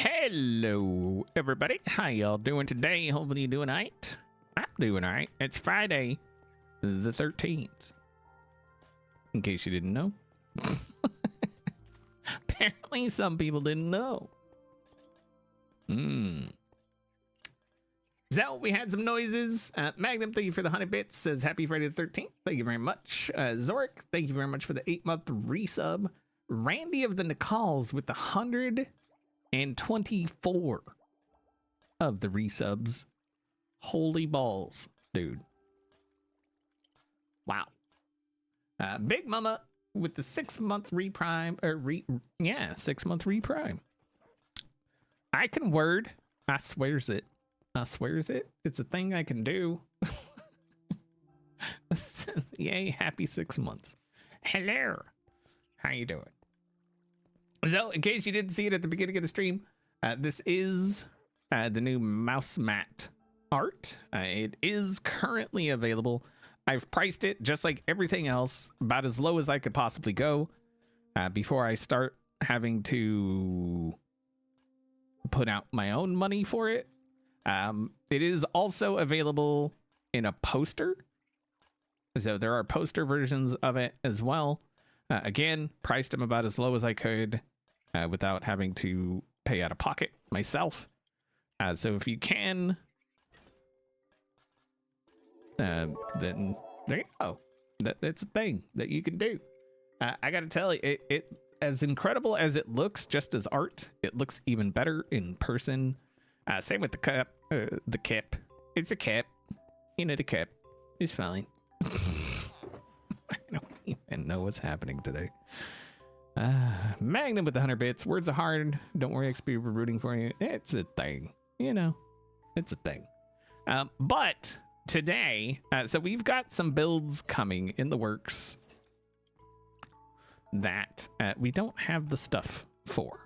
Hello, everybody. How y'all doing today? Hopefully you're doing all right. I'm doing all right. It's Friday, the 13th. In case you didn't know. Apparently some people didn't know. So we had some noises. Magnum, thank you for the 100 bits. Says happy Friday the 13th. Thank you very much. Zorik, thank you very much for the 8-month resub. Randy of the Nicalls with the 124 of the resubs. Holy balls, dude. Wow. Big Mama with the 6-month reprime, 6-month reprime. I can word. I swears it. It's a thing I can do. Yay, happy 6 months. Hello. How you doing? So, in case you didn't see it at the beginning of the stream, this is the new mouse mat art. It is currently available. I've priced it just like everything else, about as low as I could possibly go before I start having to put out my own money for it. It is also available in a poster. So there are poster versions of it as well. Again, priced them about as low as I could without having to pay out of pocket myself. So if you can, then there you go. That's a thing that you can do. I gotta tell you, it as incredible as it looks just as art, it looks even better in person. Same with the cap. The cap. It's a cap. You know, the cap. It's fine. I don't even know what's happening today. Magnum with the 100 bits. Words are hard. Don't worry, XP, we're rooting for you. It's a thing. You know, it's a thing. But today, so we've got some builds coming in the works that we don't have the stuff for.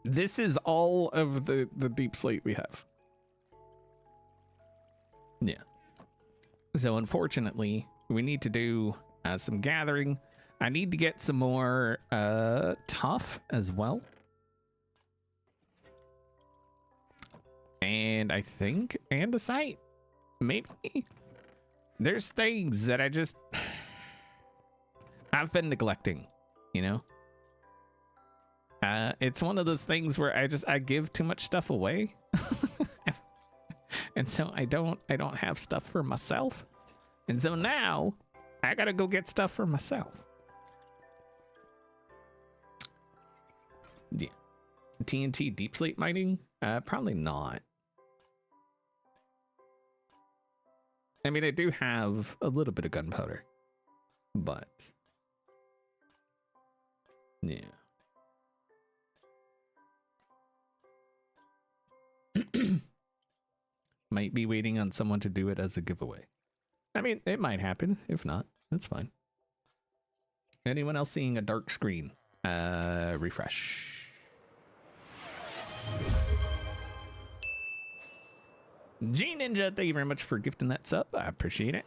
This is all of the deep slate we have. Yeah. So unfortunately, we need to do some gathering. I need to get some more tough as well. And I think andesite, maybe. There's things that I've been neglecting, you know? It's one of those things where I give too much stuff away. And so I don't have stuff for myself. And so now I gotta go get stuff for myself. Yeah. TNT deep slate mining? Probably not. I mean, I do have a little bit of gunpowder, but yeah. Might be waiting on someone to do it as a giveaway. I mean, it might happen. If not, that's fine. Anyone else seeing a dark screen? Refresh. G Ninja, thank you very much for gifting that sub. I appreciate it.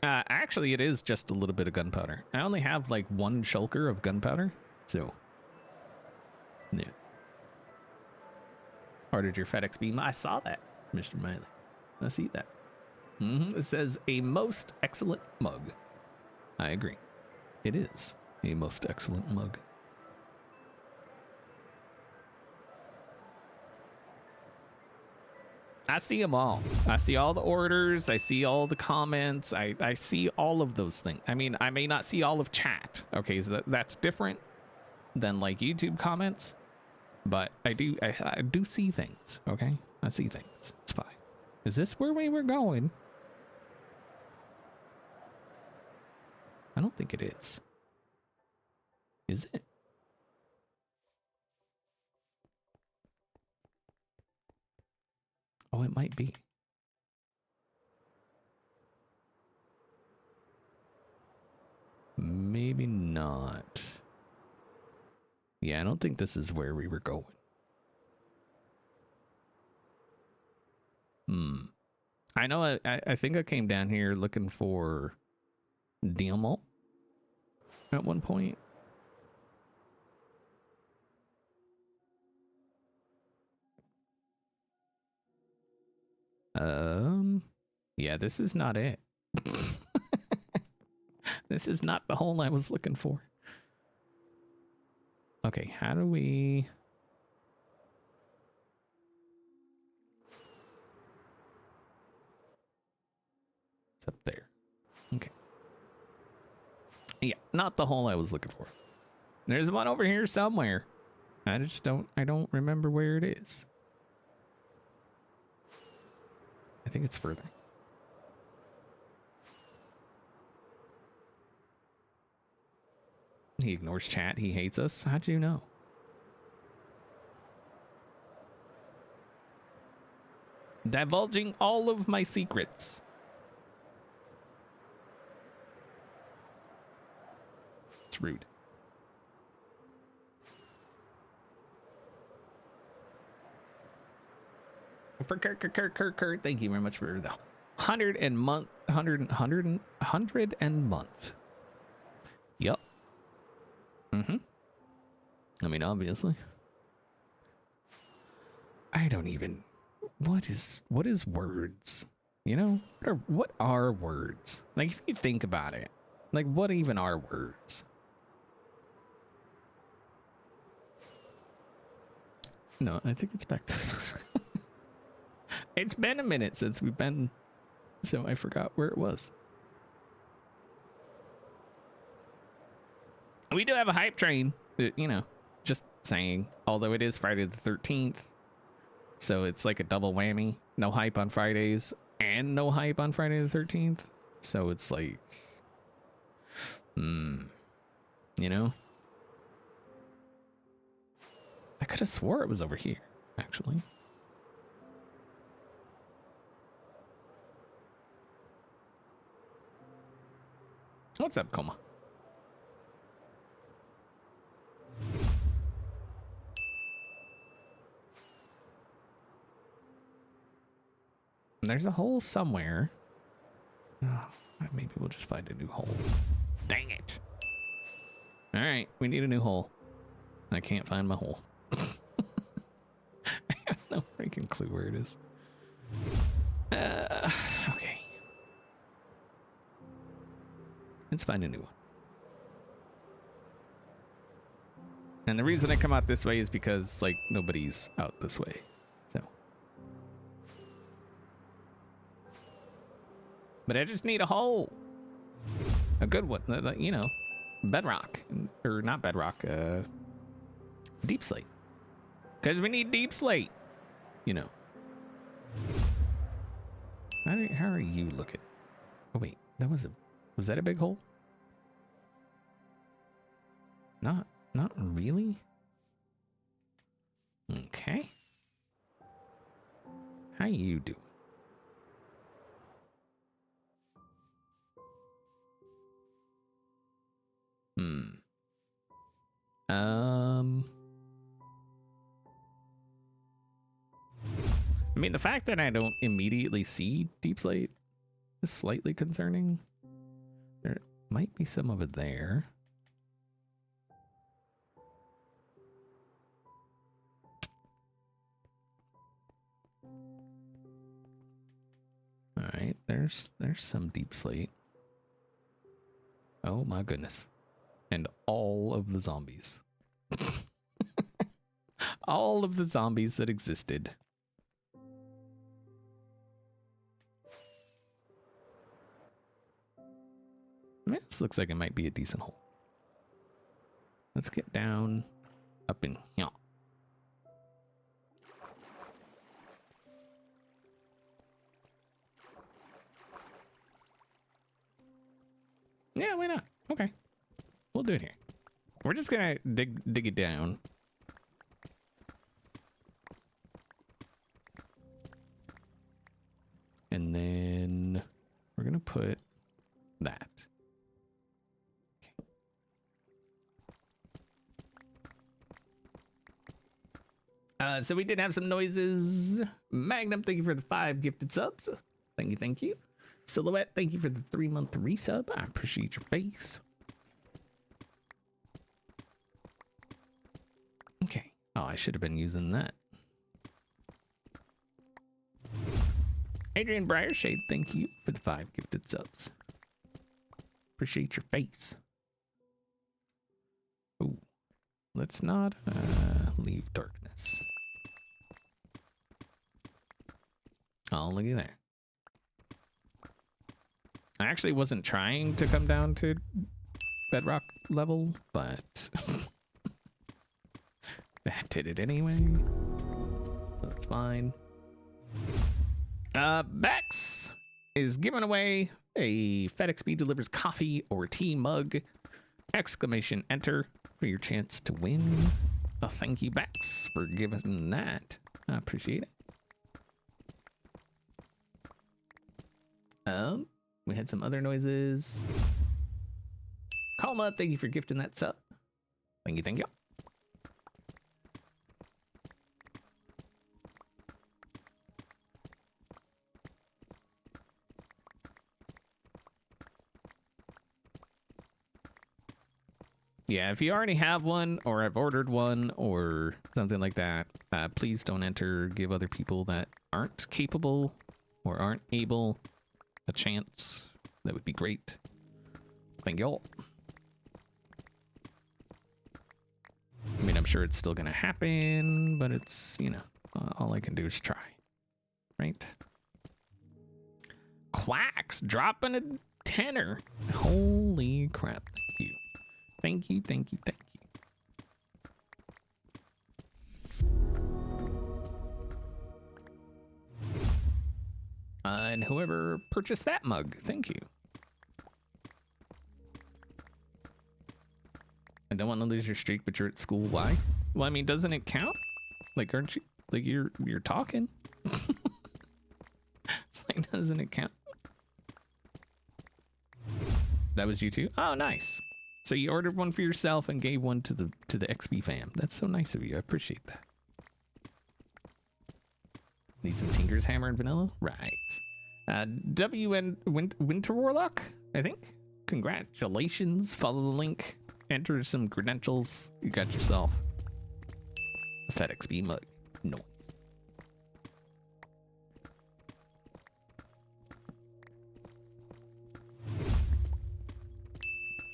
Actually, it is just a little bit of gunpowder. I only have like 1 shulker of gunpowder, so yeah. Ordered your FedEx beam. I saw that, Mr. Miley. I see that. It says a most excellent mug. I agree. It is a most excellent mug. I see them all. I see all the orders. I see all the comments. I see all of those things. I mean, I may not see all of chat. Okay, so that's different than like YouTube comments. But I do see things, okay? I see things. It's fine. Is this where we were going? I don't think it is. Is it? Oh, it might be. Maybe not. Yeah, I don't think this is where we were going. I know I think I came down here looking for demo at one point. Yeah, this is not it. This is not the hole I was looking for. Okay, how do we... It's up there. Okay. Yeah, not the hole I was looking for. There's one over here somewhere. I don't remember where it is. I think it's further. He ignores chat. He hates us. How'd you know? Divulging all of my secrets. It's rude. For Kurt, thank you very much for the 100 and month. Yep. Mm-hmm. I mean, obviously. I don't even... What is words? You know? What are words? Like, if you think about it, like, what even are words? No, I think it's back this. It's been a minute since we've been, so I forgot where it was. We do have a hype train, you know, just saying. Although it is Friday the 13th, so it's like a double whammy. No hype on Fridays and no hype on Friday the 13th. So it's like, you know? I could have swore it was over here, actually. What's up, Coma? There's a hole somewhere. Oh, maybe we'll just find a new hole. Dang it. All right, we need a new hole. I can't find my hole. I have no freaking clue where it is. Okay. Let's find a new one. And the reason I come out this way is because, like, nobody's out this way. So. But I just need a hole. A good one. You know, bedrock. Or not bedrock, Deepslate. Because we need Deepslate. You know. How are you looking? Oh, wait. Was that a big hole? Not really? Okay. How you doing? I mean, the fact that I don't immediately see Deepslate is slightly concerning. There might be some of it there. All right, there's some Deepslate. Oh my goodness. And all of the zombies. All of the zombies that existed. This looks like it might be a decent hole. Let's get down up in here. Yeah, why not? Okay. We'll do it here. We're just gonna dig it down. And then we're gonna put that. Okay. So we did have some noises. Magnum, thank you for the 5 gifted subs. Thank you, thank you. Silhouette, thank you for the 3-month resub. I appreciate your face. Okay. Oh, I should have been using that. Adrian Briarshade, thank you for the 5 gifted subs. Appreciate your face. Ooh. Let's not leave darkness. Oh, looky there. I actually wasn't trying to come down to bedrock level, but I did it anyway. So that's fine. Bex is giving away a FedExB delivers coffee or tea mug. Exclamation enter for your chance to win. Oh, thank you, Bex, for giving that. I appreciate it. We had some other noises. Kalma, thank you for gifting that sub. Thank you, thank you. Yeah, if you already have one or have ordered one or something like that, please don't enter. Give other people that aren't capable or aren't able a chance. That would be great. Thank you all. I mean, I'm sure it's still going to happen, but it's, you know, all I can do is try. Right? Quacks dropping a tenner. Holy crap. Thank you. Thank you, thank you, thank you. And whoever purchased that mug, thank you. I don't want to lose your streak, but you're at school. Why? Well, I mean, doesn't it count? Like, aren't you? Like, you're talking. It's like, doesn't it count? That was you too. Oh, nice. So you ordered one for yourself and gave one to the XB fam. That's so nice of you. I appreciate that. Need some Tinker's Hammer and Vanilla? Right. WN Winter Warlock, I think. Congratulations. Follow the link. Enter some credentials. You got yourself a FedExB mug. Nice.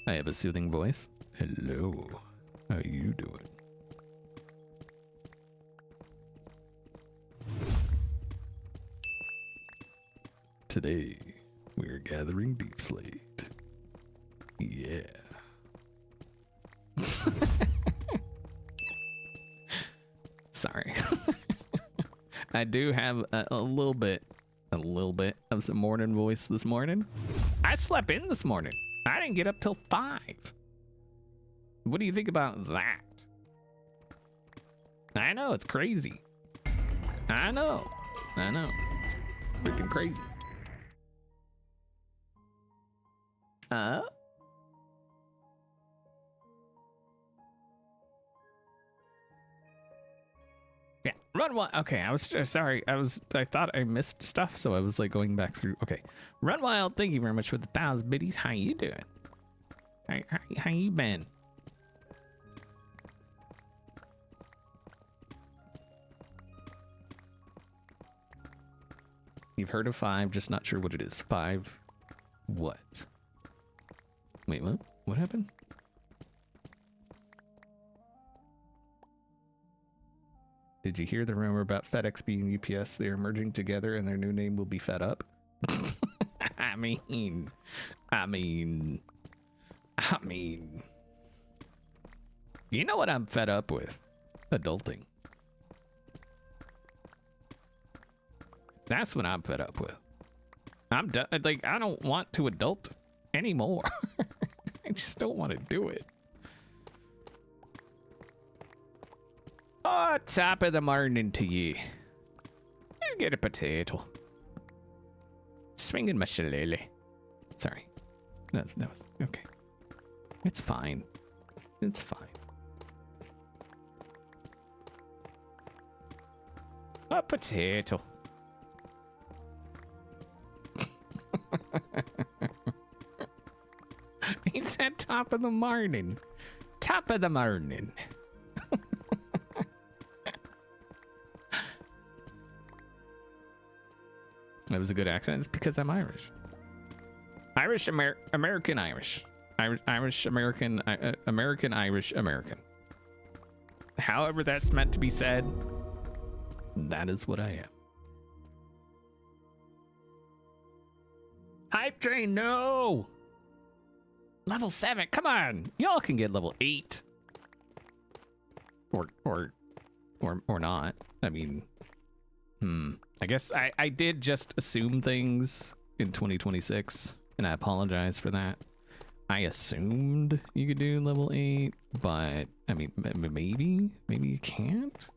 I have a soothing voice. Hello. How you doing? Today, we're gathering Deepslate. Yeah. Sorry. I do have a little bit of some morning voice this morning. I slept in this morning. I didn't get up till 5. What do you think about that? I know, it's crazy. I know. It's freaking crazy. Yeah, run wild. Okay, I was sorry. I thought I missed stuff, so I was like going back through. Okay, run wild. Thank you very much for the 1,000 biddies. How you doing? How you been? You've heard of 5, just not sure what it is. 5 what? Wait, what? What happened? Did you hear the rumor about FedExB and UPS? They're merging together and their new name will be Fed Up. I mean, you know what I'm fed up with? Adulting. That's what I'm fed up with. I'm done. Like, I don't want to adult anymore. I just don't want to do it. Oh, top of the morning to you. You get a potato. Swinging my shillelagh. Sorry. That was okay. It's fine. It's fine. A potato. He said top of the morning. Top of the morning. That was a good accent. It's because I'm Irish. American Irish. Irish American, American Irish American. However that's meant to be said, that is what I am. Hype train, no! Level 7, come on! Y'all can get level 8. Or not. I mean, I guess I did just assume things in 2026, and I apologize for that. I assumed you could do level 8, but I mean, maybe you can't.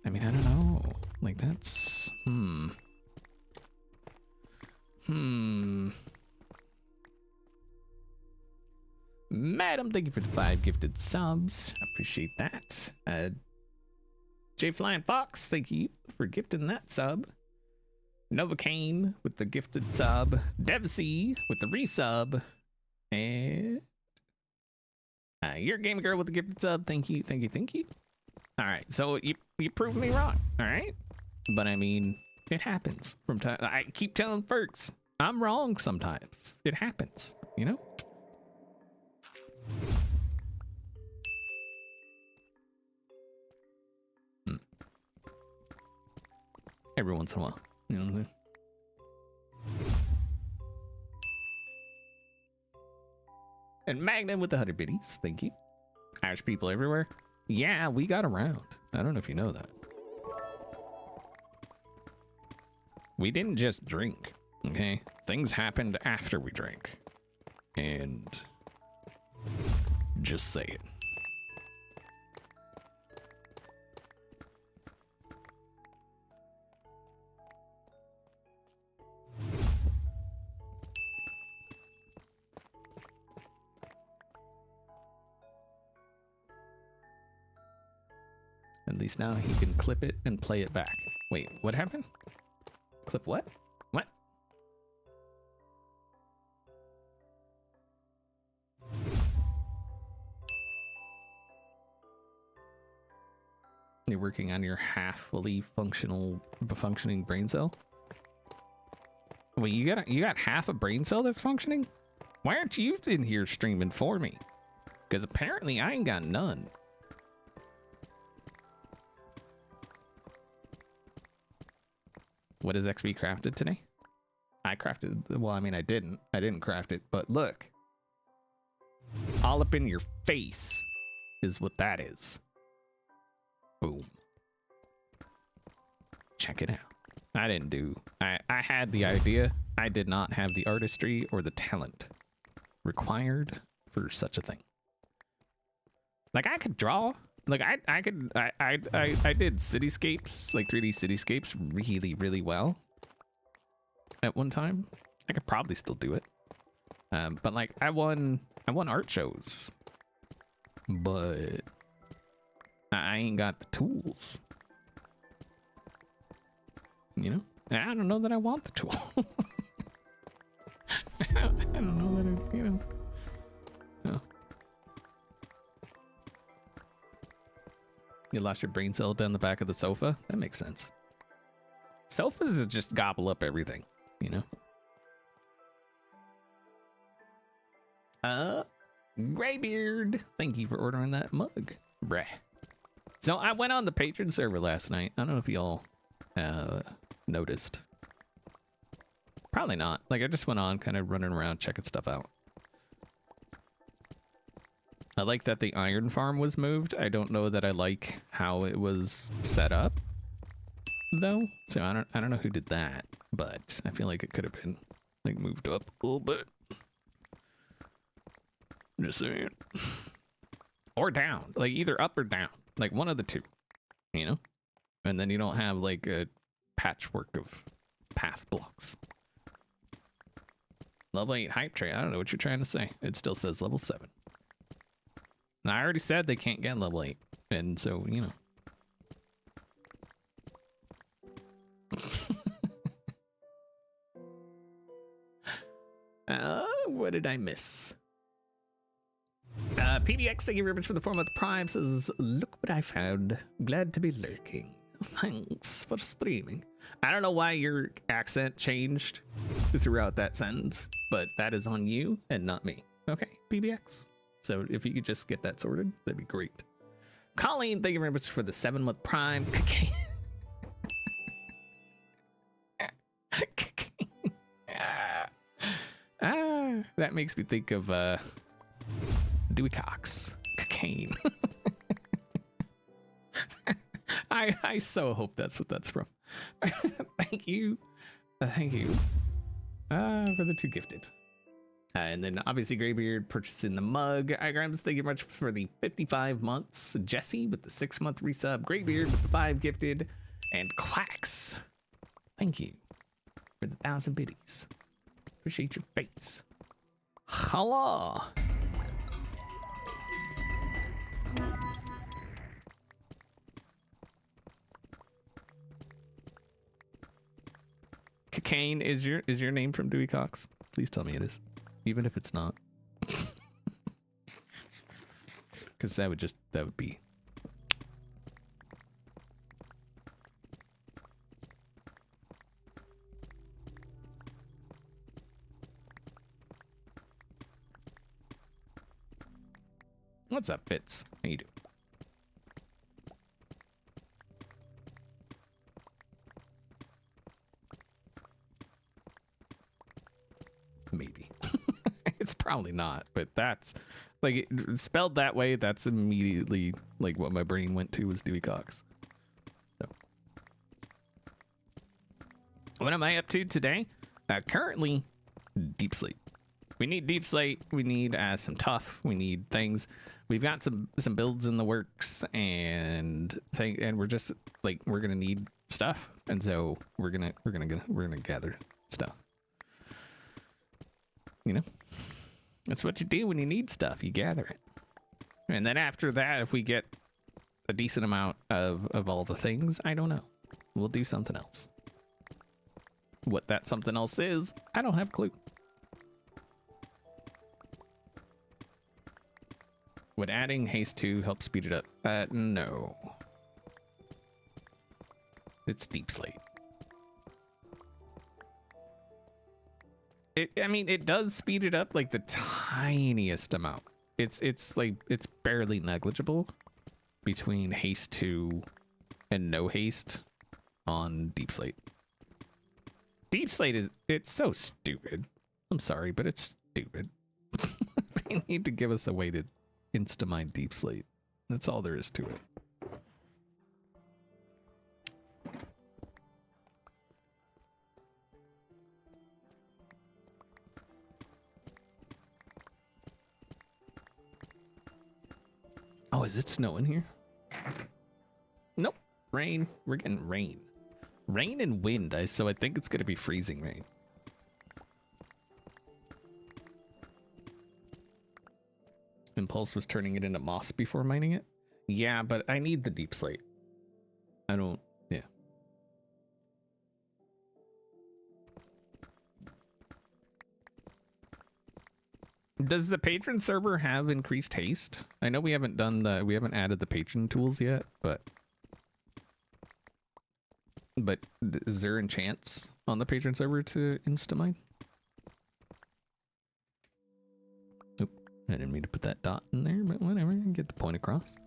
I mean, I don't know. Like that's Madam, thank you for the 5 gifted subs. I appreciate that. J Flying Fox, thank you for gifting that sub. Novocaine with the gifted sub. Devsy with the resub. And your game girl with the gifted sub. Thank you. All right, so you proved me wrong. All right, but I mean, it happens from time. I keep telling Ferks I'm wrong sometimes. It happens, you know. Every once in a while, you know what I mean? And Magnum with the 100 biddies, thank you. Irish people everywhere. Yeah, we got around. I don't know if you know that. We didn't just drink, okay? Things happened after we drank. And just say it. At least now he can clip it and play it back. Wait, what happened? Clip what? What? You're working on your fully functioning brain cell? Wait, you got half a brain cell that's functioning? Why aren't you in here streaming for me? Because apparently I ain't got none. What is xBCrafted today? I crafted, well, I mean, I didn't craft it, but look. All up in your face is what that is. Boom. Check it out. I had the idea. I did not have the artistry or the talent required for such a thing. Like I could draw. Like I did cityscapes, like 3D cityscapes really, really well at one time. I could probably still do it. But like I won art shows. But I ain't got the tools. You know? And I don't know that I want the tool. I don't know that I, you know. No. You lost your brain cell down the back of the sofa? That makes sense. Sofas just gobble up everything, you know? Graybeard, thank you for ordering that mug. Bruh. So I went on the patron server last night. I don't know if y'all noticed. Probably not. Like I just went on kind of running around checking stuff out. I like that the iron farm was moved. I don't know that I like how it was set up though. So I don't know who did that, but I feel like it could have been like moved up a little bit. Just saying. Or down, like either up or down, like one of the two, you know? And then you don't have like a patchwork of path blocks. Level 8 hype tray. I don't know what you're trying to say. It still says level 7. Now, I already said they can't get level 8. And so, you know. What did I miss? PDX, thank you very much for the 4-month Prime. Says, look what I found. Glad to be lurking. Thanks for streaming. I don't know why your accent changed throughout that sentence, but that is on you and not me. Okay, PBX. So if you could just get that sorted, that'd be great. Colleen, thank you very much for the 7-month Prime. That makes me think of Dewey Cox. Cocaine. I so hope that's what that's from. Thank you. Thank you for the 2 gifted. And then obviously Graybeard purchasing the mug. Igrams, thank you very much for the 55 months. Jesse with the 6-month resub. Graybeard with the 5 gifted. And Quacks, thank you for the 1,000 biddies. Appreciate your face. Hello. Cocaine is your name from Dewey Cox? Please tell me it is, even if it's not. Because that would be. What's up, Fitz? How you doing? Maybe. It's probably not, but that's like spelled that way. That's immediately like what my brain went to was Dewey Cox. So, what am I up to today? Currently, Deepslate. We need Deepslate. We need some tough. We need things. We've got some builds in the works, and we're just like we're gonna need stuff, and so we're gonna gather stuff. You know, that's what you do when you need stuff. You gather it, and then after that, if we get a decent amount of all the things, I don't know, we'll do something else. What that something else is, I don't have a clue. Would adding haste to help speed it up? No. It's Deepslate. I mean, it does speed it up like the tiniest amount. It's barely negligible between haste 2 and no haste on Deepslate. Deepslate it's so stupid. I'm sorry, but it's stupid. They need to give us a way to insta-mine Deepslate. That's all there is to it. Oh, is it snowing here? Nope. Rain. We're getting rain. Rain and wind, so I think it's going to be freezing rain. Impulse was turning it into moss before mining it. Yeah, but I need the Deepslate. I don't. Yeah. Does the patron server have increased haste? I know we haven't added the patron tools yet, but is there enchants on the patron server to insta-mine? I didn't mean to put that dot in there, but whatever. I can get the point across.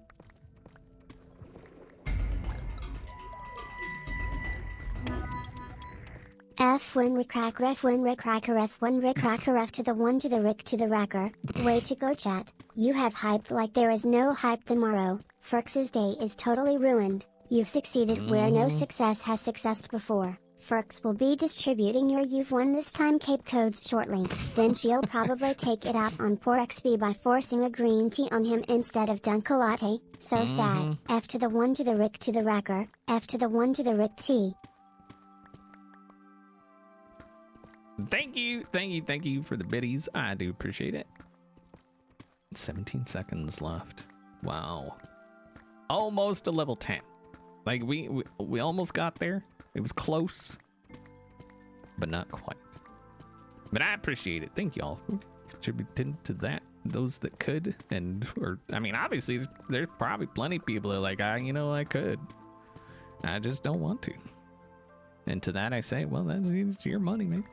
F when recracker F when recracker F when recracker F to the 1 to the rick to the racker. Way to go, chat. You have hyped like there is no hype tomorrow. Ferx's day is totally ruined. You've succeeded where no success has successed before. Ferx will be distributing your "you've won this time" cape codes shortly. Then she'll probably take it out on poor XB by forcing a green tea on him instead of Dunkel. So sad. F to the 1 to the rick to the racker. F to the 1 to the rick T. Thank you for the biddies. I do appreciate it. 17 seconds left. Wow. Almost a level 10. Like we almost got there. It was close, but not quite. But I appreciate it. Thank y'all for contributing to that. Those that could, or I mean, obviously, there's probably plenty of people that are like, I could. I just don't want to. And to that I say, well, that's your money, man.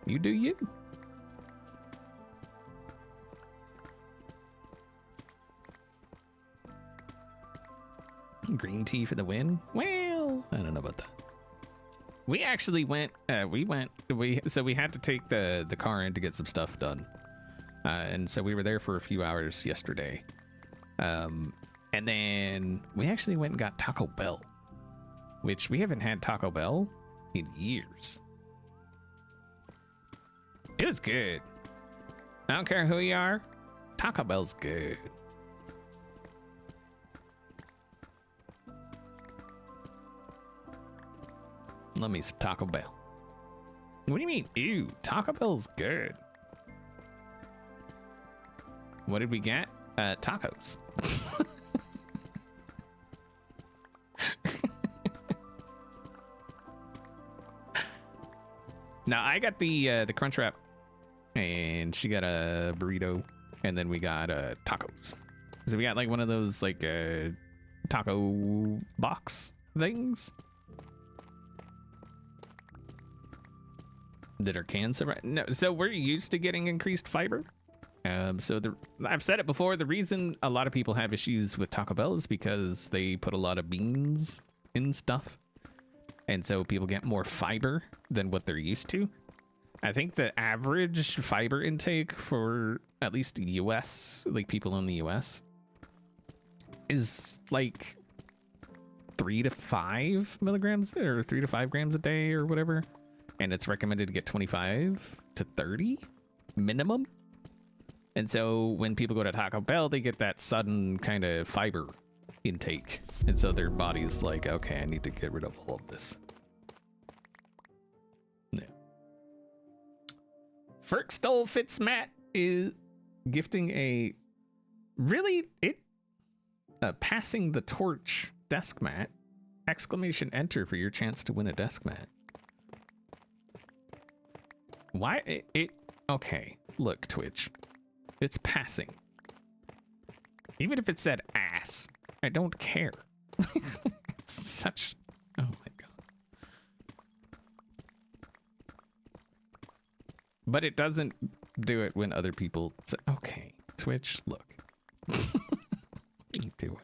You do you. Green tea for the win? Well, I don't know about that. We actually went, so we had to take the car in to get some stuff done. And so we were there for a few hours yesterday. And then we actually went and got Taco Bell, which we haven't had Taco Bell in years. It was good. I don't care who you are. Taco Bell's good. Let me some Taco Bell. What do you mean? Ew, Taco Bell's good. What did we get? Tacos. Now I got the crunch wrap, and she got a burrito, and then we got tacos. So we got like one of those like taco box things that are cans. No, so we're used to getting increased fiber. So I've said it before, the reason a lot of people have issues with Taco Bell is because they put a lot of beans in stuff. And so people get more fiber than what they're used to. I think the average fiber intake for at least US, like people in the US, is like 3 to 5 milligrams or 3 to 5 grams a day or whatever. And it's recommended to get 25 to 30 minimum. And so when people go to Taco Bell, they get that sudden kind of fiber intake. And so their body's like, okay, I need to get rid of all of this. Yeah. Ferkstole Fitzmatt is gifting a passing the torch desk mat. Exclamation enter for your chance to win a desk mat. Why okay, look, Twitch. It's passing. Even if it said ass, I don't care. It's such... Oh my god. But it doesn't do it when other people say, okay, Twitch, look. What are you doing?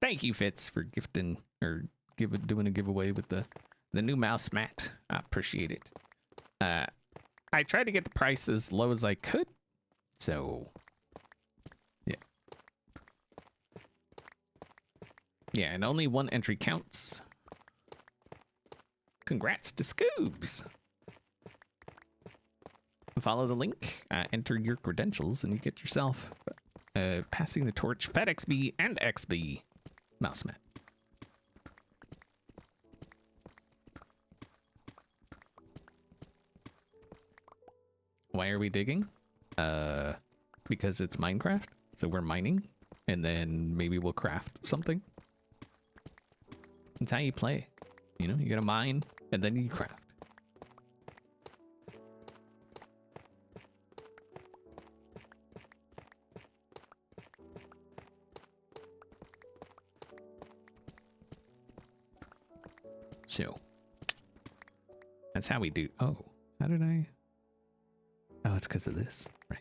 Thank you, Fitz, for gifting or doing a giveaway with the new mouse mat. I appreciate it. I tried to get the price as low as I could, so yeah. Yeah, and only one entry counts. Congrats to Scoobs. Follow the link, enter your credentials, and you get yourself passing the torch FedXB and XB mouse mat. Why are we digging? Because it's Minecraft, so we're mining, and then maybe we'll craft something. That's how you play. You know, you gotta mine, and then you craft. So, that's how we do. Oh, how did I? Oh, it's because of this, right?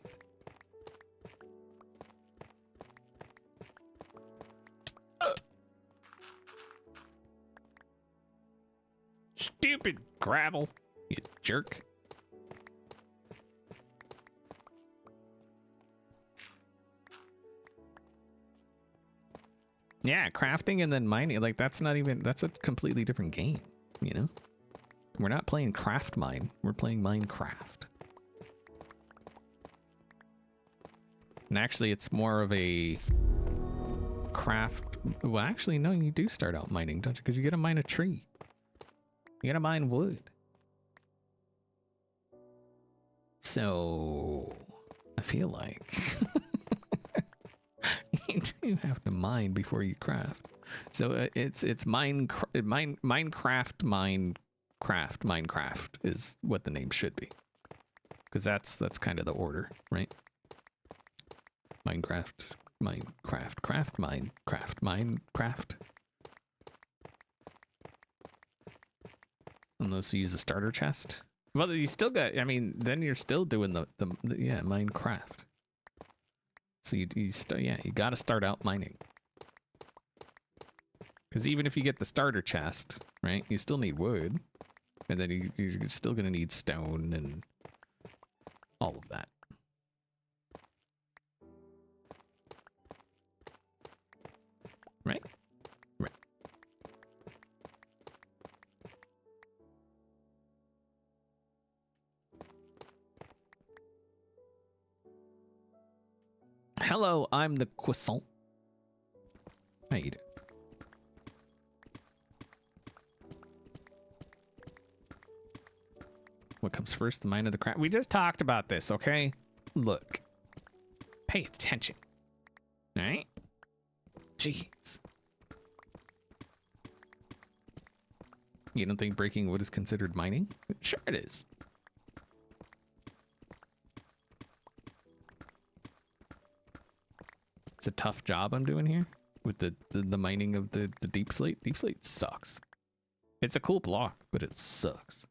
Stupid gravel, you jerk. Yeah, crafting and then mining, like that's a completely different game, you know? We're not playing craft mine, we're playing Minecraft. And actually, it's more of a craft. Well, actually, no, you do start out mining, don't you? Because you gotta mine a tree. You gotta mine wood. So, I feel like You do have to mine before you craft. So it's Minecraft is what the name should be, because that's kind of the order, right? Minecraft, Minecraft. Unless you use a starter chest. Well, you still got. I mean, then you're still doing the yeah, Minecraft. So you got to start out mining. Because even if you get the starter chest, right, you still need wood, and then you're still gonna need stone and all of that. Right? Right. Hello, I'm the croissant. How you doing? What comes first, the mine or the craft? We just talked about this, okay? Look. Pay attention. Alright? Jeez. You don't think breaking wood is considered mining? Sure it is. It's a tough job I'm doing here with the mining of the deep slate. Deep slate sucks. It's a cool block, but it sucks.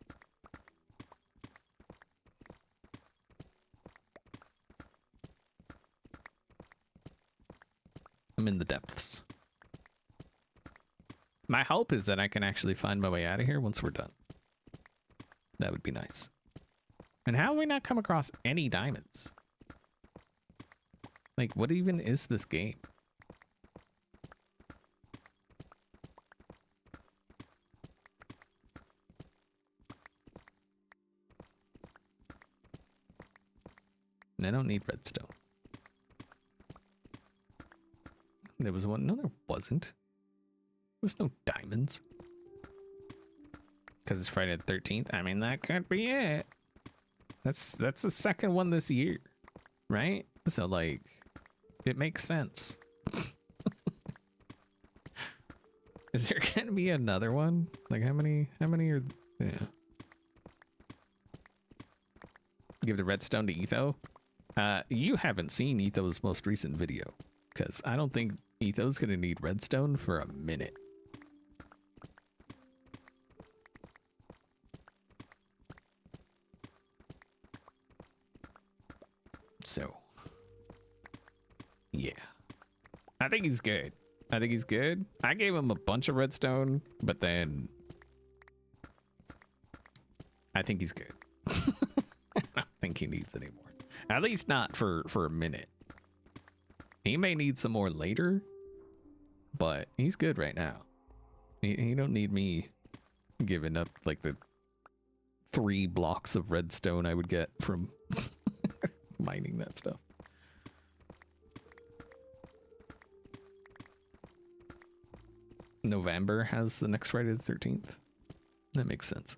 I'm in the depths. My hope is that I can actually find my way out of here once we're done. That would be nice. And how have we not come across any diamonds? Like, what even is this game? And I don't need redstone. There was one. No, there wasn't. There was no diamonds. Because it's Friday the 13th. I mean, that could be it. That's the second one this year, right? So, like, it makes sense. Is there gonna be another one? Like, how many are... Yeah. Give the redstone to Etho. You haven't seen Etho's most recent video, because I don't think Etho's gonna need redstone for a minute. So, yeah. I think he's good. I think he's good. I gave him a bunch of redstone, but then I think he's good. I don't think he needs any more. At least not for a minute. He may need some more later, but he's good right now. He don't need me giving up like the 3 blocks of redstone I would get from mining that stuff. November has the next Friday the 13th. That makes sense.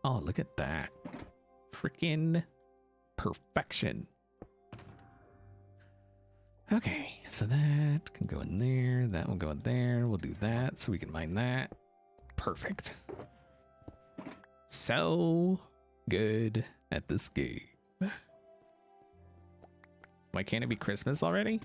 Oh, look at that. Freaking perfection. Okay, so that can go in there. That will go in there. We'll do that so we can mine that. Perfect. So good at this game. Why can't it be Christmas already?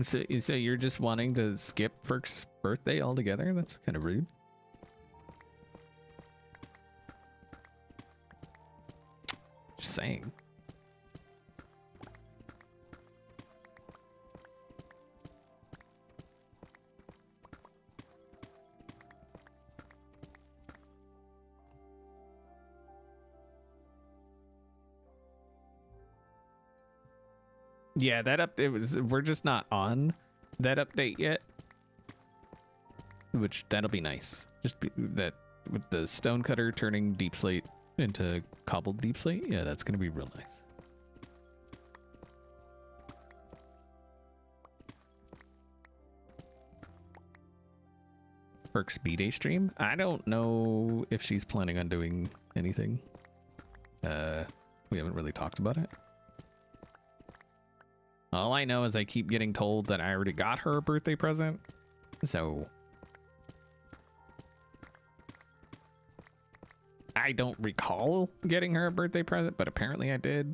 So you're just wanting to skip Ferk's birthday altogether? That's kind of rude. Just saying. Yeah, we're just not on that update yet. Which, that'll be nice. That with the stone cutter turning deep slate into cobbled deep slate. Yeah, that's gonna be real nice. Perks B-Day stream. I don't know if she's planning on doing anything. We haven't really talked about it. All I know is I keep getting told that I already got her a birthday present. So I don't recall getting her a birthday present, but apparently I did.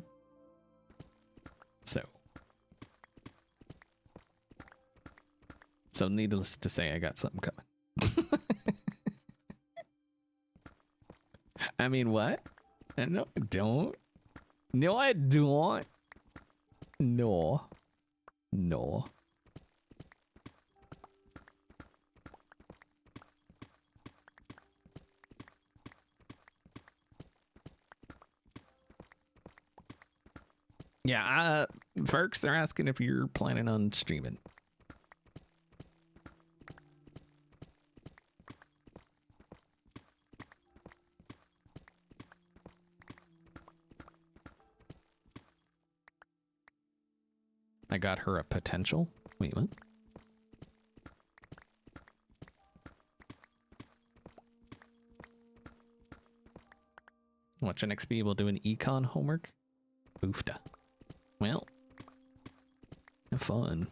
So needless to say, I got something coming. I mean, what? No, I don't. No, I don't. No. No. Yeah, Ferks, they're asking if you're planning on streaming. I got her a potential. Wait, what? Watch an XP will do an econ homework. Oofta. Well, have fun.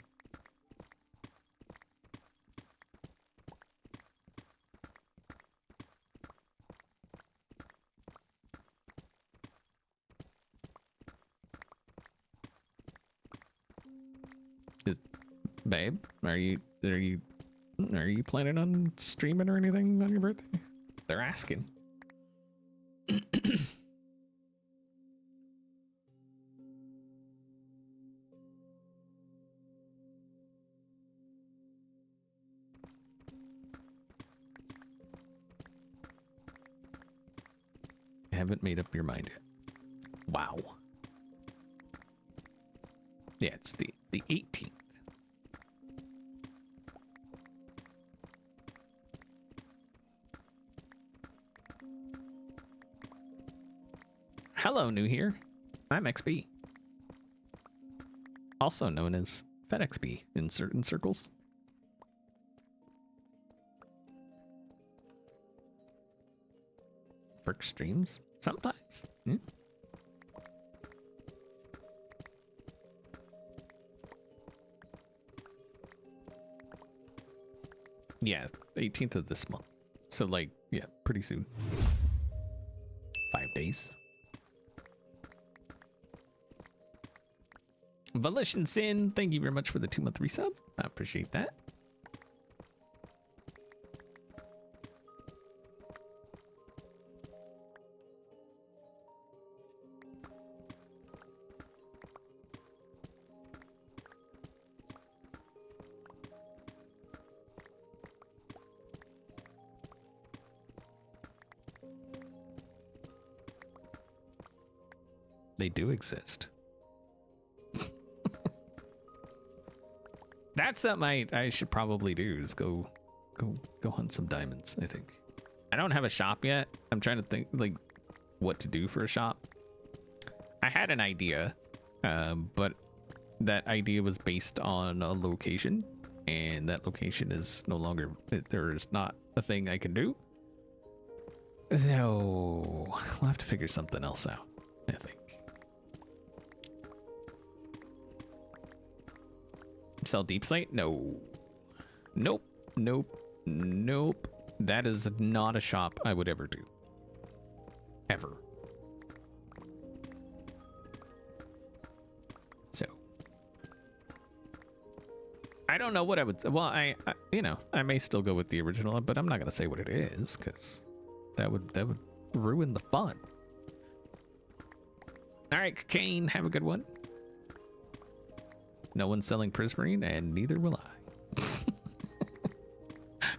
Babe, are you planning on streaming or anything on your birthday? They're asking. I haven't made up your mind yet. Wow. Yeah, it's the 18th. Hello, new here. I'm XB. Also known as FedXB in certain circles. Frick streams? Sometimes. Hmm? Yeah, 18th of this month. So, like, yeah, pretty soon. 5 days. Volition Sin, thank you very much for the 2-month resub. I appreciate that. They do exist. That's something I should probably do, is go hunt some diamonds, I think. I don't have a shop yet. I'm trying to think like what to do for a shop. I had an idea, but that idea was based on a location, and that location is no longer, there is not a thing I can do. So we'll have to figure something else out, I think. Sell Deepslate? No. Nope. Nope. Nope. That is not a shop I would ever do. Ever. So. I don't know what I would... Well, I you know, I may still go with the original, but I'm not going to say what it is, because that would ruin the fun. All right, Kane, have a good one. No one's selling prismarine, and neither will I.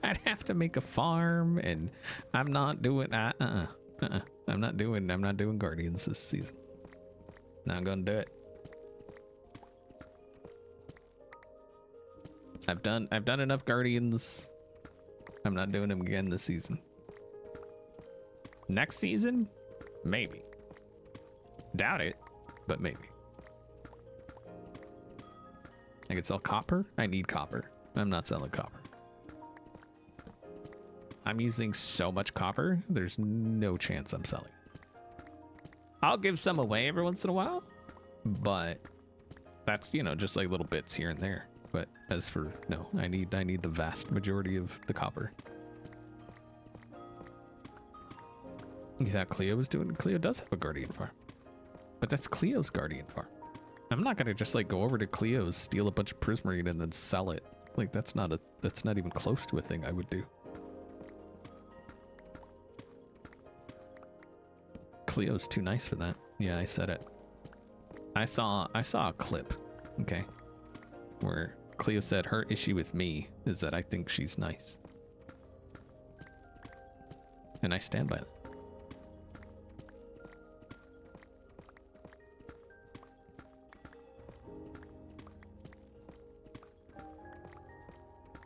I'd have to make a farm, and I'm not doing I'm not doing guardians this season. Not gonna do it. I've done enough guardians. I'm not doing them again this season. Next season, maybe. Doubt it, but maybe. I could sell copper. I need copper. I'm not selling copper. I'm using so much copper, there's no chance I'm selling. I'll give some away every once in a while, but that's, you know, just like little bits here and there. But as for, no, I need the vast majority of the copper. You thought Cleo was doing? Cleo does have a guardian farm, but that's Cleo's guardian farm. I'm not gonna just like go over to Cleo's, steal a bunch of prismarine, and then sell it. Like that's not even close to a thing I would do. Cleo's too nice for that. Yeah, I said it. I saw a clip, okay, where Cleo said her issue with me is that I think she's nice. And I stand by that.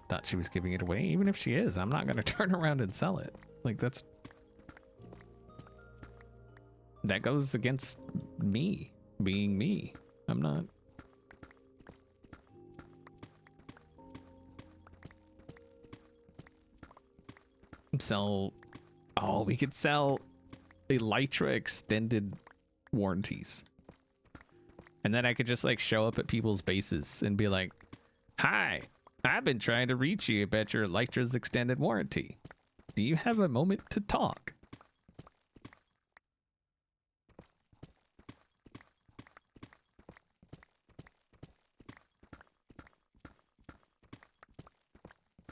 Thought she was giving it away. Even if she is, I'm not going to turn around and sell it. Like that goes against me being me. I'm not. Sell. Oh, we could sell Elytra extended warranties. And then I could just like show up at people's bases and be like, hi, I've been trying to reach you about your Elytra's extended warranty. Do you have a moment to talk?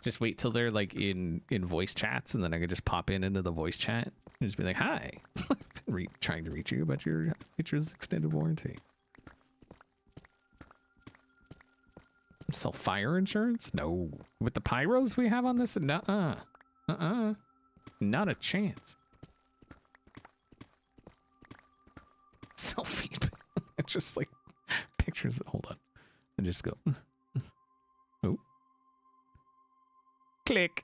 Just wait till they're like in voice chats, and then I could just pop into the voice chat and just be like, hi, trying to reach you about your Elytra's extended warranty. Sell fire insurance? No. With the pyros we have on this? Nuh-uh. Not a chance. Selfie. Just like pictures. Hold on. And just go. Oh. Click.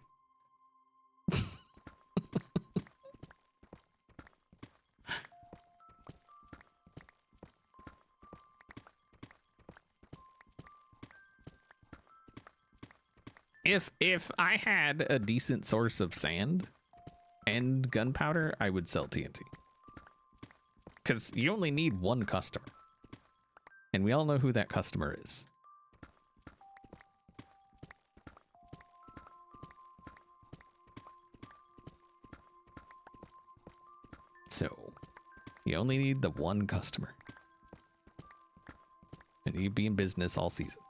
If I had a decent source of sand and gunpowder, I would sell TNT. Because you only need one customer. And we all know who that customer is. So, you only need the one customer. And you'd be in business all season.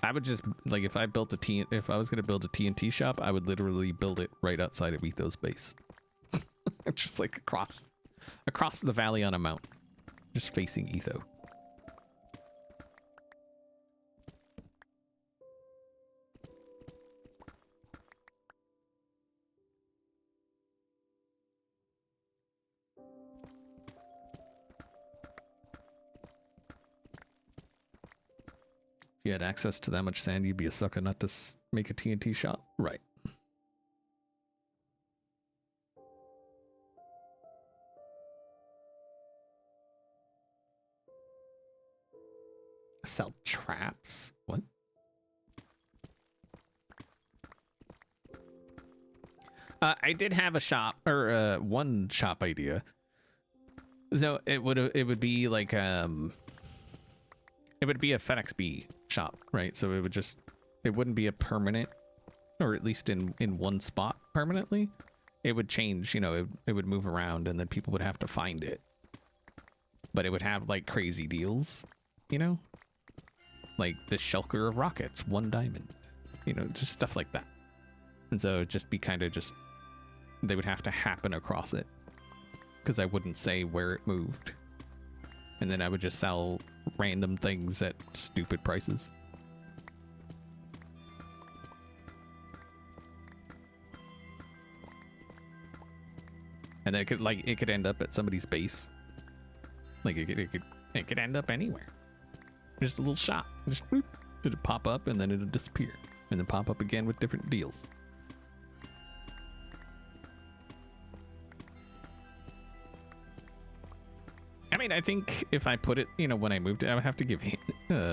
I would just, like, if I was going to build a TNT shop, I would literally build it right outside of Etho's base. Just like across the valley on a mountain. Just facing Etho. If you had access to that much sand, you'd be a sucker not to make a TNT shop. Right. Sell traps? What? I did have a shop, or one shop idea. So it would be like it would be a FedEx shop, right? So it wouldn't be a permanent, or at least in one spot permanently. It would change, you know, it would move around, and then people would have to find it. But it would have like crazy deals, you know, like the shulker of rockets, 1 diamond, you know, just stuff like that. And so it'd just be kind of just, they would have to happen across it, because I wouldn't say where it moved. And then I would just sell random things at stupid prices. And then it could end up at somebody's base. Like it could end up anywhere. Just a little shop. Just whoop, it'd pop up and then it'd disappear. And then pop up again with different deals. I mean, mean, I think if I put it, you know, when I moved it, I would have to give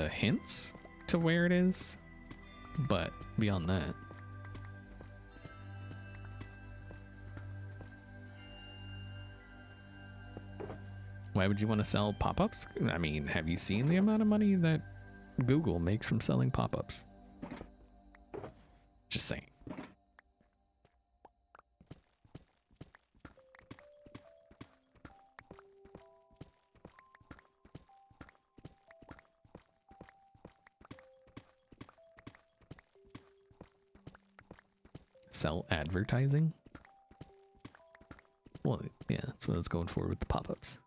hints to where it is. But beyond that. Why would you want to sell pop-ups? I mean, have you seen the amount of money that Google makes from selling pop-ups? Just saying. Sell advertising? Well, yeah, that's what I was going for with the pop-ups.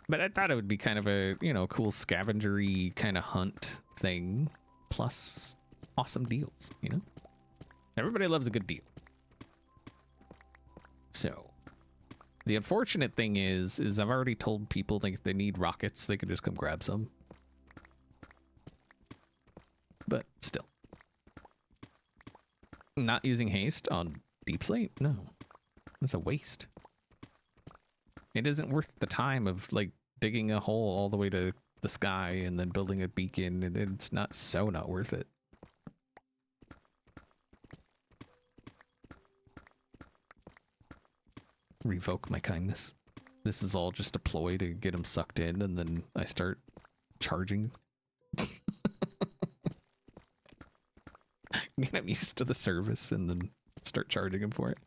But I thought it would be kind of a, you know, cool scavengery kind of hunt thing, plus awesome deals, you know? Everybody loves a good deal. So, the unfortunate thing is I've already told people that if they need rockets, they can just come grab some. But still. Not using haste on Deepslate? No. It's a waste. It isn't worth the time of, like, digging a hole all the way to the sky and then building a beacon. It's not worth it. Revoke my kindness. This is all just a ploy to get them sucked in, and then I start charging. Get them used to the service and then start charging them for it.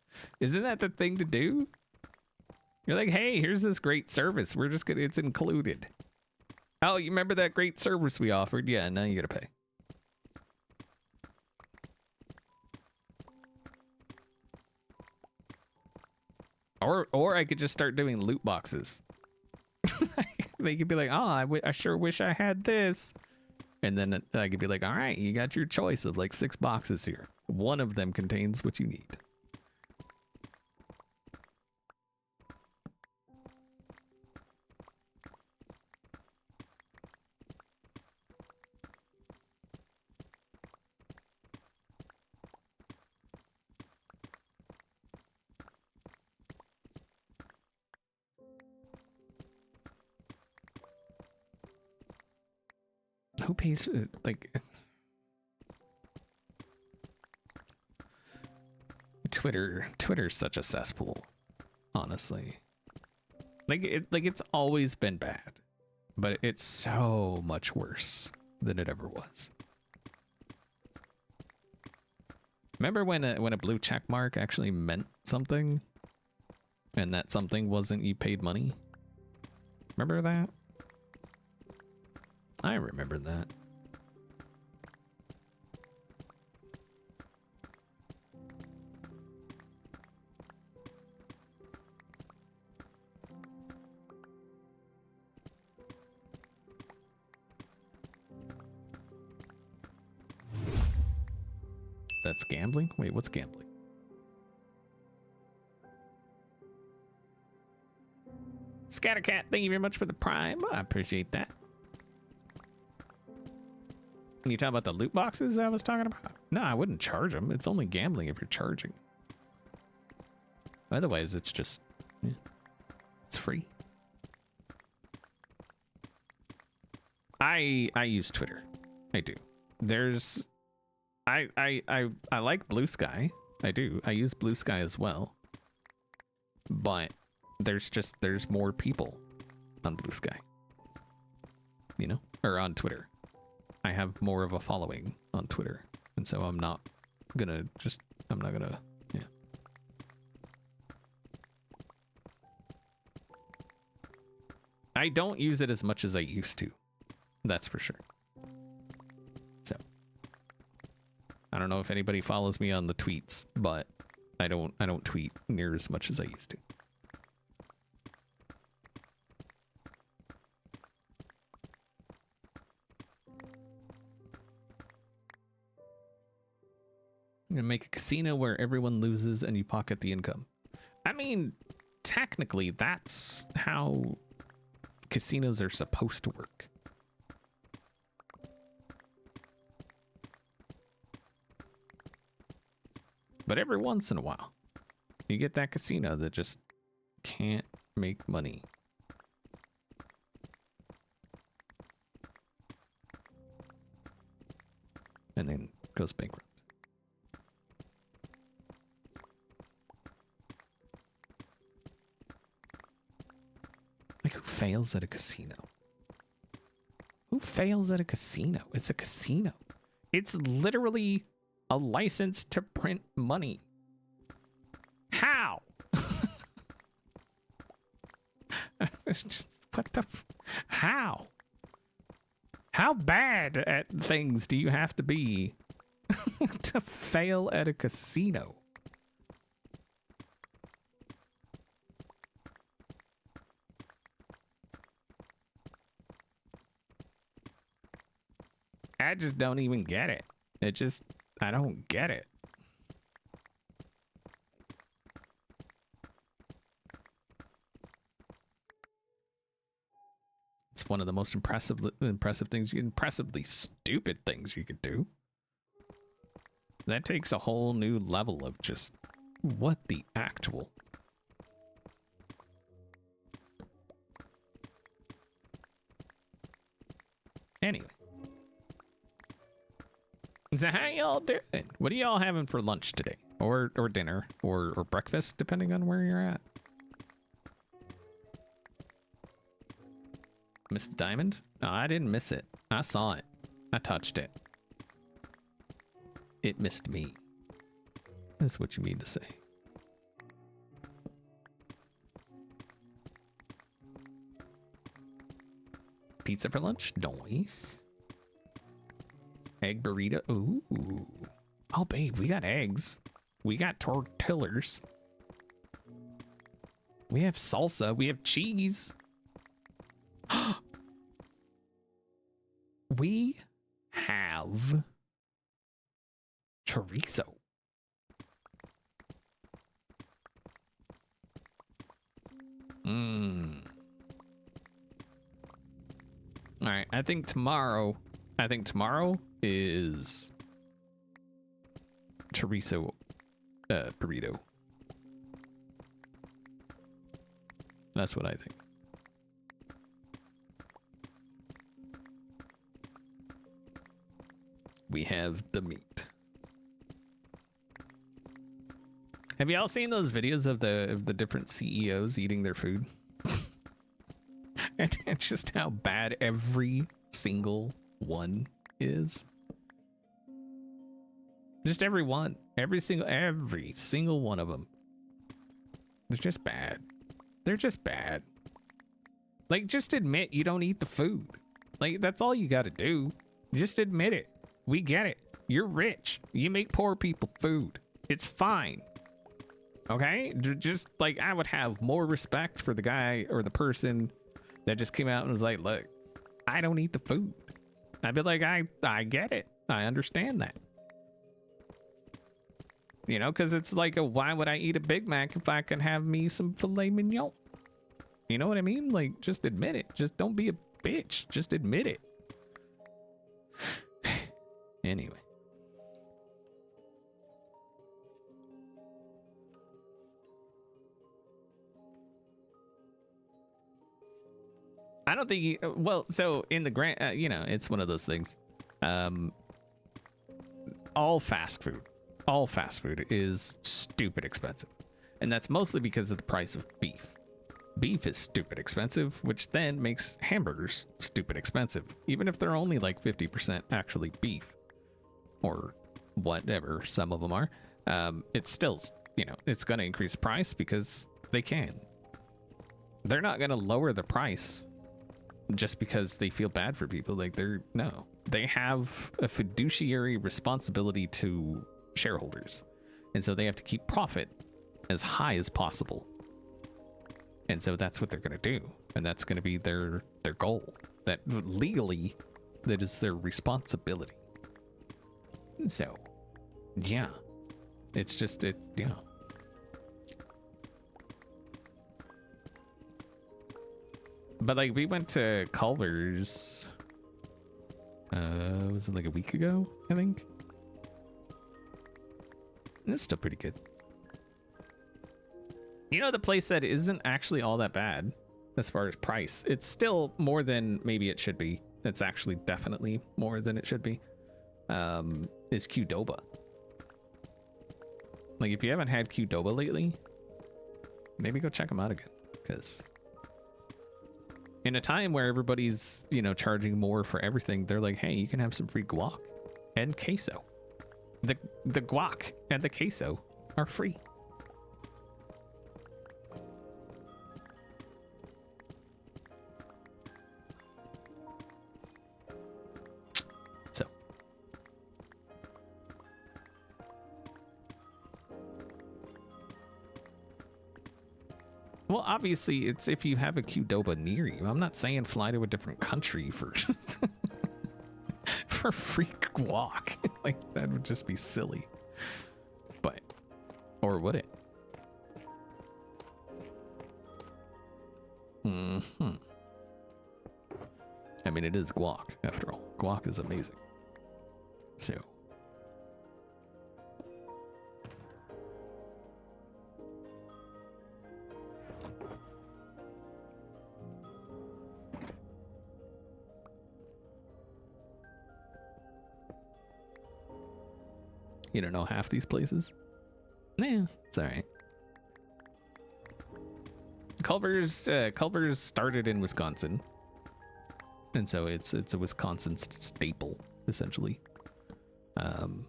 Isn't that the thing to do? You're like, hey, here's this great service. We're just gonna, it's included. Oh, you remember that great service we offered? Yeah, now you gotta pay. Or I could just start doing loot boxes. They could be like, oh, I sure wish I had this. And then I could be like, all right, you got your choice of like 6 boxes here. One of them contains what you need. Who pays, like... Twitter's such a cesspool, honestly. Like, it's always been bad, but it's so much worse than it ever was. Remember when a blue check mark actually meant something? And that something wasn't you paid money? Remember that? I remember that. That's gambling? Wait, what's gambling? Scattercat, thank you very much for the prime. I appreciate that. Can you talk about the loot boxes I was talking about? No, I wouldn't charge them. It's only gambling if you're charging. Otherwise, it's just... yeah, it's free. I use Twitter. I do. There's... I like Blue Sky. I do. I use Blue Sky as well. But there's more people on Blue Sky. You know? Or on Twitter. I have more of a following on Twitter. And so I'm not gonna, yeah. I don't use it as much as I used to. That's for sure. So. I don't know if anybody follows me on the tweets, but I don't tweet near as much as I used to. And make a casino where everyone loses and you pocket the income. I mean, technically, that's how casinos are supposed to work. But every once in a while, you get that casino that just can't make money. And then goes bankrupt. Like, who fails at a casino? Who fails at a casino? It's a casino. It's literally a license to print money. How? What the? How? How bad at things do you have to be to fail at a casino? I just don't even get it. I don't get it. It's one of the most impressively stupid things you could do. That takes a whole new level of just what the actual. Anyway. So how y'all doing? What are y'all having for lunch today? Or dinner or breakfast, depending on where you're at. Missed Diamond? No, I didn't miss it. I saw it. I touched it. It missed me. That's what you mean to say. Pizza for lunch? Nice. Egg burrito. Ooh. Oh, babe, we got eggs. We got tortillas. We have salsa. We have cheese. We have chorizo. All right, I think tomorrow is chorizo burrito. That's what I think. We have the meat. Have y'all seen those videos of the different CEOs eating their food? And just how bad every single one is. Just every one. Every single one of them. They're just bad. They're just bad. Like, just admit you don't eat the food. Like, that's all you gotta do. Just admit it. We get it. You're rich. You make poor people food. It's fine. Okay? Just, like, I would have more respect for the guy or the person that just came out and was like, look, I don't eat the food. I'd be like, I get it. I understand that. You know, because it's like, why would I eat a Big Mac if I can have me some filet mignon? You know what I mean? Like, just admit it. Just don't be a bitch. Just admit it. Anyway. I don't think you, well, so in the grand, you know, it's one of those things. All fast food is stupid expensive. And that's mostly because of the price of beef. Beef is stupid expensive, which then makes hamburgers stupid expensive, even if they're only like 50% actually beef or whatever some of them are. It's still, you know, it's going to increase the price because they can. They're not going to lower the price just because they feel bad for people. Like, they have a fiduciary responsibility to shareholders, and so they have to keep profit as high as possible. And so that's what they're going to do, and that's going to be their goal. That legally, that is their responsibility. And so, yeah, it's just yeah. But like, we went to Culver's, was it like a week ago, I think? It's still pretty good. You know, the place that isn't actually all that bad as far as price. It's still more than maybe it should be. It's actually definitely more than it should be. Is Qdoba. Like, if you haven't had Qdoba lately, maybe go check them out again. Because in a time where everybody's, you know, charging more for everything, they're like, hey, you can have some free guac and queso. The guac and the queso are free. So well, obviously, it's if you have a Qdoba near you. I'm not saying fly to a different country for for free guac. Like, that would just be silly. But, or would it? Mm-hmm. I mean, it is guac, after all. Guac is amazing. So. You don't know half these places? Nah, it's all right. Culver's started in Wisconsin, and so it's a Wisconsin staple essentially. And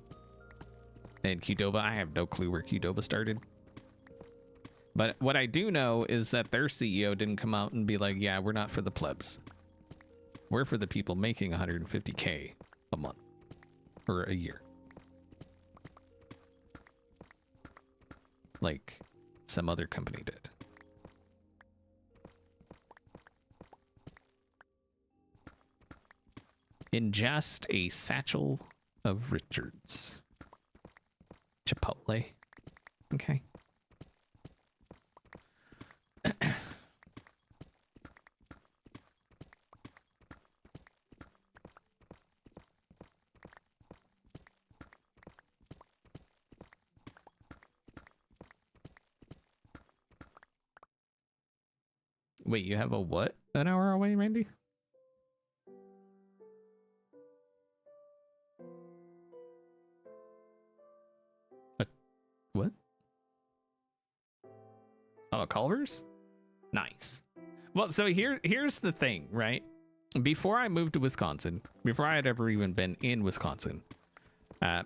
Qdoba, I have no clue where Qdoba started. But what I do know is that their CEO didn't come out and be like, "Yeah, we're not for the plebs. We're for the people making 150K a month or a year." Like some other company did. In just a satchel of Richards. Chipotle. Okay. Wait, you have a what? An hour away, Randy? What? Oh, Culver's? Nice. Well, so here's the thing, right? Before I moved to Wisconsin, before I had ever even been in Wisconsin,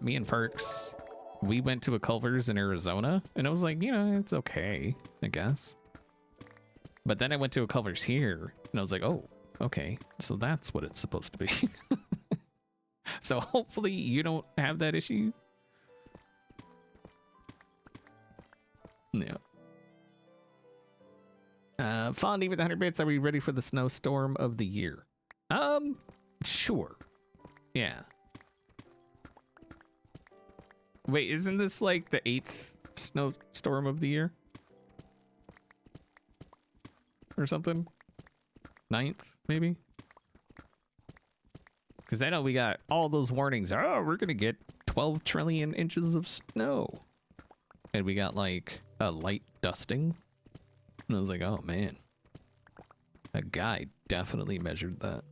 me and Perks, we went to a Culver's in Arizona, and I was like, you know, it's okay, I guess. But then I went to a Culver's here, and I was like, oh, okay, so that's what it's supposed to be. So hopefully you don't have that issue. Yeah. Fondy with 100 bits, are we ready for the snowstorm of the year? Sure. Yeah. Wait, isn't this like the 8th snowstorm of the year? Or something? 9th, maybe? Because I know we got all those warnings. Oh, we're going to get 12 trillion inches of snow. And we got like a light dusting. And I was like, oh man. A guy definitely measured that.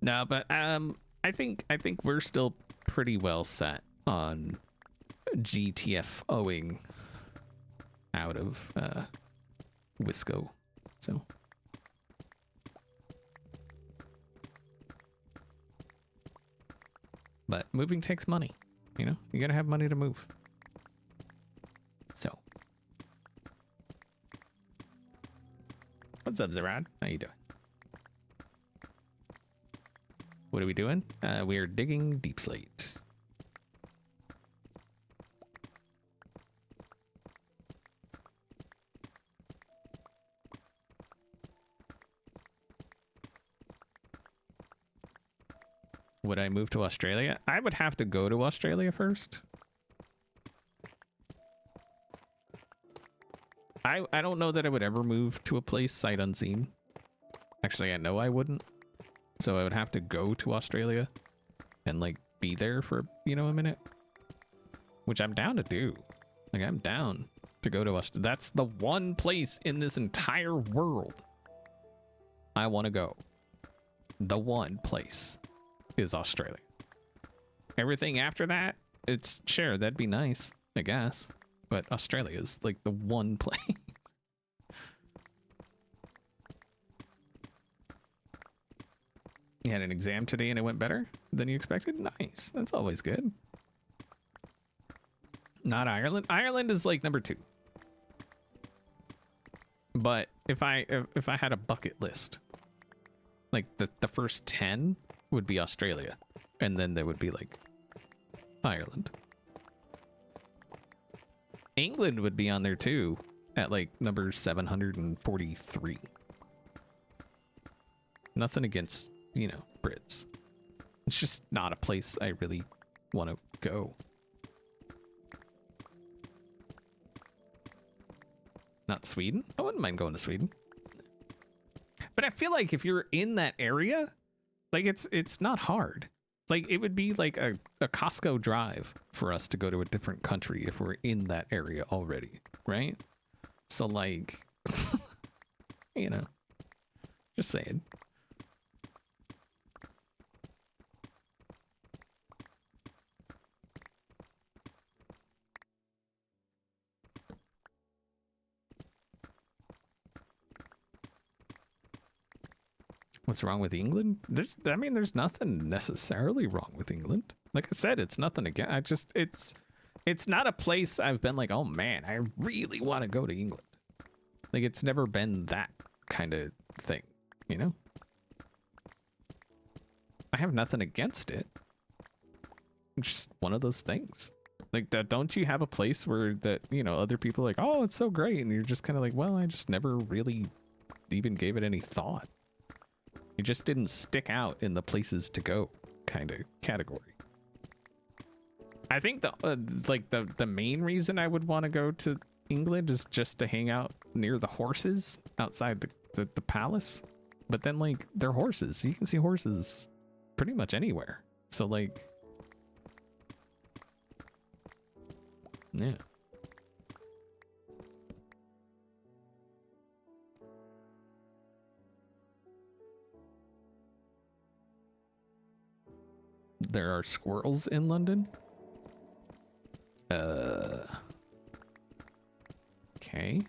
No, but I think we're still pretty well set on GTFOing out of Wisco. So but moving takes money, you know? You gotta have money to move. So what's up, Zarad? How you doing? What are we doing? We are digging Deepslate. Would I move to Australia? I would have to go to Australia first. I don't know that I would ever move to a place sight unseen. Actually, I know I wouldn't. So I would have to go to Australia and like be there for, you know, a minute. Which I'm down to do. Like I'm down to go to Australia. That's the one place in this entire world I want to go. The one place is Australia. Everything after that, it's sure, that'd be nice, I guess. But Australia is like the one place. You had an exam today and it went better than you expected? Nice. That's always good. Not Ireland. Ireland is like number 2. But if I had a bucket list, like the first 10 would be Australia. And then there would be like Ireland. England would be on there too, at like number 743. Nothing against, you know, Brits. It's just not a place I really want to go. Not Sweden? I wouldn't mind going to Sweden. But I feel like if you're in that area, like it's not hard. Like it would be like a Costco drive for us to go to a different country if we're in that area already, right? So like, you know, just saying. What's wrong with England? I mean, there's nothing necessarily wrong with England. Like I said, it's nothing again. It's not a place I've been like, oh man, I really want to go to England. Like it's never been that kind of thing, you know? I have nothing against it. It's just one of those things. Like, don't you have a place where that, you know, other people are like, oh, it's so great. And you're just kind of like, well, I just never really even gave it any thought. It just didn't stick out in the places to go kind of category. I think the main reason I would want to go to England is just to hang out near the horses outside the palace. But then like they're horses. You can see horses pretty much anywhere. So like, yeah. There are squirrels in London. Okay.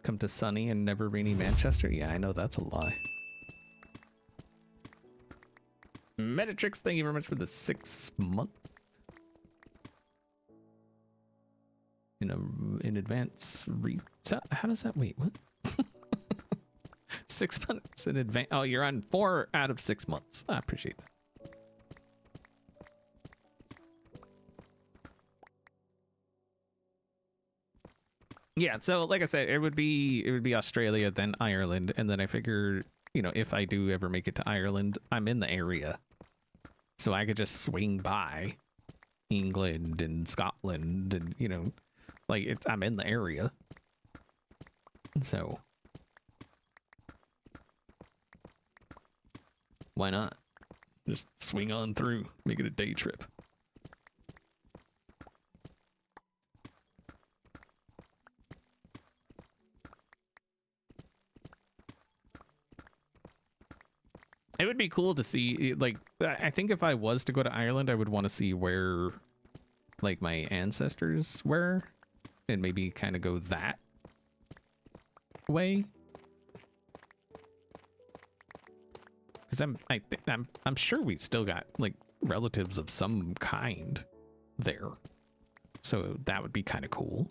Come to sunny and never rainy Manchester? Yeah, I know that's a lie. Metatrix, thank you very much for the 6 month. In advance. How does that wait? What? 6 months in advance. Oh, you're on 4 out of 6 months. I appreciate that. Yeah, so like I said, it would be Australia, then Ireland, and then I figure, you know, if I do ever make it to Ireland, I'm in the area. So I could just swing by England and Scotland and, you know, like I'm in the area. So why not? Just swing on through, make it a day trip. It would be cool to see, like, I think if I was to go to Ireland, I would want to see where, like, my ancestors were, and maybe kind of go that way. Because I'm sure we still got, like, relatives of some kind there. So that would be kind of cool.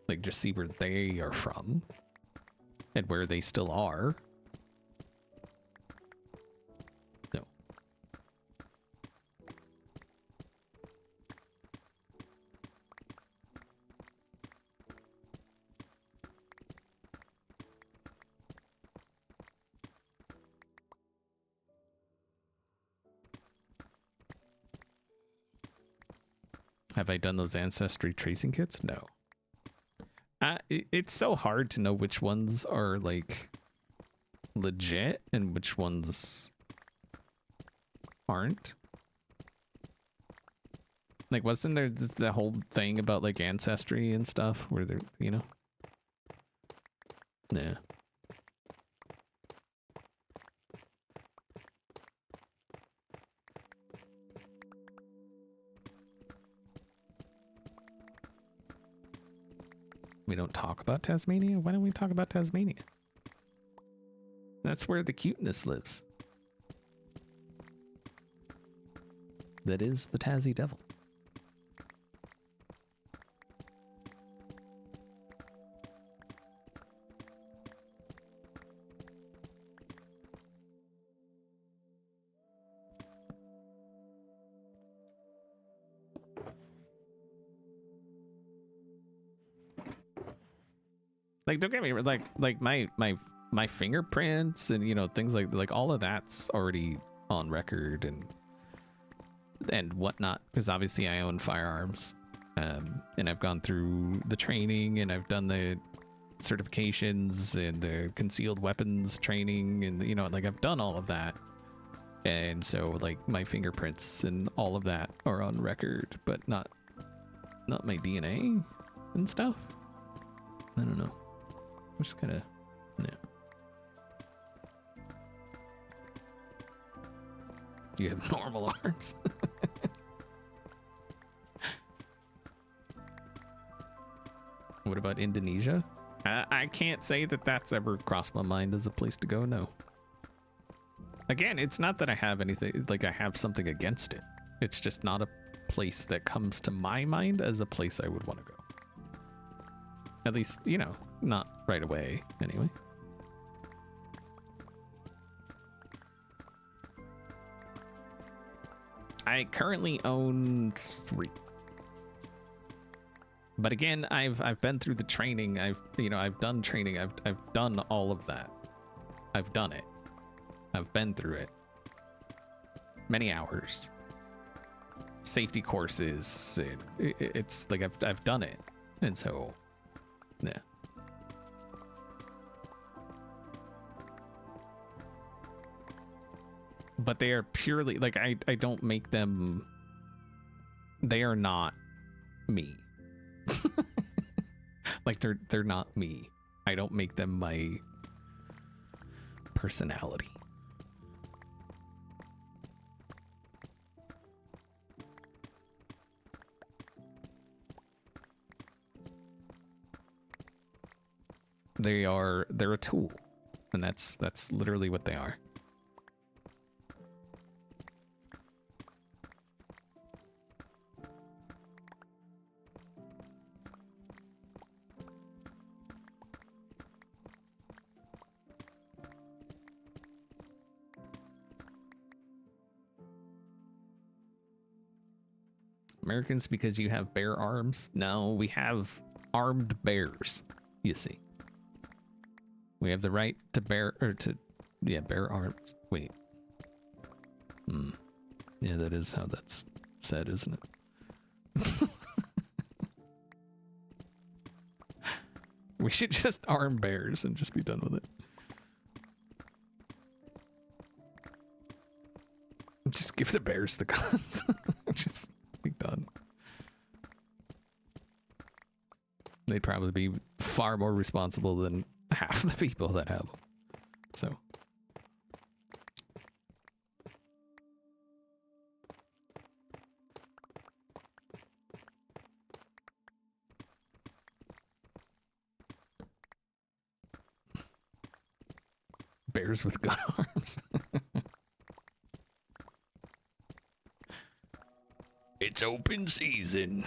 Like, just see where they are from and where they still are. So. Have I done those Ancestry tracing kits? No. It's so hard to know which ones are like legit and which ones aren't. Like, wasn't there the whole thing about like Ancestry and stuff where they're, you know? Yeah. We don't talk about Tasmania? Why don't we talk about Tasmania? That's where the cuteness lives. That is the Tassie Devil. Like, don't get me like my fingerprints and, you know, things like all of that's already on record and whatnot, because obviously I own firearms, and I've gone through the training and I've done the certifications and the concealed weapons training, and, you know, like I've done all of that, and so like my fingerprints and all of that are on record, but not my DNA and stuff. I don't know. I'm just kind of, yeah. You have normal arms. What about Indonesia? I can't say that that's ever crossed my mind as a place to go, no. Again, it's not that I have anything, like I have something against it. It's just not a place that comes to my mind as a place I would want to go. At least, you know, not right away, anyway. I currently own 3. But again, I've been through the training. I've done training. I've done all of that. I've done it. I've been through it. Many hours. Safety courses. It's like I've done it. And so, yeah. But they are purely like I don't make them, they are not me. Like they're not me. I don't make them my personality. They're a tool, and that's literally what they are. Americans, because you have bear arms? No, we have armed bears, you see. We have the right to bear, or to, yeah, bear arms. Wait. Yeah, that is how that's said, isn't it? We should just arm bears and just be done with it. Just give the bears the guns. Just be done. They'd probably be far more responsible than half the people that have them. So. Bears with gun arms. It's open season.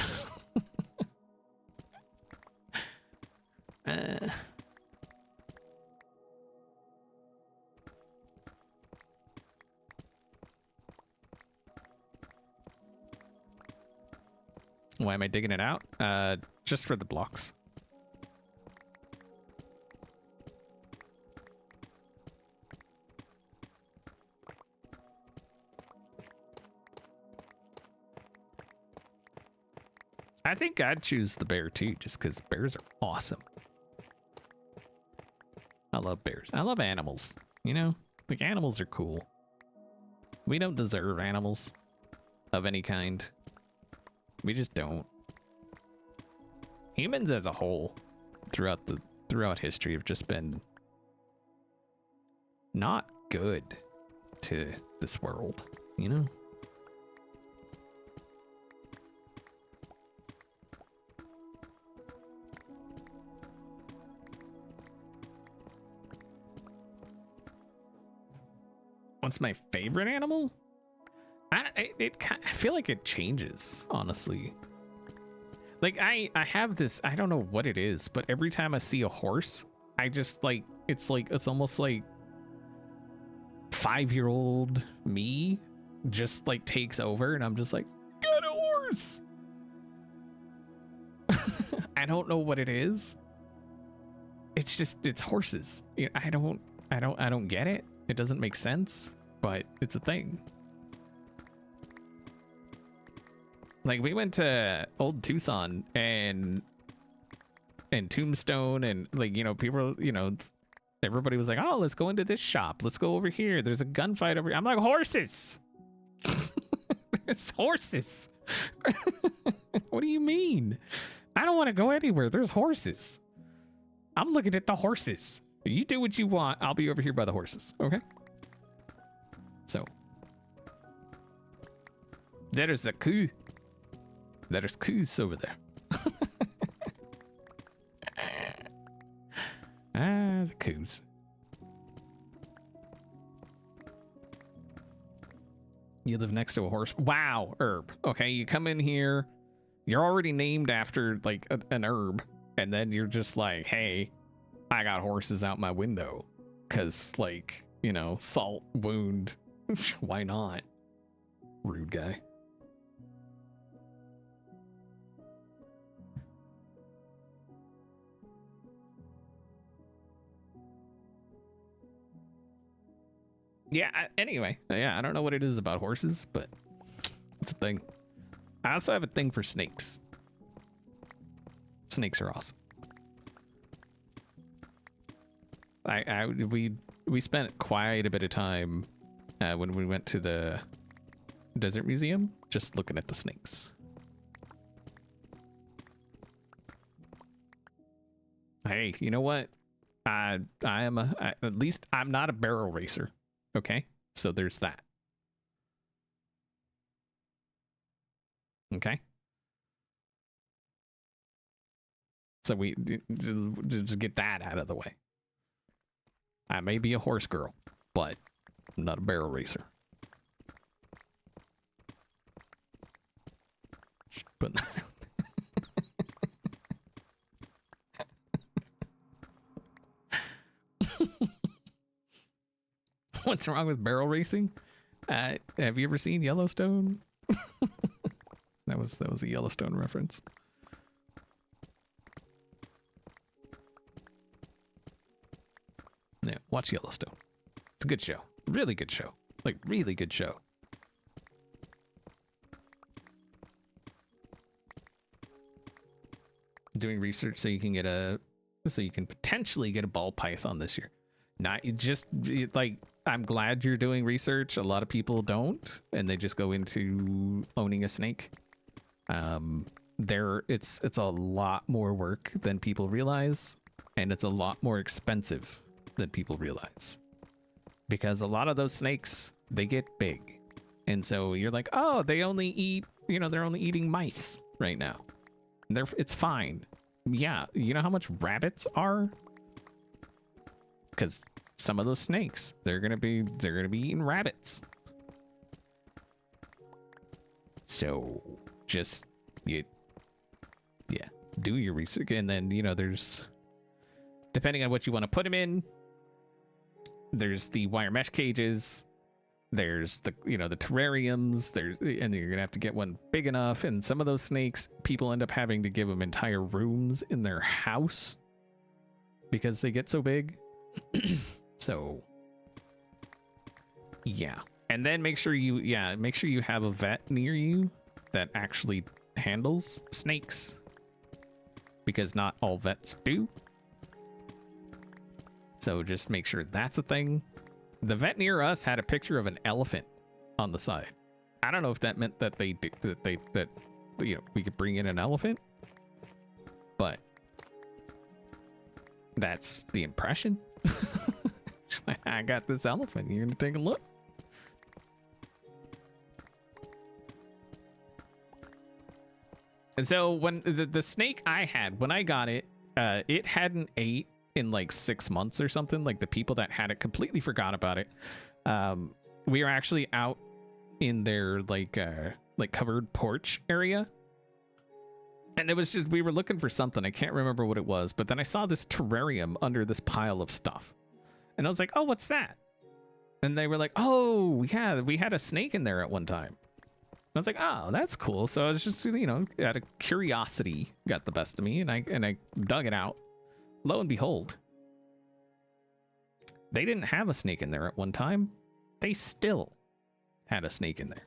Why am I digging it out? Just for the blocks. I think I'd choose the bear too, just because bears are awesome. I love bears. I love animals, you know? Like, animals are cool. We don't deserve animals of any kind. We just don't. Humans as a whole, throughout history, have just been not good to this world, you know? What's my favorite animal? I feel like it changes, honestly. Like, I have this, I don't know what it is, but every time I see a horse, I just like, it's almost like 5-year-old me just like takes over, and I'm just like, get a horse. I don't know what it is. It's just, it's horses. I don't get it. It doesn't make sense, but it's a thing. Like, we went to old Tucson and Tombstone, and like, you know, people, you know, everybody was like, oh, let's go into this shop. Let's go over here. There's a gunfight over here. I'm like, horses. There's horses. What do you mean? I don't want to go anywhere. There's horses. I'm looking at the horses. You do what you want. I'll be over here by the horses. Okay. So there's a coup. There's coups over there. Ah, the coups. You live next to a horse. Wow, herb. Okay, you come in here. You're already named after like an herb, and then you're just like, hey, I got horses out my window. Cause like, you know, salt wound. Why not? Rude guy. Yeah, anyway. Yeah, I don't know what it is about horses, but it's a thing. I also have a thing for snakes. Snakes are awesome. We spent quite a bit of time when we went to the desert museum just looking at the snakes. Hey, you know what? At least I'm not a barrel racer. Okay, so there's that. Okay. So we just get that out of the way. I may be a horse girl, but I'm not a barrel racer. But what's wrong with barrel racing? Have you ever seen Yellowstone? that was a Yellowstone reference. Yeah, watch Yellowstone. It's a good show. Really good show. Like, really good show. Doing research so you can potentially get a ball python this year. Not just like, I'm glad you're doing research. A lot of people don't, and they just go into owning a snake. It's a lot more work than people realize, and it's a lot more expensive than people realize, because a lot of those snakes, they get big, and so you're like, oh, they only eat, you know, they're only eating mice right now. It's fine. Yeah, you know how much rabbits are? Because some of those snakes, they're gonna be eating rabbits. So just do your research, and then, you know, there's, depending on what you want to put them in, there's the wire mesh cages, there's the, you know, the terrariums, and you're gonna have to get one big enough. And some of those snakes, people end up having to give them entire rooms in their house because they get so big. So yeah, and then make sure you have a vet near you that actually handles snakes, because not all vets do. So just make sure that's a thing. The vet near us had a picture of an elephant on the side. I don't know if that meant that they do, that you know, we could bring in an elephant, but that's the impression. She's like, I got this elephant. You're gonna take a look. And so when the snake I had, when I got it, it hadn't ate in like 6 months or something. Like the people that had it completely forgot about it. We were actually out in their like covered porch area. And it was just, we were looking for something. I can't remember what it was, but then I saw this terrarium under this pile of stuff. And I was like, oh, what's that? And they were like, oh, yeah, we had a snake in there at one time. I was like, oh, that's cool. So I was just, you know, out of curiosity got the best of me, and I dug it out. Lo and behold, they didn't have a snake in there at one time. They still had a snake in there.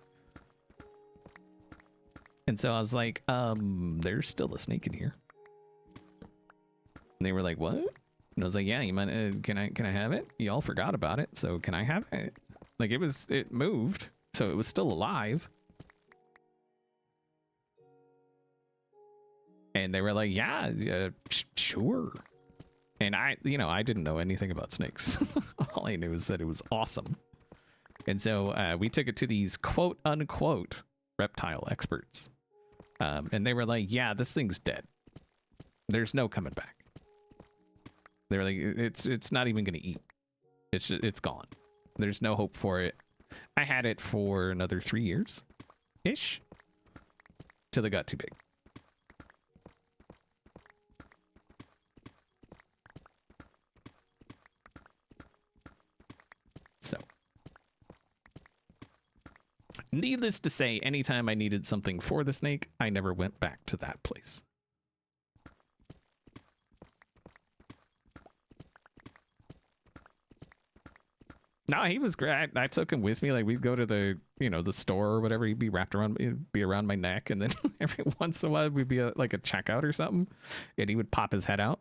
And so I was like, there's still a snake in here. And they were like, what? And I was like, yeah, you might, can I have it? Y'all forgot about it, so can I have it? Like it moved, so it was still alive. And they were like, yeah, sure. And I didn't know anything about snakes. All I knew is that it was awesome. And so we took it to these quote unquote reptile experts. And they were like, yeah, this thing's dead. There's no coming back. They were like, it's not even going to eat. It's gone. There's no hope for it. I had it for another 3 years-ish. Till it got too big. So, needless to say, anytime I needed something for the snake, I never went back to that place. No, he was great. I took him with me. Like we'd go to the, the store or whatever. He'd be wrapped around, it'd be around my neck, and then every once in a while we'd be like a checkout or something, and he would pop his head out,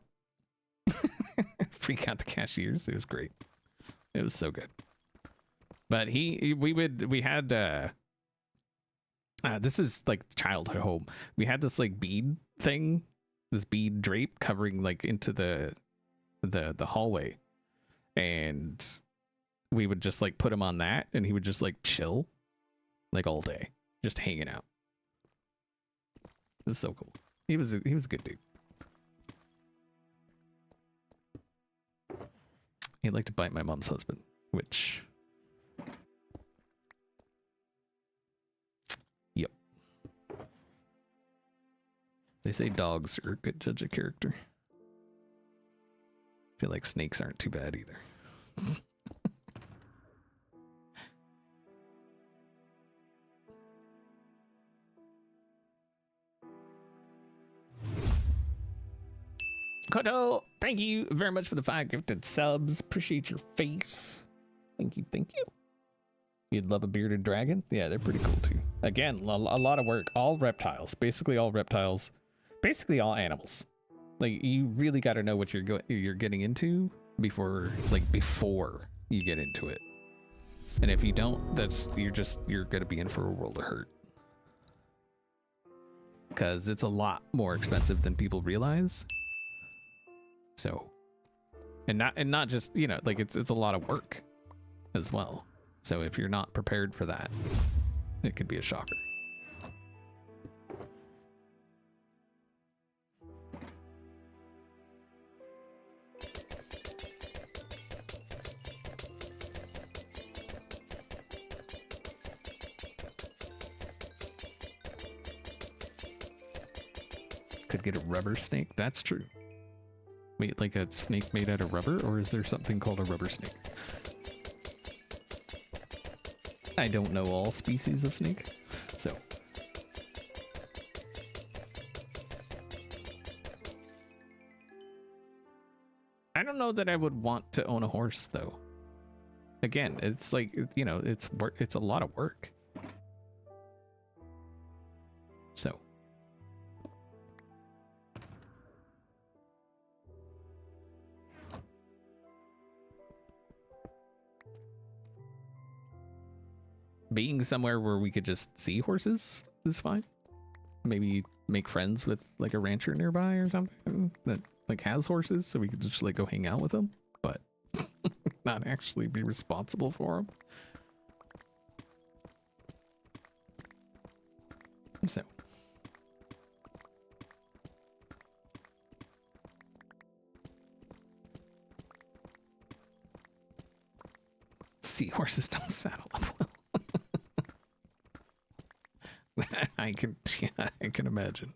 freak out the cashiers. It was great. It was so good. But we had this is like childhood home. We had this like bead thing, this bead drape covering like into the hallway, and we would just like put him on that, and he would just like chill like all day, just hanging out. It was so cool. He was a good dude. He'd like to bite my mom's husband, which, yep. They say dogs are a good judge of character. I feel like snakes aren't too bad either. Koto, thank you very much for the 5 gifted subs. Appreciate your face. Thank you, thank you. You'd love a bearded dragon? Yeah, they're pretty cool too. Again, a lot of work. All reptiles, basically all reptiles, basically all animals. Like you really got to know what you're getting into before you get into it. And if you don't, you're gonna be in for a world of hurt. Because it's a lot more expensive than people realize. So, and not just, like it's a lot of work as well. So if you're not prepared for that, it could be a shocker. Could get a rubber snake. That's true. Wait, like a snake made out of rubber, or is there something called a rubber snake? I don't know all species of snake, so. I don't know that I would want to own a horse, though. Again, it's like, it's a lot of work. So, being somewhere where we could just see horses is fine. Maybe make friends with like a rancher nearby or something that like has horses, so we could just like go hang out with them, but not actually be responsible for them. So seahorses don't saddle up well. I can imagine.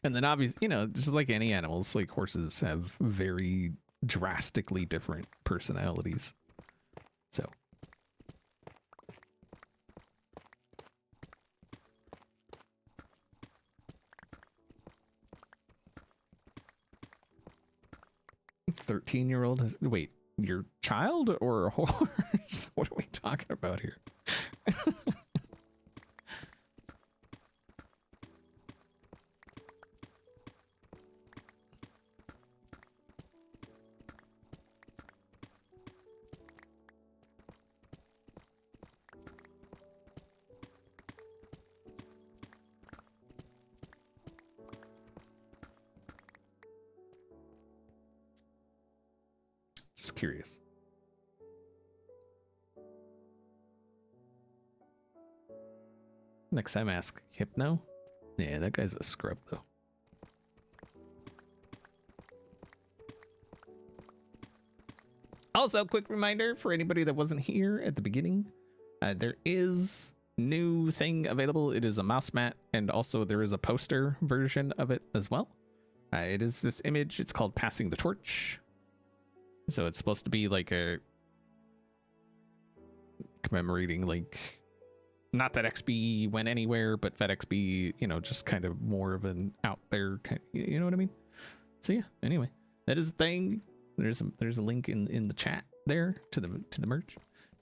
And then obviously, you know, just like any animals, like horses have very drastically different personalities. So $13-year-old has, wait, your child or a horse? What are we talking about here? Just curious. Next time ask Hypno. Yeah, that guy's a scrub though. Also, quick reminder for anybody that wasn't here at the beginning, there is new thing available. It is a mouse mat, and also there is a poster version of it as well. It is this image. It's called Passing the Torch. So it's supposed to be like a commemorating, like, not that XB went anywhere, but that XB, you know, just kind of more of an out there kind, you know what I mean? So yeah, anyway, that is the thing. There's a link in the chat there to the merch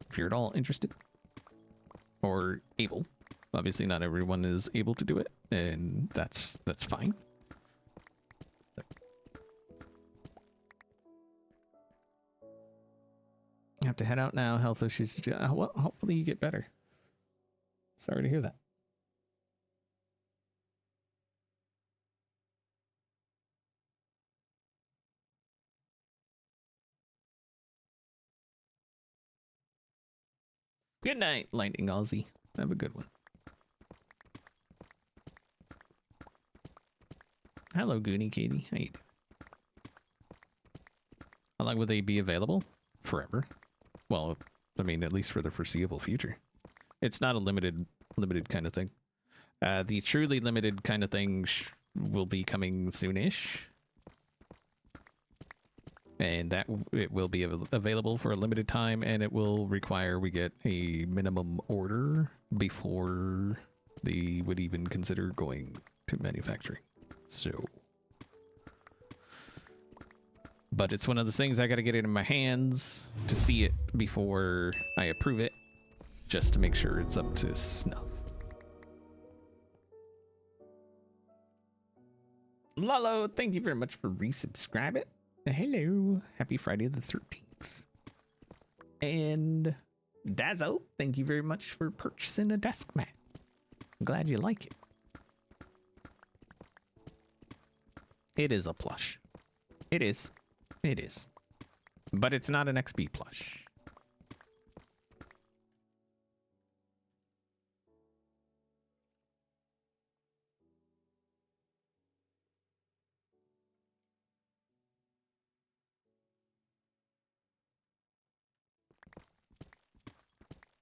if you're at all interested or able. Obviously not everyone is able to do it, and that's fine. So. I have to head out now. Health issues. Well, hopefully you get better. Sorry to hear that. Good night, Lightning Aussie. Have a good one. Hello, Goonie Katie. How you doing? How long will they be available? Forever. Well, I mean, at least for the foreseeable future. It's not a limited kind of thing. The truly limited kind of thing will be coming soonish. And that it will be available for a limited time, and it will require we get a minimum order before they would even consider going to manufacturing. So, but it's one of those things I got to get it in my hands to see it before I approve it, just to make sure it's up to snuff. Lalo, thank you very much for resubscribing. Hello, happy Friday the 13th. And Dazzo, thank you very much for purchasing a desk mat. I'm glad you like it. It is a plush. It is. It is. But it's not an XB plush.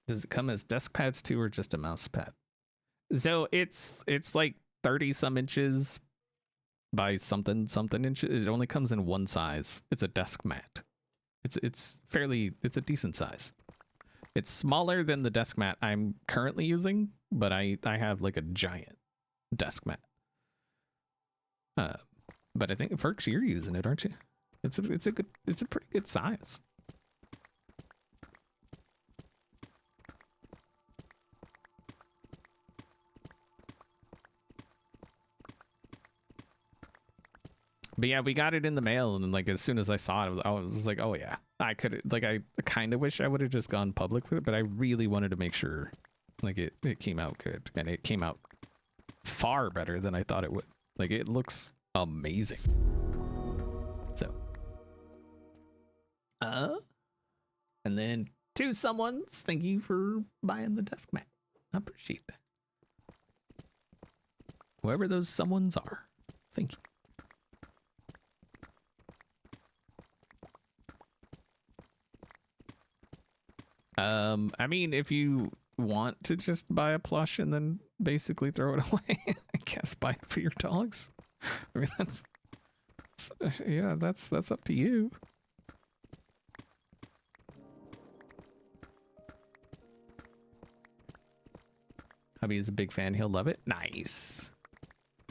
Does it come as desk pads too, or just a mouse pad? So it's like 30 some inches by something inches. It only comes in one size. It's a desk mat. It's a decent size. It's smaller than the desk mat I'm currently using, but I have like a giant desk mat. But I think Ferks, you're using it, aren't you? It's a pretty good size. But yeah, we got it in the mail, and like as soon as I saw it, I was like, oh yeah, I could like I kind of wish I would have just gone public with it, but I really wanted to make sure like it came out good, and it came out far better than I thought it would. Like it looks amazing. So, and then to someone's, thank you for buying the desk mat. I appreciate that. Whoever those someones are, thank you. I mean, if you want to just buy a plush and then basically throw it away, I guess buy it for your dogs. I mean, yeah, that's up to you. Hubby is a big fan. He'll love it. Nice.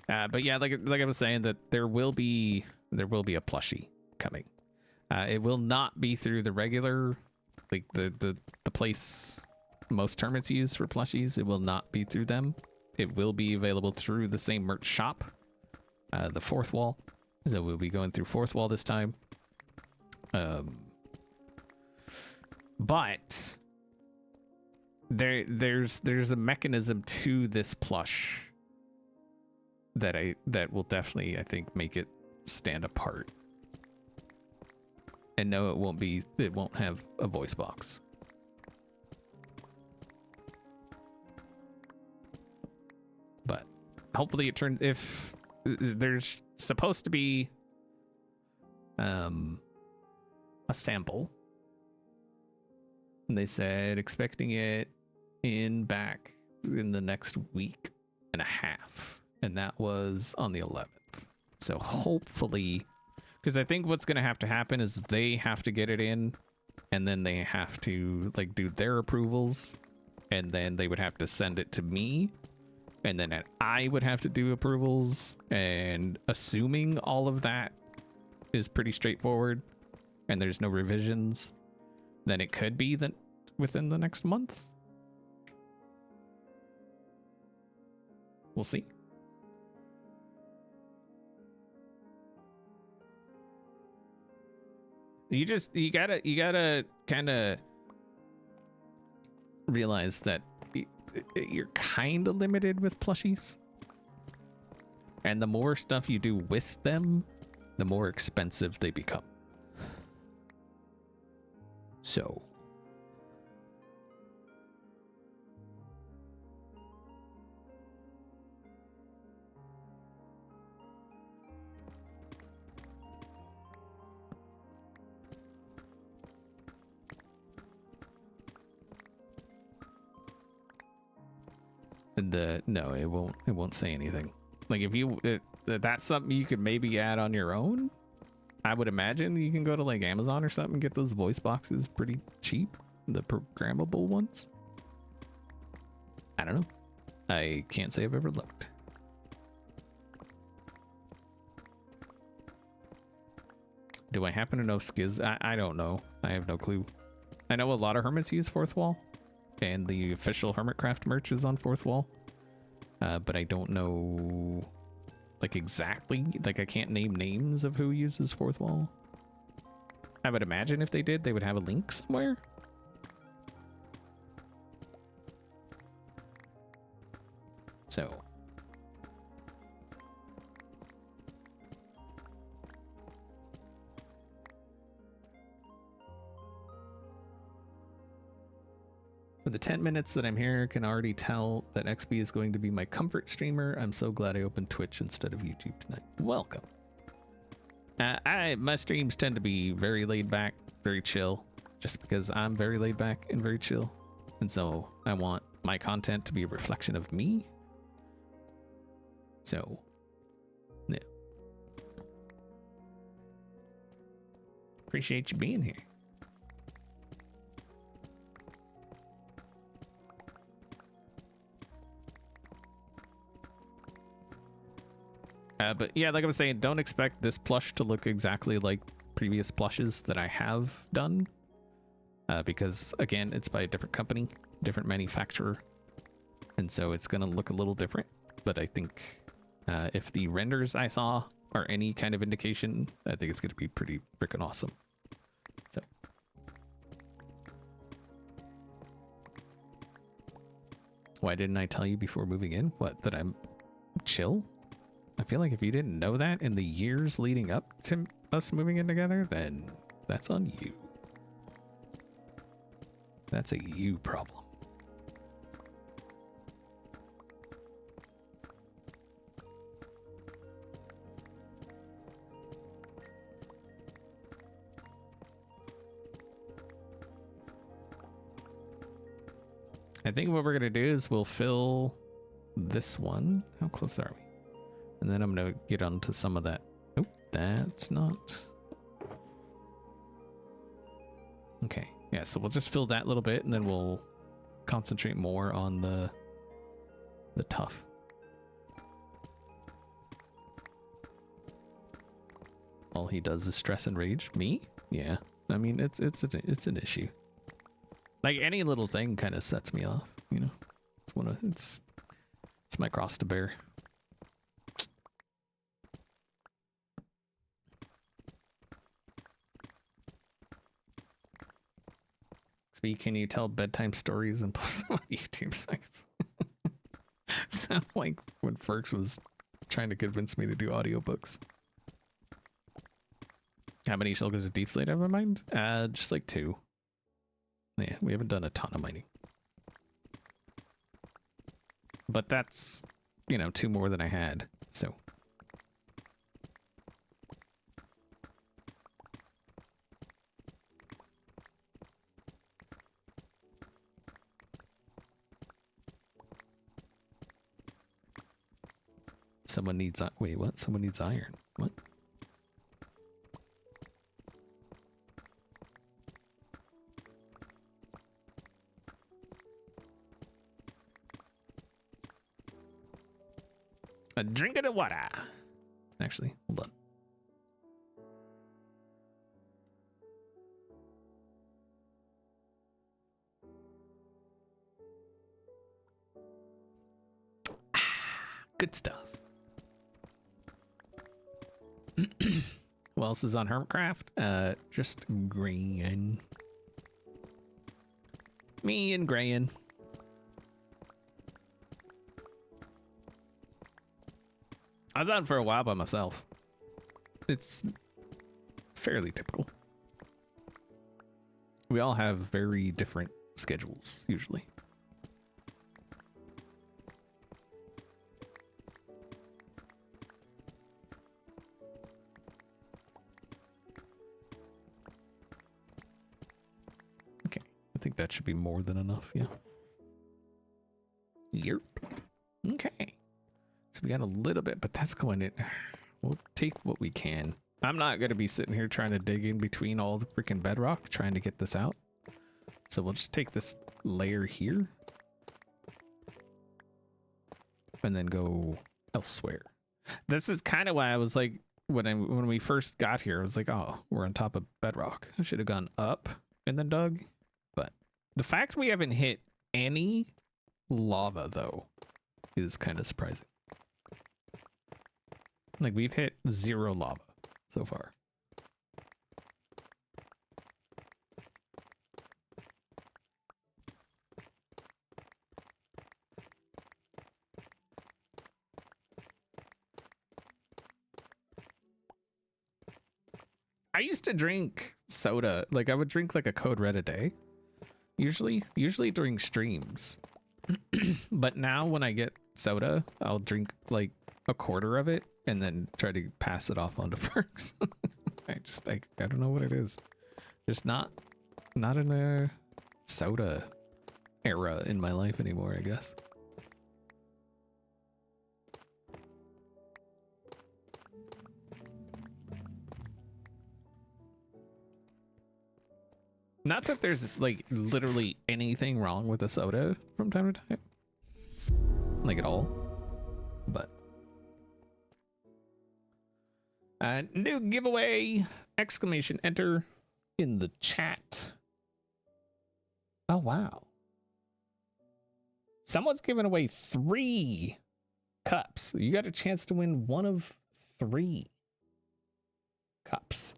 But yeah, like I was saying, that there will be a plushie coming. It will not be through the regular, like the place most hermits use for plushies. It will not be through them. It will be available through the same merch shop, the Fourth Wall. So we'll be going through Fourth Wall this time. But there's a mechanism to this plush that will definitely, I think, make it stand apart. And no, it won't have a voice box. But hopefully it turns, if there's supposed to be a sample, and they said expecting it back in the next week and a half, and that was on the 11th. So hopefully, because I think what's going to happen is they have to get it in, and then they have to like do their approvals, and then they would have to send it to me, and then I would have to do approvals. And assuming all of that is pretty straightforward and there's no revisions, then it could be that within the next month. We'll see. You gotta kind of realize that you're kind of limited with plushies, and the more stuff you do with them, the more expensive they become. So no, it won't say anything. Like if that's something you could maybe add on your own. I would imagine you can go to like Amazon or something and get those voice boxes pretty cheap, the programmable ones. I don't know. I can't say I've ever looked. Do I happen to know Skiz? I don't know. I have no clue. I know a lot of hermits use Fourth Wall, and the official Hermitcraft merch is on Fourth Wall. But I don't know, like, exactly. Like, I can't name names of who uses Fourth Wall. I would imagine if they did, they would have a link somewhere. So. For the 10 minutes that I'm here, I can already tell that XB is going to be my comfort streamer. I'm so glad I opened Twitch instead of YouTube tonight. Welcome. My streams tend to be very laid back, very chill, just because I'm very laid back and very chill. And so I want my content to be a reflection of me. So, yeah. Appreciate you being here. But yeah, like I was saying, don't expect this plush to look exactly like previous plushes that I have done. Because, again, it's by a different company, different manufacturer. And so it's going to look a little different. But I think if the renders I saw or any kind of indication, I think it's going to be pretty freaking awesome. So. Why didn't I tell you before moving in? What, that I'm chill? I feel like if you didn't know that in the years leading up to us moving in together, then that's on you. That's a you problem. I think what we're going to do is we'll fill this one. How close are we? And then I'm going to get onto some of that. Oh, that's not. Okay. Yeah, so we'll just fill that little bit and then we'll concentrate more on the tough. All he does is stress and rage. Me? Yeah. I mean, it's an issue. Like any little thing kind of sets me off, you know. It's my cross to bear. Speak, can you tell bedtime stories and post them on YouTube sites? Sound like when Ferks was trying to convince me to do audiobooks. How many shulkers of Deepslate have I mined? Just like 2. Yeah, we haven't done a ton of mining. But that's, you know, 2 more than I had, so. Someone needs, wait, what? Someone needs iron. What? A drink of the water. Actually, hold on. Good stuff. What else is on Hermitcraft? Just Grayin. Me and Grayin. I was on for a while by myself. It's fairly typical. We all have very different schedules, usually. Okay, I think that should be more than enough, yeah. Yep. Okay. So we got a little bit, but that's going in. We'll take what we can. I'm not going to be sitting here trying to dig in between all the freaking bedrock trying to get this out. So we'll just take this layer here and then go elsewhere. This is kind of why I was like, when we first got here, I was like, oh, we're on top of bedrock. I should have gone up and then dug. But the fact we haven't hit any lava though is kind of surprising. Like, we've hit 0 lava so far. I used to drink soda. Like, I would drink like a Code Red a day. Usually during streams. But now when I get soda, I'll drink like a quarter of it and then try to pass it off onto Ferks. I don't know what it is. Just not in a soda era in my life anymore, I guess. Not that there's like literally anything wrong with a soda from time to time. Like at all. But new giveaway! Exclamation enter in the chat. Oh wow. Someone's giving away 3 cups. You got a chance to win one of 3. cups.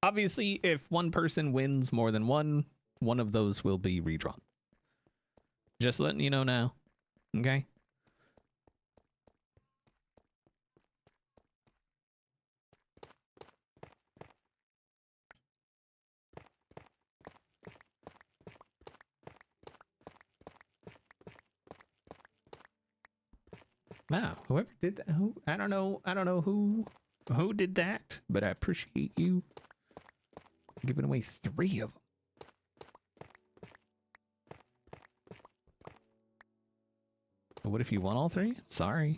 Obviously, if one person wins more than one of those will be redrawn. Just letting you know now. Okay? Wow, whoever did that, I don't know who did that, but I appreciate you giving away 3 of them. But what if you won all 3? Sorry.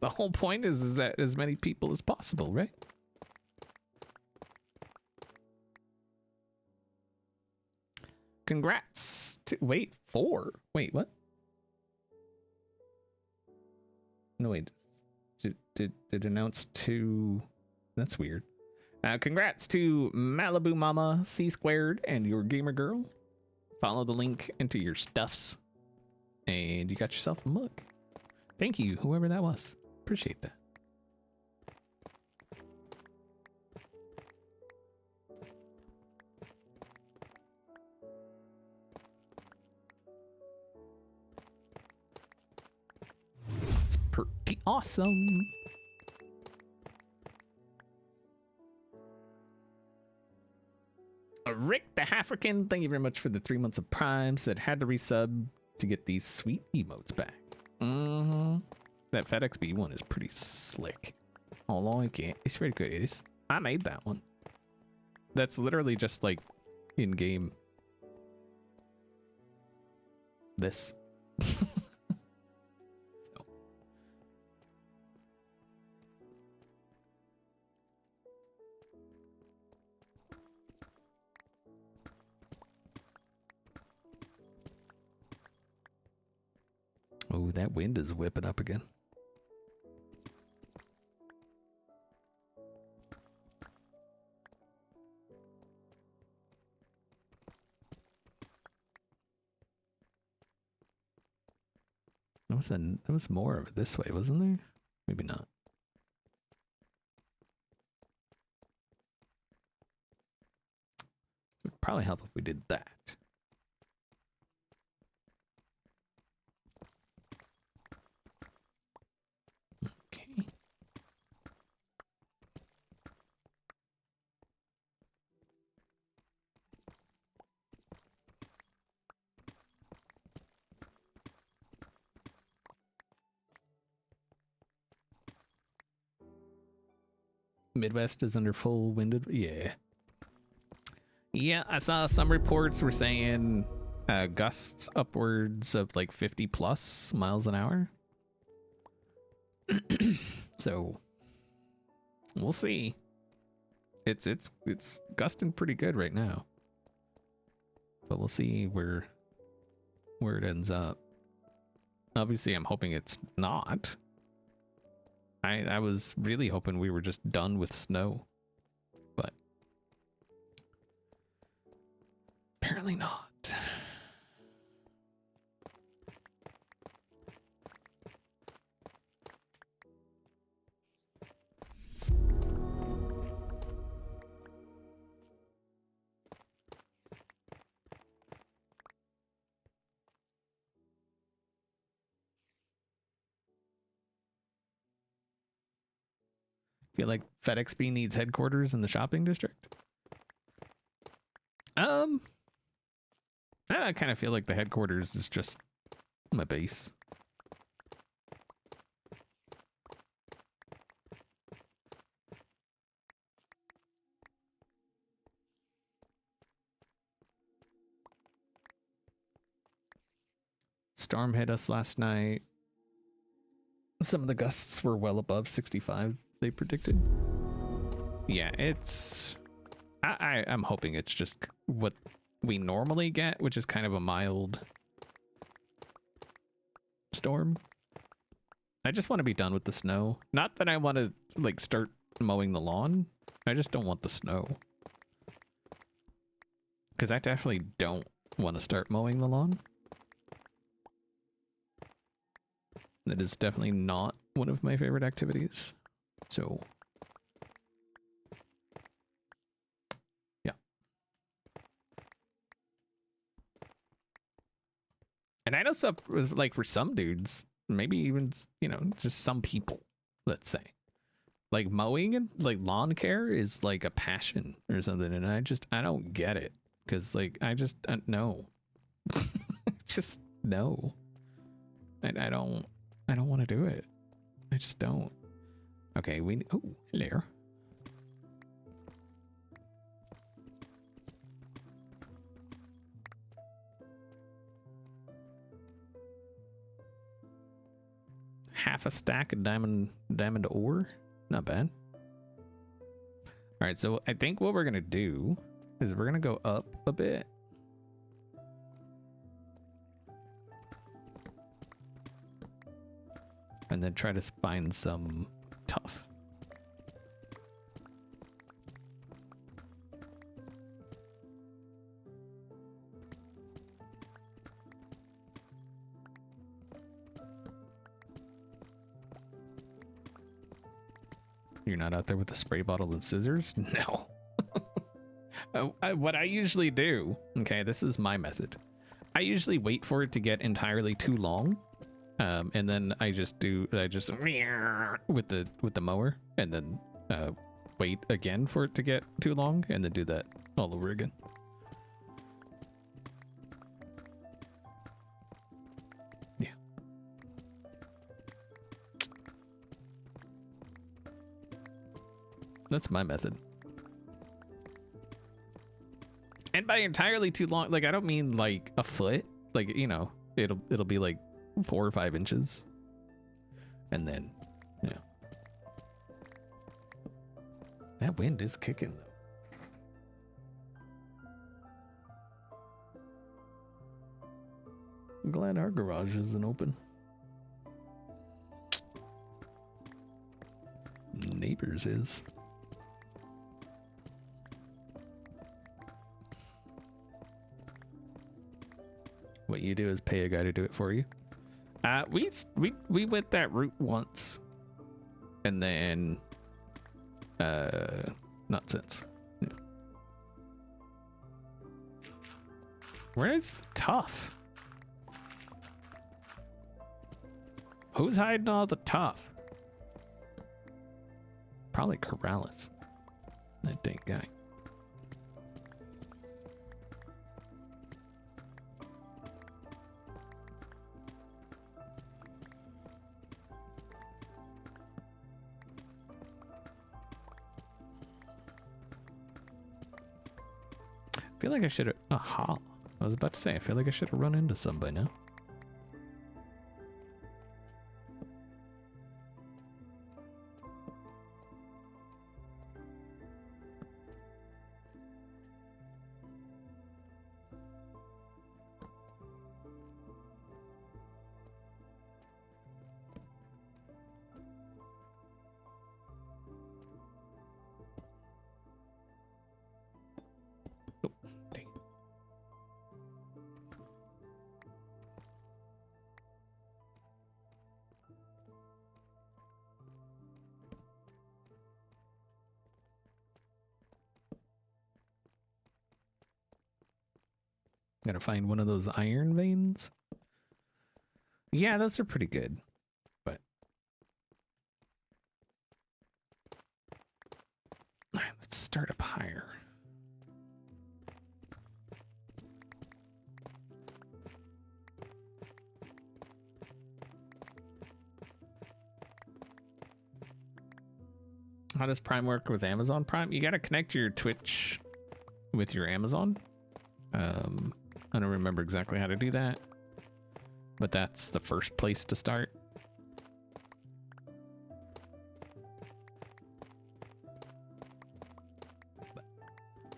The whole point is that as many people as possible, right? Congrats to, wait, 4? Wait, what? No, wait. Did announce 2? That's weird. Congrats to Malibu Mama, C Squared, and your gamer girl. Follow the link into your stuffs, and you got yourself a mug. Thank you, whoever that was. Appreciate that. It's pretty awesome. Rick the African, thank you very much for the 3 months of Prime. Said had to resub to get these sweet emotes back. That FedEx one is pretty slick. Oh, like it. It's pretty good. It is. I made that one. That's literally just like in game. This. So. Oh, that wind is whipping up again. There was more of it this way, wasn't there? Maybe not. It would probably help if we did that. Okay. Midwest is under full winded. Yeah. Yeah, I saw some reports were saying gusts upwards of like 50 plus miles an hour. So we'll see. It's gusting pretty good right now. But we'll see where it ends up. Obviously, I'm hoping it's not. I was really hoping we were just done with snow, but apparently not. Feel like FedEx needs headquarters in the shopping district. I kind of feel like the headquarters is just my base. Storm hit us last night. Some of the gusts were well above 65, they predicted. Yeah, it's... I'm hoping it's just what we normally get, which is kind of a mild storm. I just want to be done with the snow. Not that I want to, like, start mowing the lawn. I just don't want the snow. Because I definitely don't want to start mowing the lawn. That is definitely not one of my favorite activities. So I know some, like for some dudes, maybe even, you know, just some people, let's say, like mowing and like lawn care is like a passion or something. And I don't get it. Cause like, no, just no. I don't want to do it. I just don't. Okay. Oh, hello. Half a stack of diamond ore. Not bad. All right, so I think what we're gonna do is we're gonna go up a bit. And then try to find some tuff. You're not out there with a spray bottle and scissors? No. What I usually do, okay, this is my method. I usually wait for it to get entirely too long. And then I just with the mower and then wait again for it to get too long and then do that all over again. Yeah. That's my method. And by entirely too long, like I don't mean like a foot, like, you know, it'll be like 4 or 5 inches. And then, yeah. That wind is kicking though. I'm glad our garage isn't open. Neighbors is. What you do is pay a guy to do it for you. We went that route once, and then not since. Yeah. Where's the tuff? Who's hiding all the tuff? Probably Corrales. That dang guy. I feel like I should have. Aha. I was about to say, I feel like I should have run into some by now. Gotta find one of those iron veins. Yeah, those are pretty good. But all right, let's start up higher. How does Prime work with Amazon Prime? You gotta connect your Twitch with your Amazon. I don't remember exactly how to do that, but that's the first place to start. But,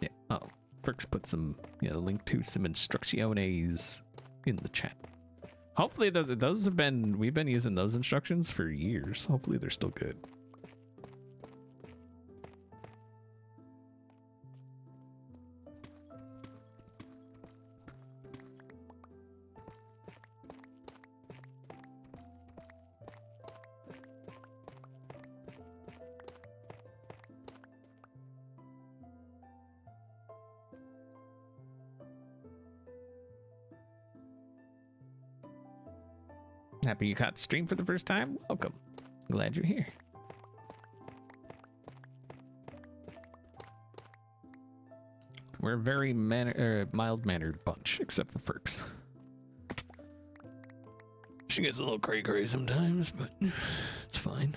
yeah. Oh, Perks put some, the link to some instrucciones in the chat. Hopefully those have been, we've been using those instructions for years. Hopefully they're still good. Happy you caught the stream for the first time. Welcome. Glad you're here. We're a very mild-mannered bunch, except for Ferks. She gets a little cray-cray sometimes, but it's fine.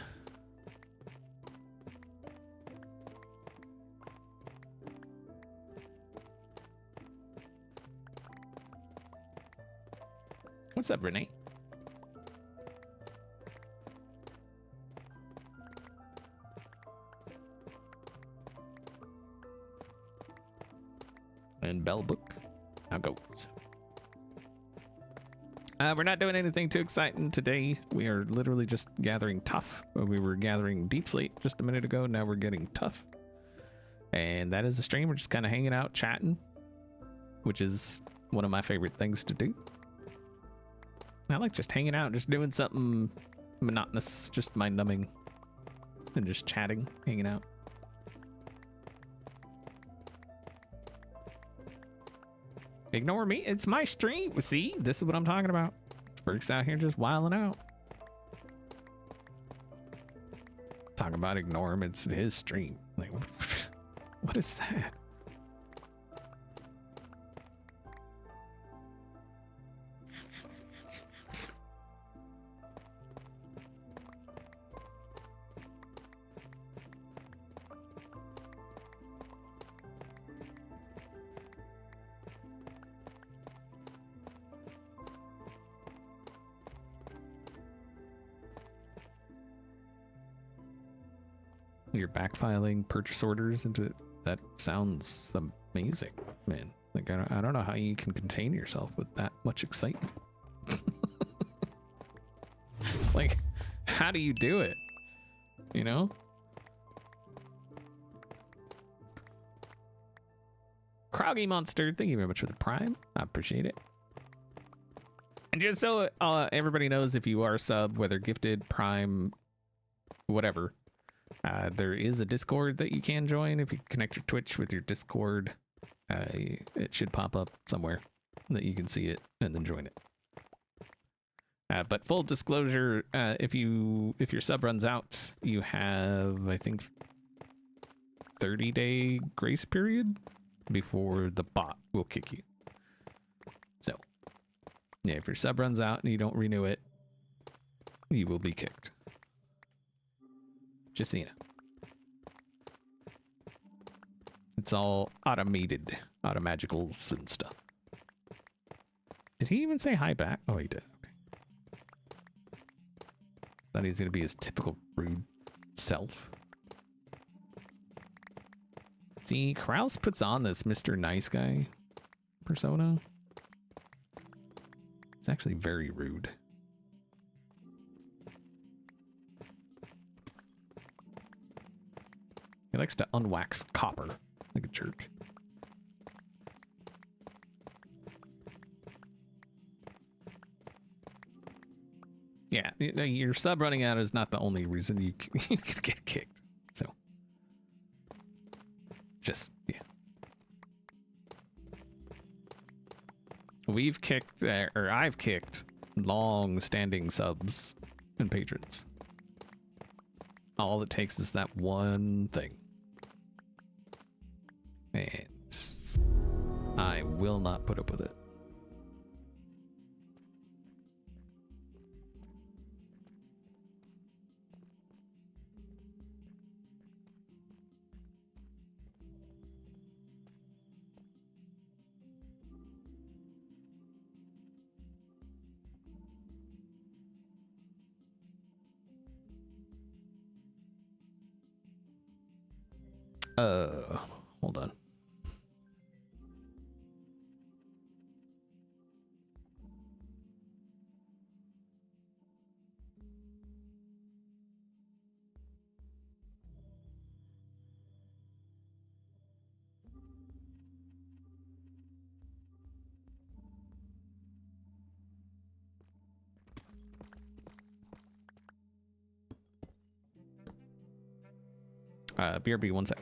What's up, Renee? And Bell Book. Now goes. We're not doing anything too exciting today. We are literally just gathering tough. We were gathering Deepslate just a minute ago. Now we're getting tough. And that is the stream. We're just kind of hanging out, chatting, which is one of my favorite things to do. I like just hanging out, just doing something monotonous, just mind-numbing, and just chatting, hanging out. Ignore me. It's my stream. See, this is what I'm talking about. Berk's out here just wilding out. Talking about ignore him. It's his stream. Like, what is that? You're backfiling purchase orders into that sounds amazing, man. Like I don't know how you can contain yourself with that much excitement. Like, how do you do it? You know? Croggy Monster, thank you very much for the prime. I appreciate it. And just so everybody knows, if you are a sub, whether gifted, prime, whatever, there is a Discord that you can join. If you connect your Twitch with your Discord, it should pop up somewhere that you can see it and then join it. But full disclosure, if your sub runs out, you have, I think, 30-day grace period before the bot will kick you. So, yeah, if your sub runs out and you don't renew it, you will be kicked. Just so you know. It's all automated, automagicals and stuff. Did he even say hi back? Oh, he did. Okay. Thought he was going to be his typical rude self. See, Kraus puts on this Mr. Nice Guy persona. It's actually very rude. He likes to unwax copper like a jerk. Yeah, your sub running out is not the only reason you could get kicked. So, just, yeah. We've kicked, or I've kicked long-standing subs and patrons. All it takes is that one thing. And I will not put up with it. Hold on. BRB, one sec.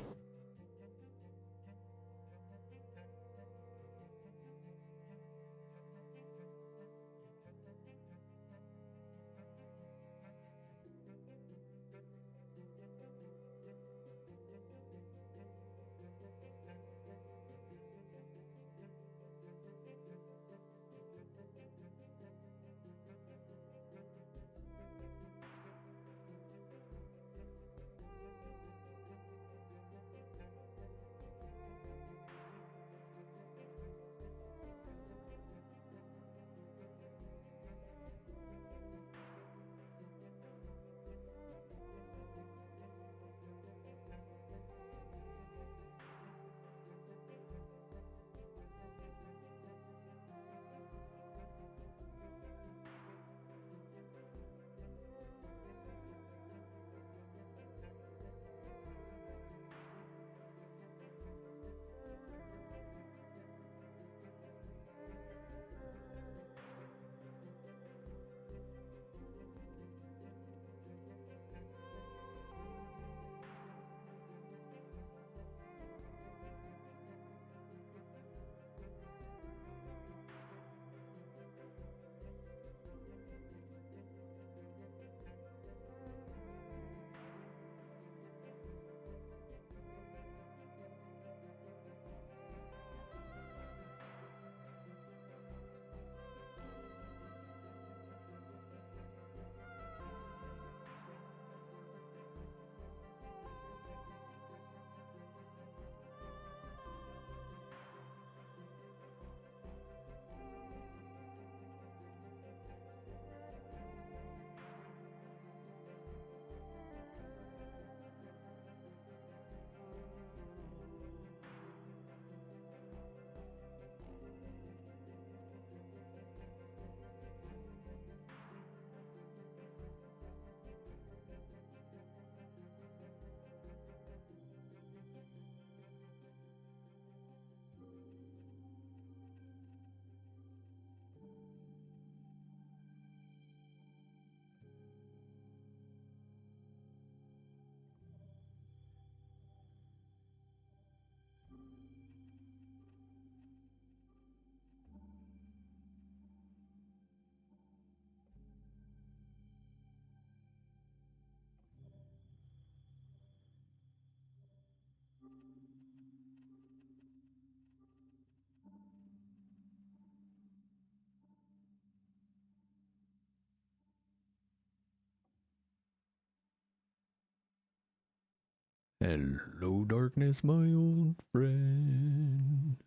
Hello, darkness, my old friend.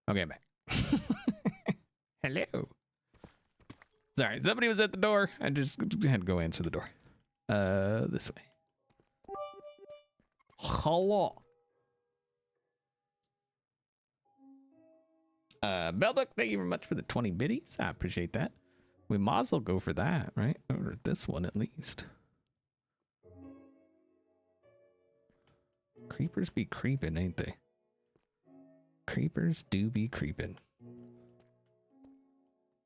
Okay, I'm back. Hello. Sorry, somebody was at the door. I just had to go answer the door. This way. Hello. Belduck, thank you very much for the 20 biddies. I appreciate that. We might as well go for that, right? Or this one at least. Creepers be creeping, ain't they? Creepers do be creeping.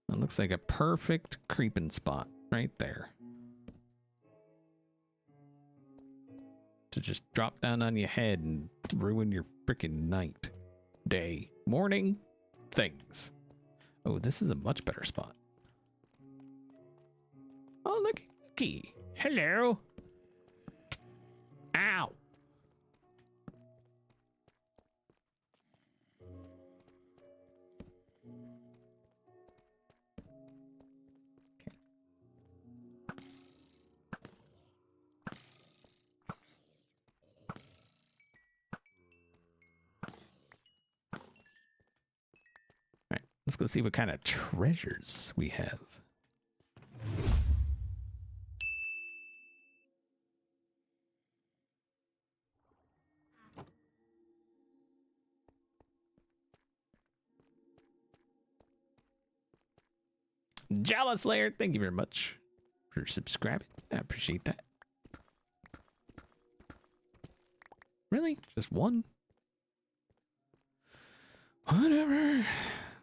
That looks like a perfect creeping spot right there. To just drop down on your head and ruin your freaking night, day, morning, things. Oh, this is a much better spot. Oh, looky. Hello. Ow. Let's go see what kind of treasures we have. Jala Slayer, thank you very much for subscribing. I appreciate that. Really? Just one? Whatever.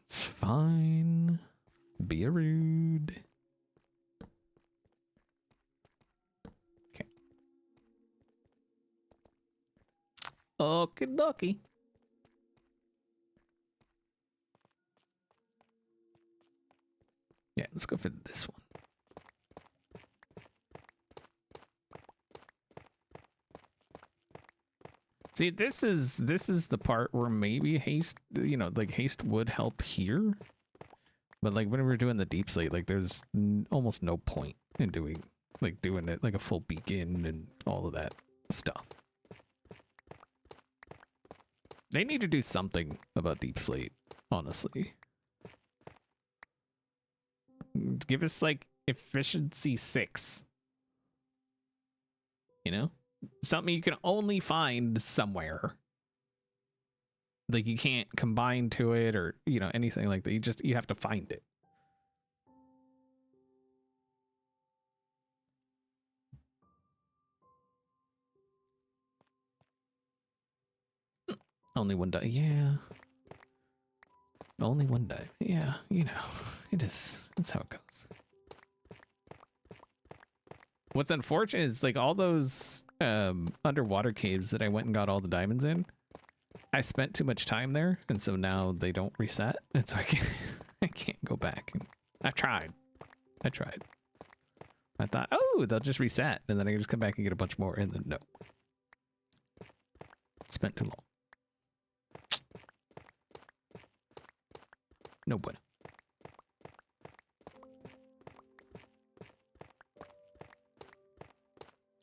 It's fine. Be a rude. Okay. Okie dokie. Yeah, let's go for this one. See, this is the part where maybe haste, you know, like haste would help here. But like when we're doing the deep slate, like there's almost no point in doing it like a full beacon and all of that stuff. They need to do something about deep slate, honestly. Give us like efficiency 6. You know? Something you can only find somewhere. Like you can't combine to it or, you know, anything like that. You have to find it. Only one die. Yeah. Only one die. Yeah, you know. It is. That's how it goes. What's unfortunate is like all those underwater caves that I went and got all the diamonds in. I spent too much time there, and so now they don't reset, and so I can't go back. And I tried. I thought, oh, they'll just reset, and then I can just come back and get a bunch more, and then no. Spent too long. No bueno.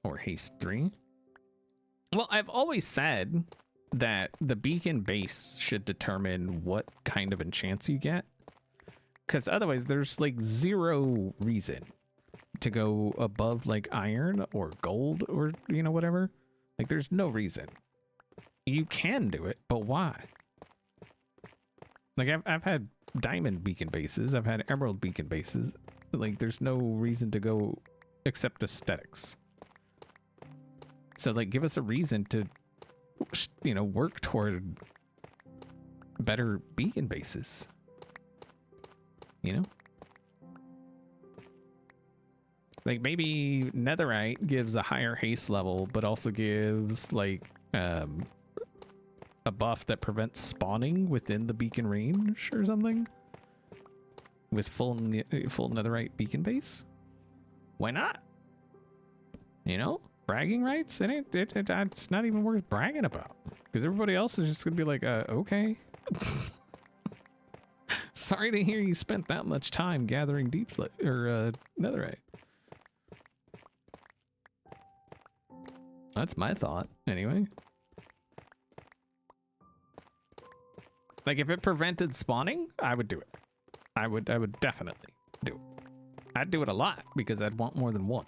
Or haste 3. Well, I've always said that the beacon base should determine what kind of enchants you get, because otherwise there's like zero reason to go above like iron or gold or, you know, whatever. Like there's no reason. You can do it, but why? Like I've had diamond beacon bases, I've had emerald beacon bases. Like there's no reason to go except aesthetics. So like give us a reason to, you know, work toward better beacon bases. You know? Like maybe netherite gives a higher haste level, but also gives like a buff that prevents spawning within the beacon range or something. With full netherite beacon base. Why not? You know? Bragging rights? It's not even worth bragging about. Because everybody else is just going to be like, okay. Sorry to hear you spent that much time gathering deep slate or netherite. That's my thought, anyway. Like, if it prevented spawning, I would do it. I would definitely do it. I'd do it a lot, because I'd want more than one.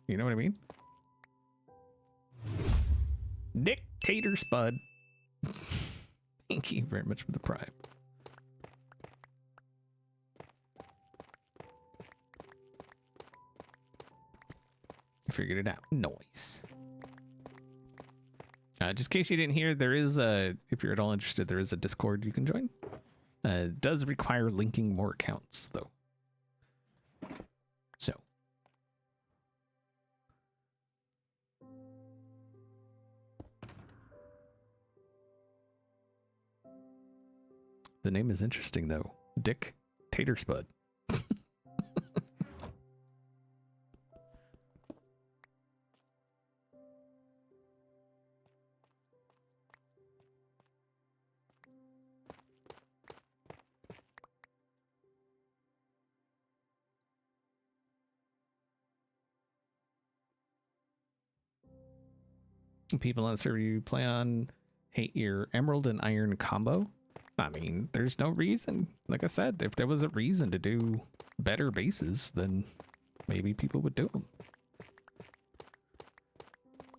You know what I mean? Dictator Spud. Thank you very much for the prime. Figured it out. Noise. Just in case you didn't hear, there is a, if you're at all interested, there is a Discord you can join. It does require linking more accounts, though. So. The name is interesting, though. Dick Tater Spud. People on the server you play on hate your emerald and iron combo. I mean, there's no reason. Like I said, if there was a reason to do better bases, then maybe people would do them.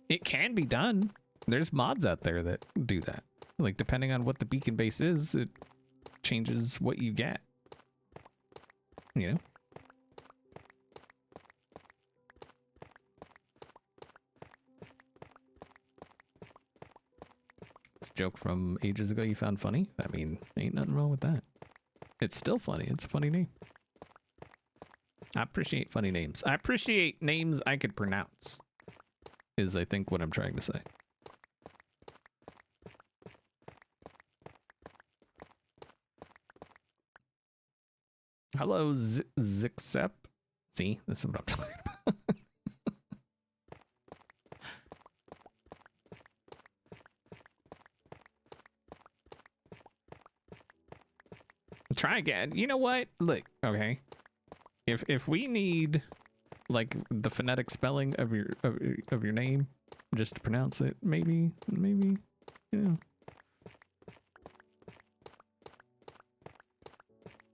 It can be done. There's mods out there that do that. Like, depending on what the beacon base is, it changes what you get. You know? Joke from ages ago you found funny? I mean, ain't nothing wrong with that. It's still funny. It's a funny name. I appreciate funny names. I appreciate names I could pronounce, is I think what I'm trying to say. Hello, Zixep. See, this is what I'm talking about. Try again. You know what? Look, okay. If we need like the phonetic spelling of your name just to pronounce it, maybe, you know.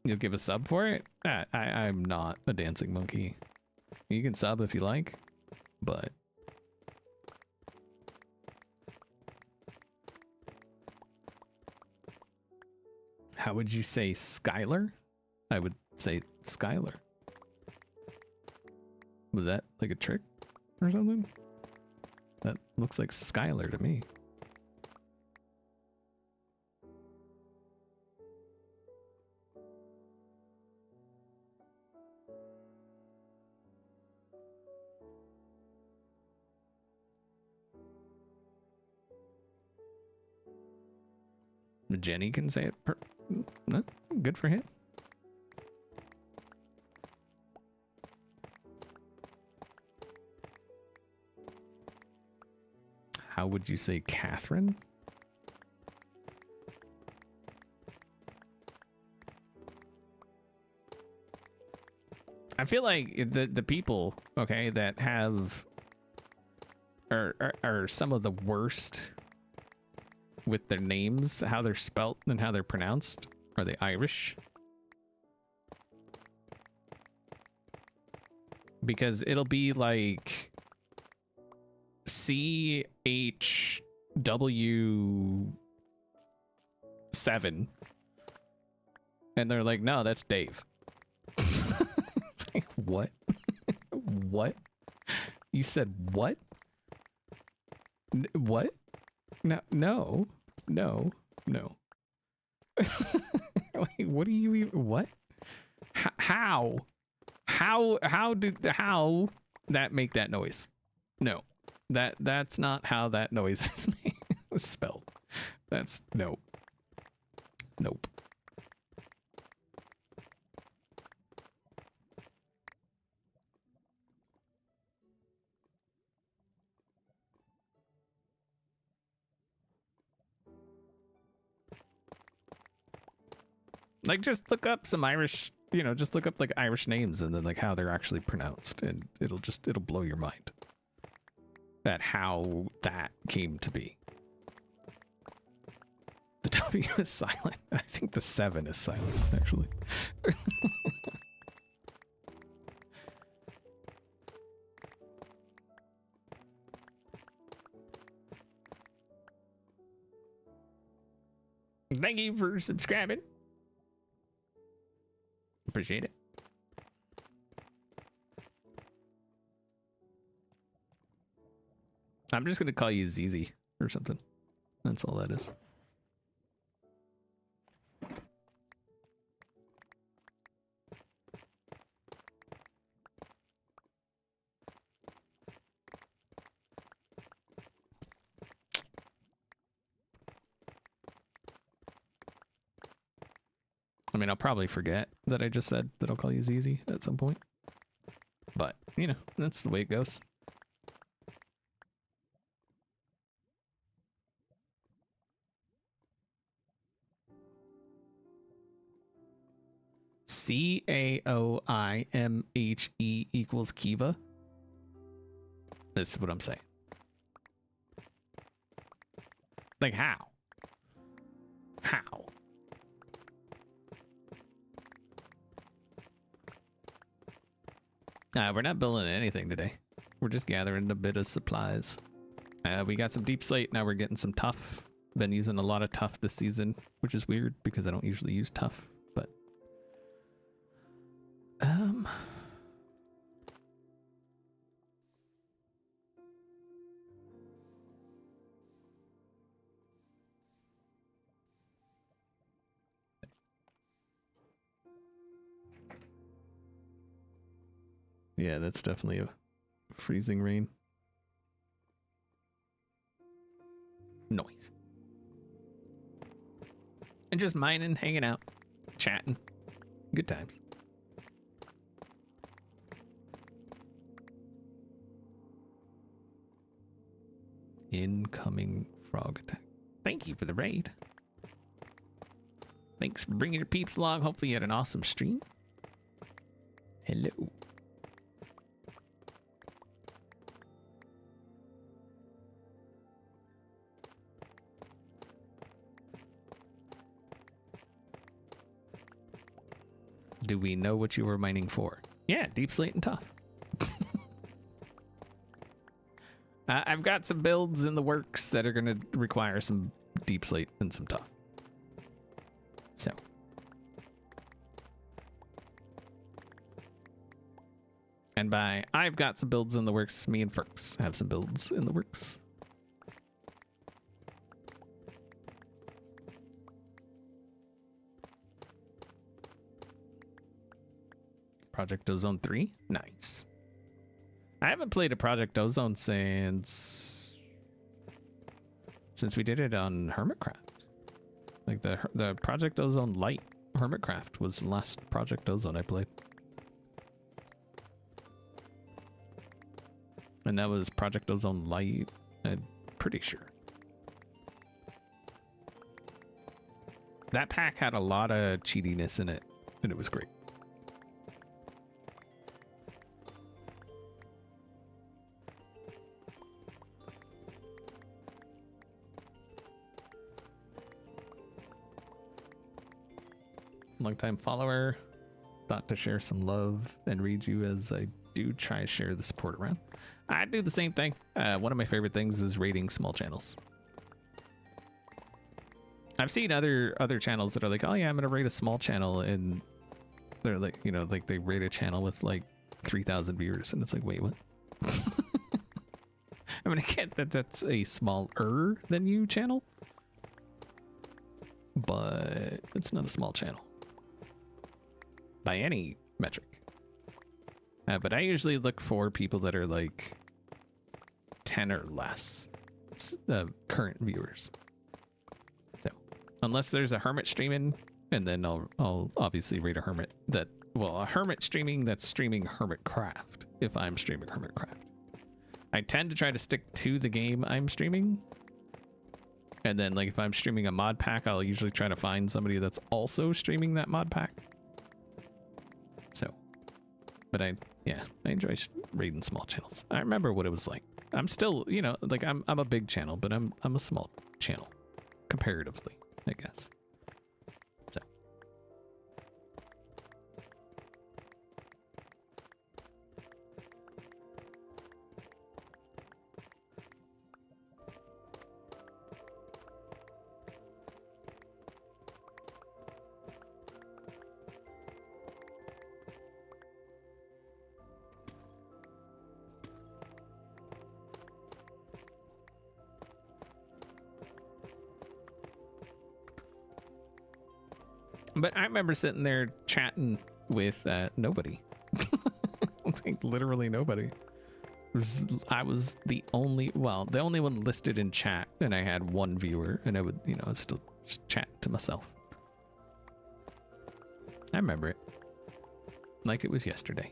You'll give a sub for it? I'm not a dancing monkey. You can sub if you like, but how would you say Skylar? I would say Skylar. Was that like a trick or something? That looks like Skylar to me. Jenny can say it. No, good for him. How would you say Catherine? I feel like the people, okay, that have are some of the worst with their names, how they're spelt and how they're pronounced. Are they Irish? Because it'll be like CHW7. And they're like, no, that's Dave. It's like, what? What? You said what? What? No, no, no, no. Like, what do you even, what? How did that make that noise? No, that's not how that noise is spelled. That's nope. Nope. Like, just look up some Irish, you know, just look up like Irish names and then like how they're actually pronounced, and it'll blow your mind. at how that came to be. The W is silent. I think the 7 is silent, actually. Thank you for subscribing. Appreciate it. I'm just gonna call you ZZ or something. That's all that is. I mean, I'll probably forget that I just said that I'll call you ZZ at some point. But, you know, that's the way it goes. CAOIMHE equals Kiva. That's what I'm saying. Like, how? How? We're not building anything today. We're just gathering a bit of supplies. We got some deep slate. Now we're getting some tough. Been using a lot of tough this season, which is weird because I don't usually use tough. But yeah, that's definitely a freezing rain. Noise. And just mining, hanging out, chatting. Good times. Incoming frog attack. Thank you for the raid. Thanks for bringing your peeps along. Hopefully you had an awesome stream. Hello. Do we know what you were mining for? Yeah, deep slate and tough. I've got some builds in the works that are going to require some deep slate and some tough. So. And by I've got some builds in the works, me and Ferks have some builds in the works. Project Ozone 3? Nice. I haven't played a Project Ozone since we did it on Hermitcraft. Like the Project Ozone Light Hermitcraft was the last Project Ozone I played. And that was Project Ozone Light, I'm pretty sure. That pack had a lot of cheatiness in it, and it was great. Long-time follower, thought to share some love and read you as I do try to share the support around. I do the same thing. One of my favorite things is rating small channels. I've seen other channels that are like, oh yeah, I'm gonna rate a small channel, and they're like, you know, like they rate a channel with like 3,000 viewers, and it's like, wait, what? I mean, I get that that's a smaller than you channel, but it's not a small channel by any metric. But I usually look for people that are like 10 or less current viewers. So unless there's a hermit streaming, and then I'll obviously rate a hermit that, well, a hermit streaming that's streaming Hermitcraft if I'm streaming Hermitcraft. I tend to try to stick to the game I'm streaming. And then like if I'm streaming a mod pack, I'll usually try to find somebody that's also streaming that mod pack. So, but Yeah, I enjoy raiding small channels. I remember what it was like. I'm still, you know, like I'm a big channel, but I'm a small channel comparatively, I guess. So. But I remember sitting there chatting with nobody. Like literally nobody. I was the only one listed in chat, and I had one viewer, and I would, you know, still just chat to myself. I remember it like it was yesterday.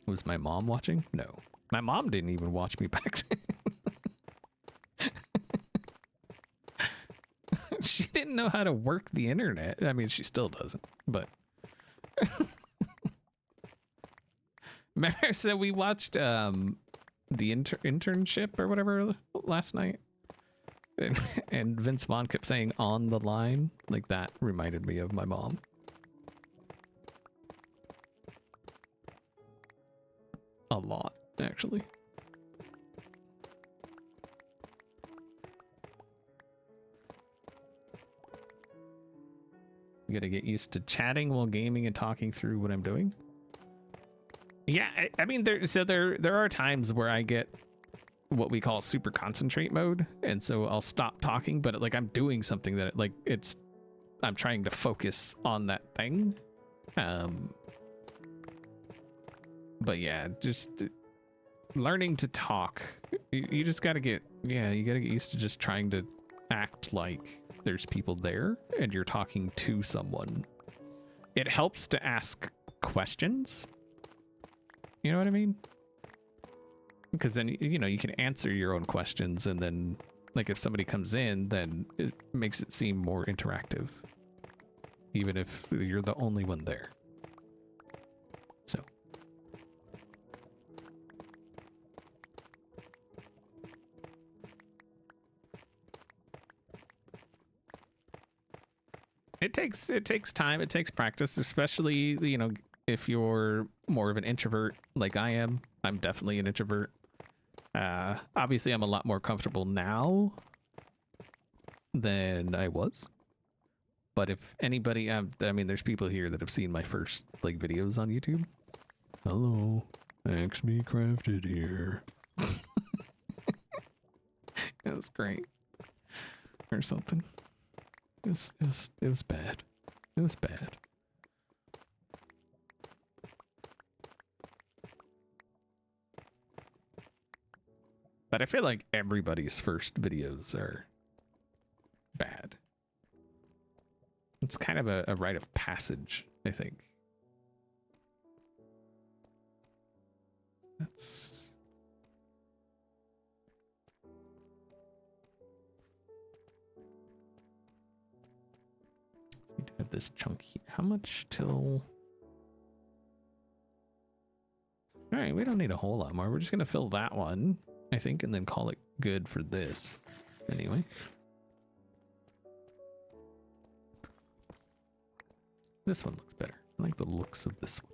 Was my mom watching? No. My mom didn't even watch me back then. She didn't know how to work the internet. I mean, she still doesn't, but... Remember, so we watched the internship or whatever last night? And Vince Vaughn kept saying on the line. Like, that reminded me of my mom. A lot, actually. You gotta get used to chatting while gaming and talking through what I'm doing. Yeah, I mean, there are times where I get what we call super concentrate mode, and so I'll stop talking, but like I'm doing something that like I'm trying to focus on that thing. But yeah, just learning to talk. You just gotta get, you gotta get used to just trying to act like there's people there and you're talking to someone. It helps to ask questions. You know what I mean? Because then, you know, you can answer your own questions, and then like if somebody comes in, then it makes it seem more interactive, even if you're the only one there. So. It takes time, it takes practice, especially, you know, if you're more of an introvert like I am. I'm definitely an introvert. Obviously I'm a lot more comfortable now than I was. But if anybody, I mean, there's people here that have seen my first like videos on YouTube. Hello, xBCrafted here. It was great, or something. It was bad. It was bad. But I feel like everybody's first videos are bad. It's kind of a rite of passage, I think. That's... We do have this chunk here. How much till... Alright, we don't need a whole lot more. We're just gonna fill that one, I think, and then call it good for this. Anyway. This one looks better. I like the looks of this one.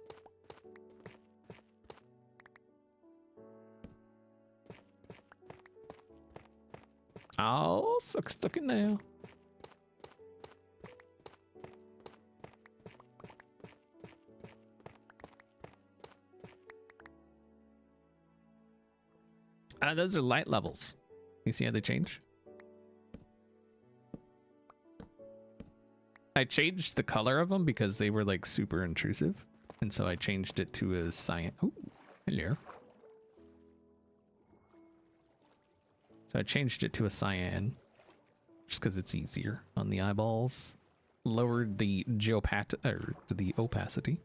Oh, stuck in there. Those are light levels. You see how they change? I changed the color of them because they were like super intrusive. And so I changed it to a cyan. Oh, hello. So I changed it to a cyan just because it's easier on the eyeballs. Lowered the opacity.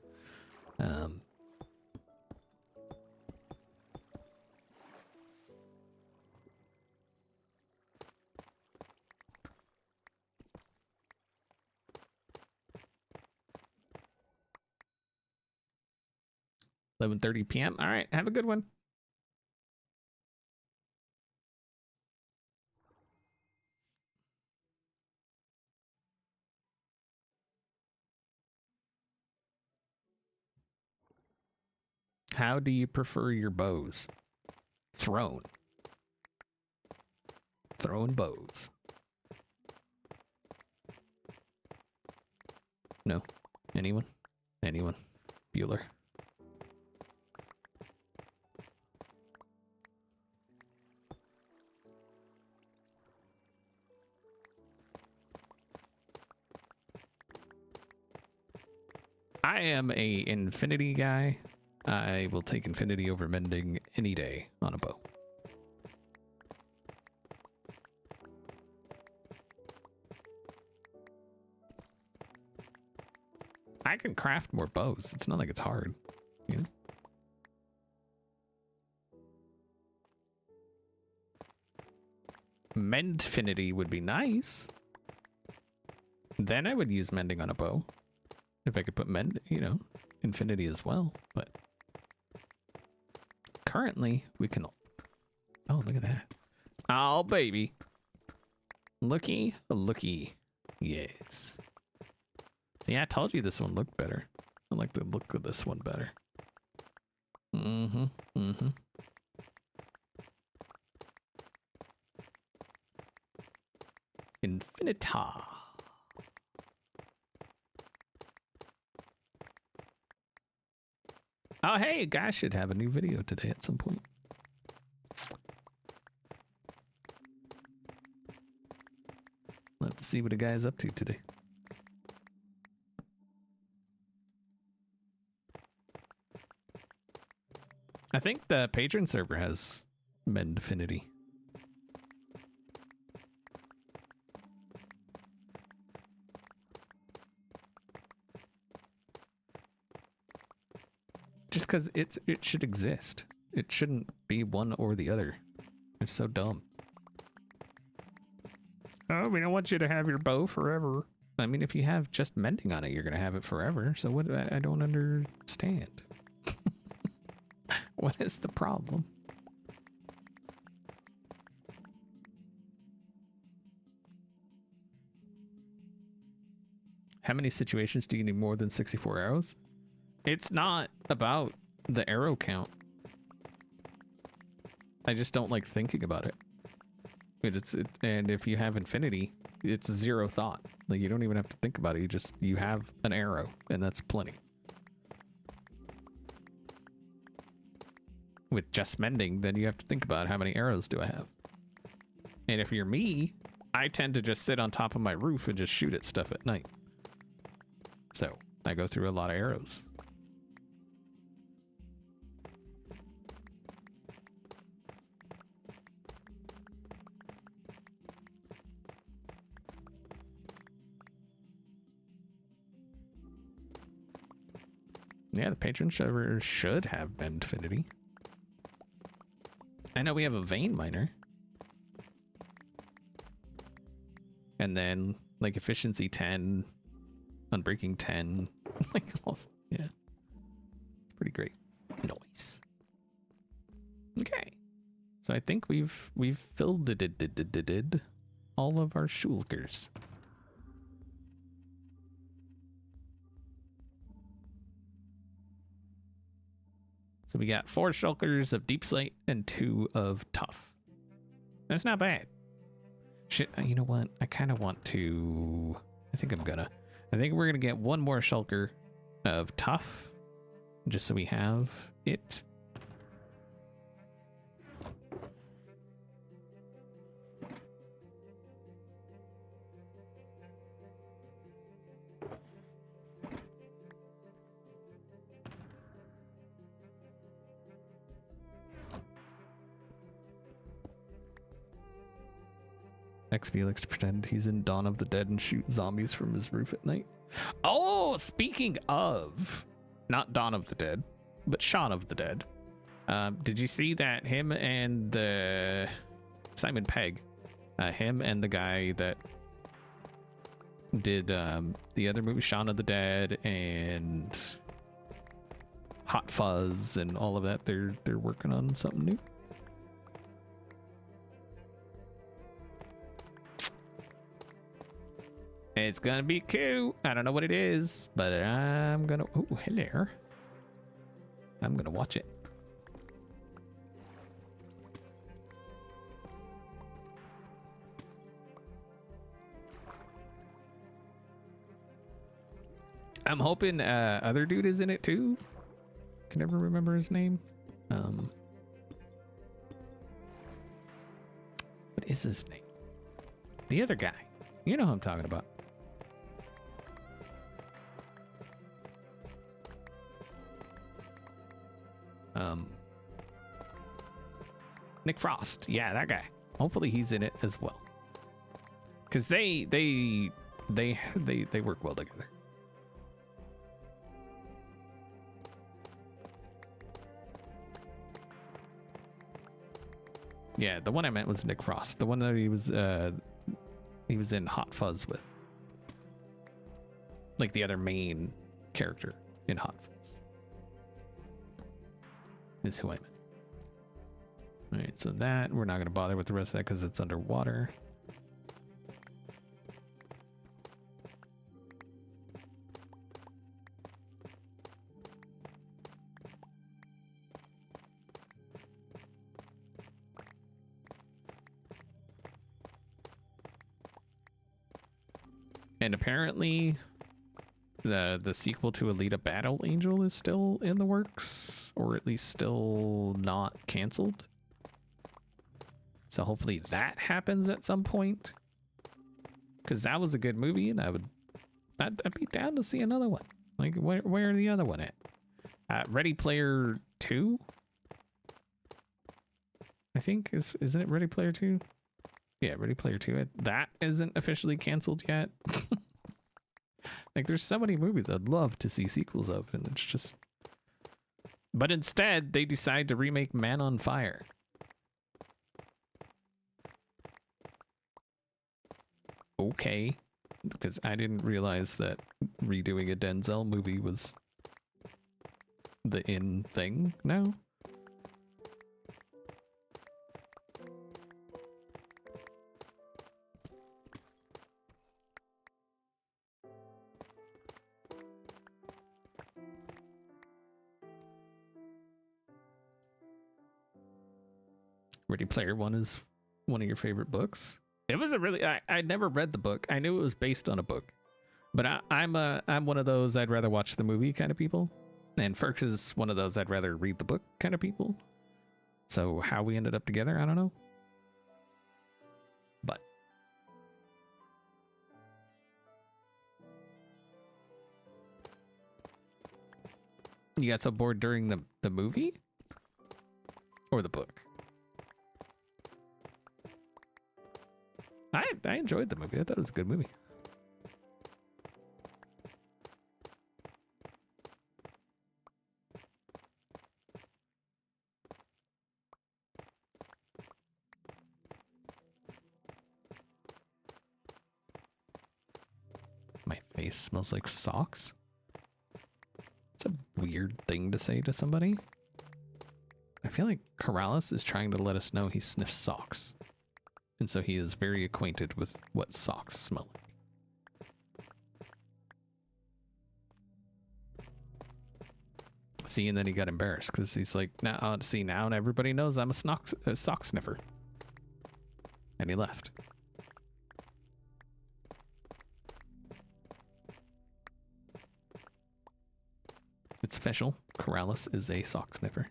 11:30 p.m. All right, have a good one. How do you prefer your bows? Thrown. Thrown bows. No. Anyone? Anyone? Bueller? I am a infinity guy. I will take infinity over mending any day on a bow. I can craft more bows. It's not like it's hard, you know? Mendfinity would be nice. Then I would use mending on a bow. If I could put mend, you know, infinity as well. But currently we can... Oh, look at that. Oh, baby. Looky, looky. Yes. See, I told you this one looked better. I like the look of this one better. Mm-hmm. Mm-hmm. Infinita. Oh, hey, guys should have a new video today at some point. We'll have to see what a guy's up to today. I think the patron server has Mendfinity. Just because it should exist. It shouldn't be one or the other. It's so dumb. Oh, we don't want you to have your bow forever. I mean, if you have just mending on it, you're going to have it forever. So what? I don't understand. What is the problem? How many situations do you need more than 64 arrows? It's not about the arrow count. I just don't like thinking about it. And if you have infinity, it's zero thought. Like, you don't even have to think about it. You have an arrow, and that's plenty. With just mending, then you have to think about how many arrows do I have. And if you're me, I tend to just sit on top of my roof and just shoot at stuff at night. So I go through a lot of arrows. Yeah, the patron server should have Mendfinity. I know we have a vein miner. And then, like, efficiency 10, unbreaking 10. Like, almost, yeah. It's pretty great. Nice. Okay. So I think we've filled all of our shulkers. So we got 4 shulkers of Deepslate and 2 of Tough. That's not bad. Shit, you know what? I kind of want to... I think we're gonna get 1 more shulker of Tough, just so we have it. XP likes to pretend he's in Dawn of the Dead and shoot zombies from his roof at night. Oh, speaking of, not Dawn of the Dead, but Shaun of the Dead. Did you see that him and Simon Pegg, him and the guy that did the other movie, Shaun of the Dead, and Hot Fuzz and all of that. They're working on something new. It's gonna be cool. I don't know what it is, but I'm gonna. Oh, hello. I'm gonna watch it. I'm hoping other dude is in it too. Can never remember his name. What is his name? The other guy. You know who I'm talking about. Nick Frost. Yeah, that guy. Hopefully he's in it as well. Cause they work well together. Yeah, the one I meant was Nick Frost. The one that he was in Hot Fuzz with. Like the other main character in Hot Fuzz. Is who I meant. Alright, so that, we're not going to bother with the rest of that because it's underwater. And apparently the sequel to Alita Battle Angel is still in the works, or at least still not canceled. So hopefully that happens at some point, because that was a good movie, and I'd be down to see another one. Like, where the other one at? Ready Player 2, I think isn't it Ready Player 2? Yeah, Ready Player 2. That isn't officially canceled yet. Like, there's so many movies I'd love to see sequels of, and it's just. But instead, they decide to remake Man on Fire. Okay, because I didn't realize that redoing a Denzel movie was the in thing now. Ready Player One is one of your favorite books. It was a really, I'd never read the book. I knew it was based on a book, but I'm one of those I'd rather watch the movie kind of people, and Ferks is one of those I'd rather read the book kind of people. So how we ended up together, I don't know. But you got so bored during the movie or the book? I enjoyed the movie. I thought it was a good movie. My face smells like socks. It's a weird thing to say to somebody. I feel like Corrales is trying to let us know he sniffs socks. And so he is very acquainted with what socks smell like. See, and then he got embarrassed because he's like, now, see, now everybody knows I'm a sock sniffer. And he left. It's official. Corrales is a sock sniffer.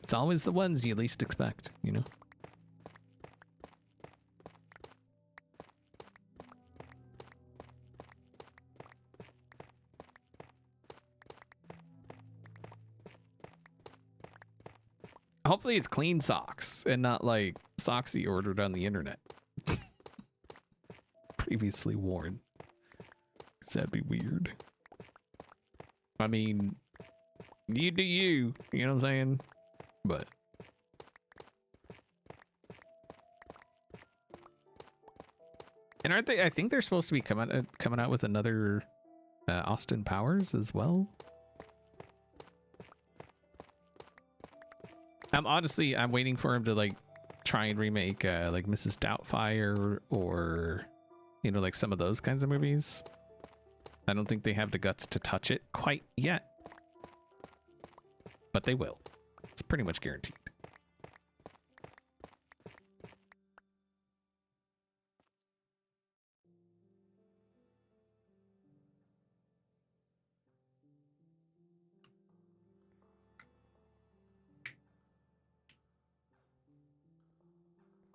It's always the ones you least expect, you know? Hopefully it's clean socks and not like socks you ordered on the internet. Previously worn. 'Cause that'd be weird. I mean, you do you know what I'm saying? But And aren't they? I think they're supposed to be coming out with another Austin Powers as well. I'm waiting for him to like try and remake like Mrs. Doubtfire or like some of those kinds of movies. I don't think they have the guts to touch it quite yet, but they will. It's pretty much guaranteed.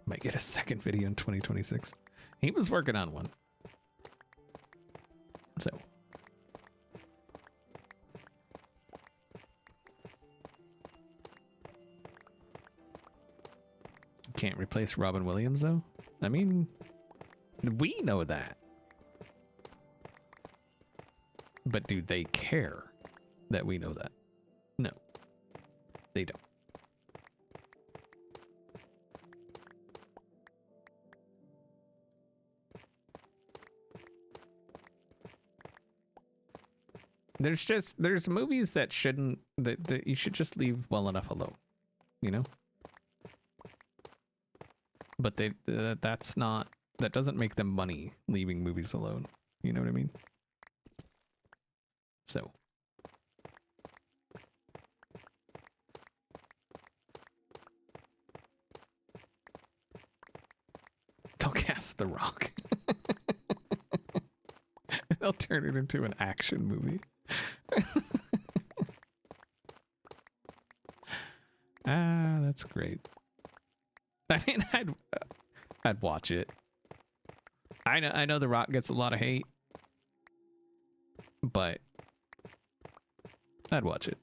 Might get a second video in 2026. He was working on one. So. Can't replace Robin Williams, though? I mean, we know that. But do they care that we know that? No. They don't. There's movies that shouldn't that you should just leave well enough alone, but that doesn't make them money leaving movies alone, you know what I mean? So they'll cast The Rock. They'll turn it into an action movie. That's great. I mean, I'd watch it. I know The Rock gets a lot of hate, but I'd watch it.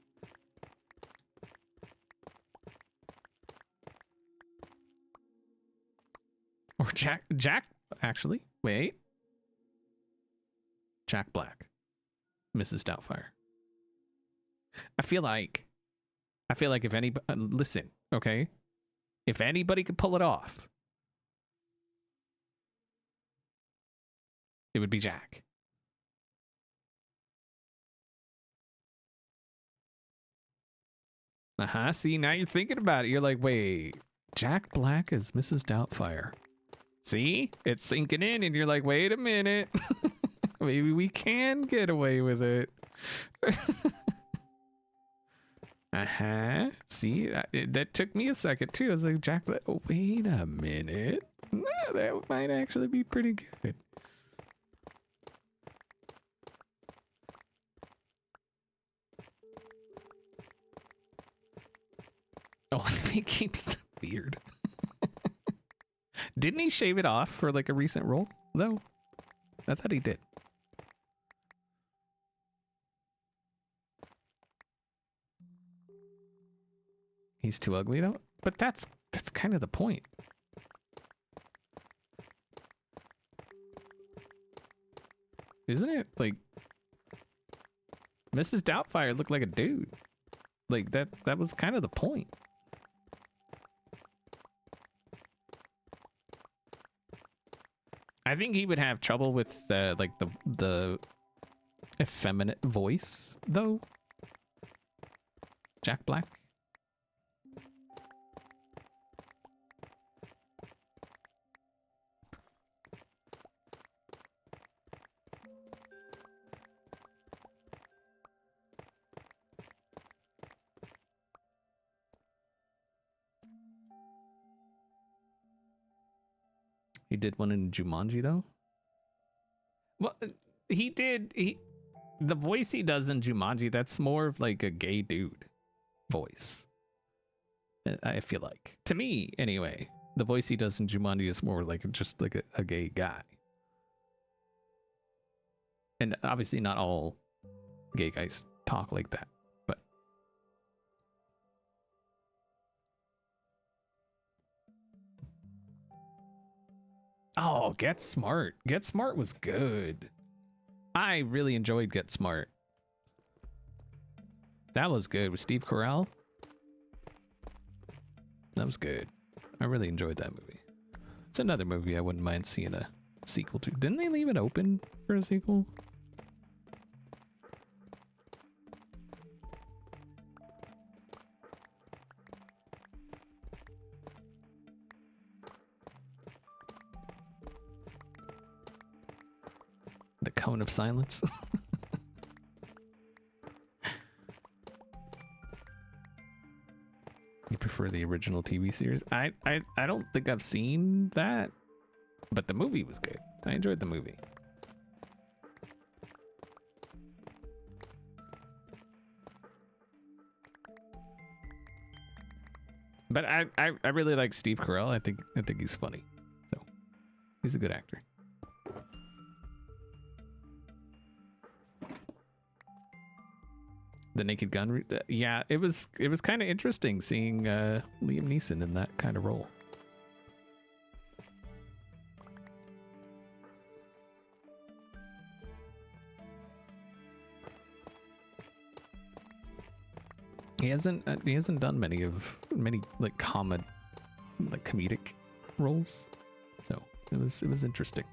Or Jack actually, wait. Jack Black, Mrs. Doubtfire. I feel like if anybody, listen, okay? If anybody could pull it off, it would be Jack. See, now you're thinking about it. You're like, wait, Jack Black is Mrs. Doubtfire. See? It's sinking in, and you're like, wait a minute. Maybe we can get away with it. See, that took me a second too. I was like, Jack, oh, wait a minute. No, that might actually be pretty good. Oh, he keeps the beard. Didn't he shave it off for like a recent role, though? I thought he did. He's too ugly though, but that's kind of the point. Isn't it? Like Mrs. Doubtfire looked like a dude. Like that was kind of the point. I think he would have trouble with like the effeminate voice though. Jack Black. He did one in Jumanji though. Well, the voice he does in Jumanji, that's more of like a gay dude voice. I feel like, to me anyway, the voice he does in Jumanji is more like just like a gay guy. And obviously not all gay guys talk like that, but oh, Get Smart. Get Smart was good. I really enjoyed Get Smart. That was good with Steve Carell. That was good. I really enjoyed that movie. It's another movie I wouldn't mind seeing sequel to. Didn't they leave it open for a sequel? The Cone of Silence. You prefer the original TV series? I don't think I've seen that, but the movie was good. I enjoyed the movie. But I really like Steve Carell. I think he's funny. So he's a good actor. The Naked Gun, yeah, it was kind of interesting seeing Liam Neeson in that kind of role. He hasn't done many like comedic roles, so it was interesting.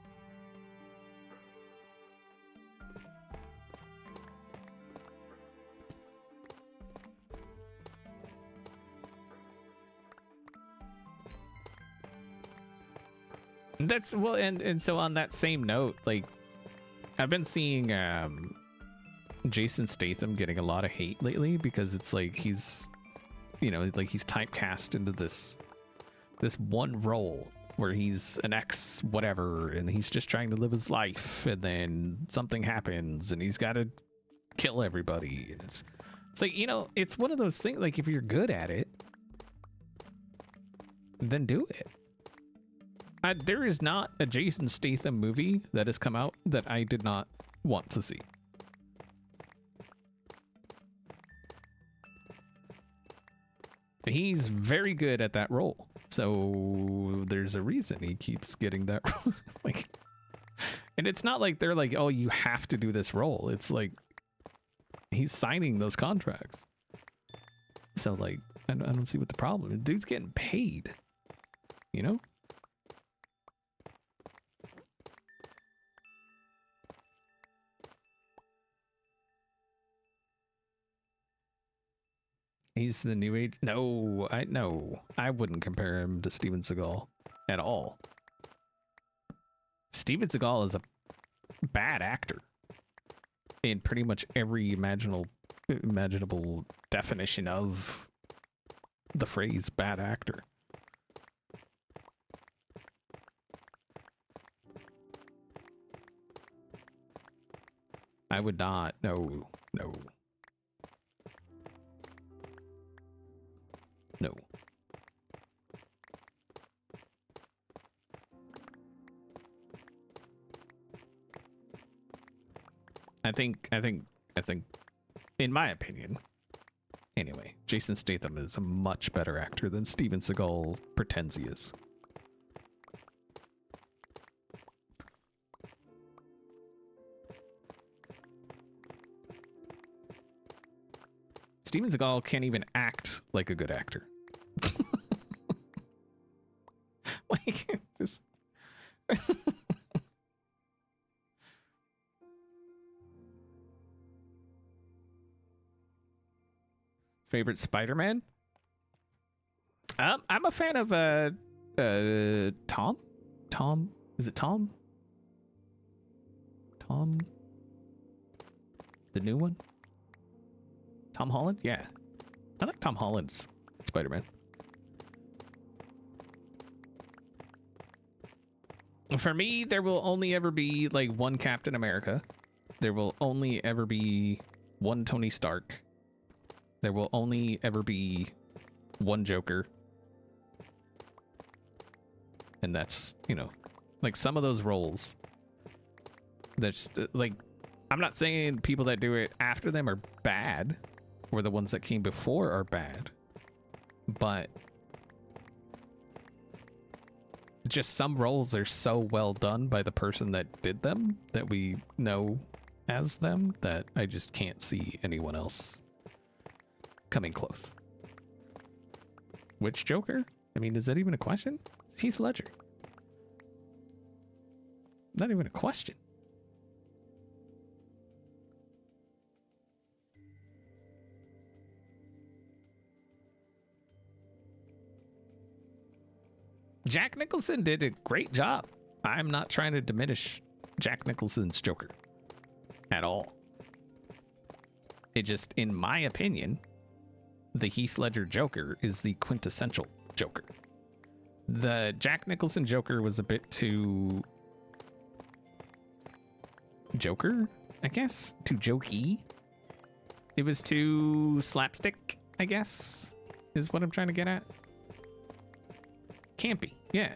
That's well, and so on that same note, like I've been seeing Jason Statham getting a lot of hate lately because it's like he's, you know, like he's typecast into this one role where he's an ex whatever and he's just trying to live his life, and then something happens and he's got to kill everybody. And it's like, you know, it's one of those things, like if you're good at it, then do it. There is not a Jason Statham movie that has come out that I did not want to see. He's very good at that role, so there's a reason he keeps getting that role. Like, and it's not like they're like, oh, you have to do this role. It's like he's signing those contracts. So like, I don't see what the problem is. Dude's getting paid, you know? He's the new age. No, I wouldn't compare him to Steven Seagal at all. Steven Seagal is a bad actor in pretty much every imaginable definition of the phrase bad actor. I would not. No. No. I think in my opinion, anyway, Jason Statham is a much better actor than Steven Seagal pretends he is. Steven Seagal can't even act like a good actor. Like, just... Favorite Spider-Man? I'm a fan of Tom? Tom? Is it Tom? Tom? The new one? Tom Holland? Yeah. I like Tom Holland's Spider-Man. For me, there will only ever be like one Captain America. There will only ever be one Tony Stark. There will only ever be one Joker. And that's, you know, like some of those roles. That's like, I'm not saying people that do it after them are bad, or the ones that came before are bad, but just some roles are so well done by the person that did them that we know as them that I just can't see anyone else coming close. Which Joker? I mean, is that even a question? Heath Ledger. Not even a question. Jack Nicholson did a great job. I'm not trying to diminish Jack Nicholson's Joker at all. It just, in my opinion, the Heath Ledger Joker is the quintessential Joker. The Jack Nicholson Joker was a bit too Joker, I guess? Too jokey. It was too slapstick, I guess, is what I'm trying to get at. Campy, yeah.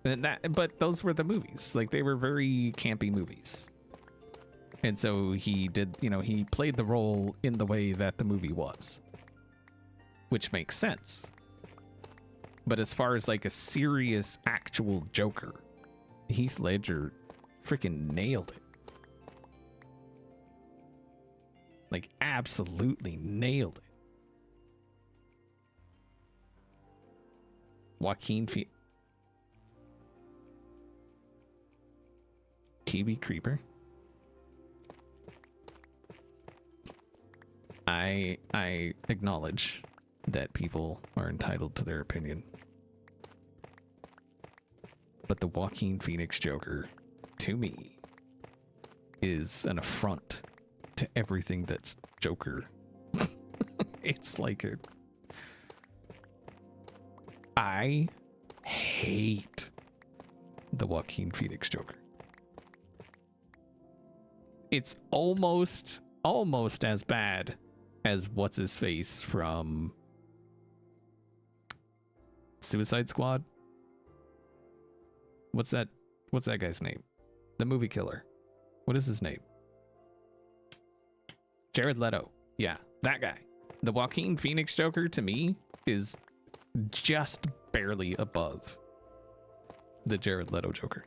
And but those were the movies. Like, they were very campy movies. And so he did, you know, he played the role in the way that the movie was. Which makes sense. But as far as like a serious, actual Joker, Heath Ledger freaking nailed it. Like, absolutely nailed it. Joaquin Phoenix. TV Creeper. I acknowledge that people are entitled to their opinion. But the Joaquin Phoenix Joker, to me, is an affront to everything that's Joker. It's like a... I hate the Joaquin Phoenix Joker. It's almost as bad as what's-his-face from Suicide Squad. What's that guy's name? The movie killer. What is his name? Jared Leto. Yeah, that guy. The Joaquin Phoenix Joker, to me, is just barely above the Jared Leto Joker.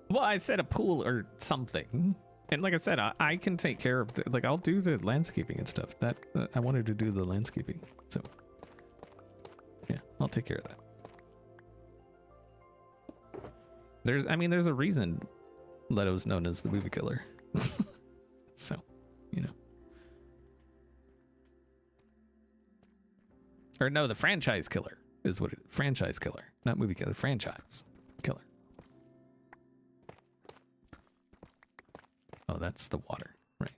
Well, I said a pool or something. And like I said, I can take care of like, I'll do the landscaping and stuff. That I wanted to do the landscaping. So yeah, I'll take care of that. There's a reason Leto's known as the movie killer. So, you know. Or no, the franchise killer is what it is. Franchise killer, not movie killer, franchise killer. Oh, that's the water, right.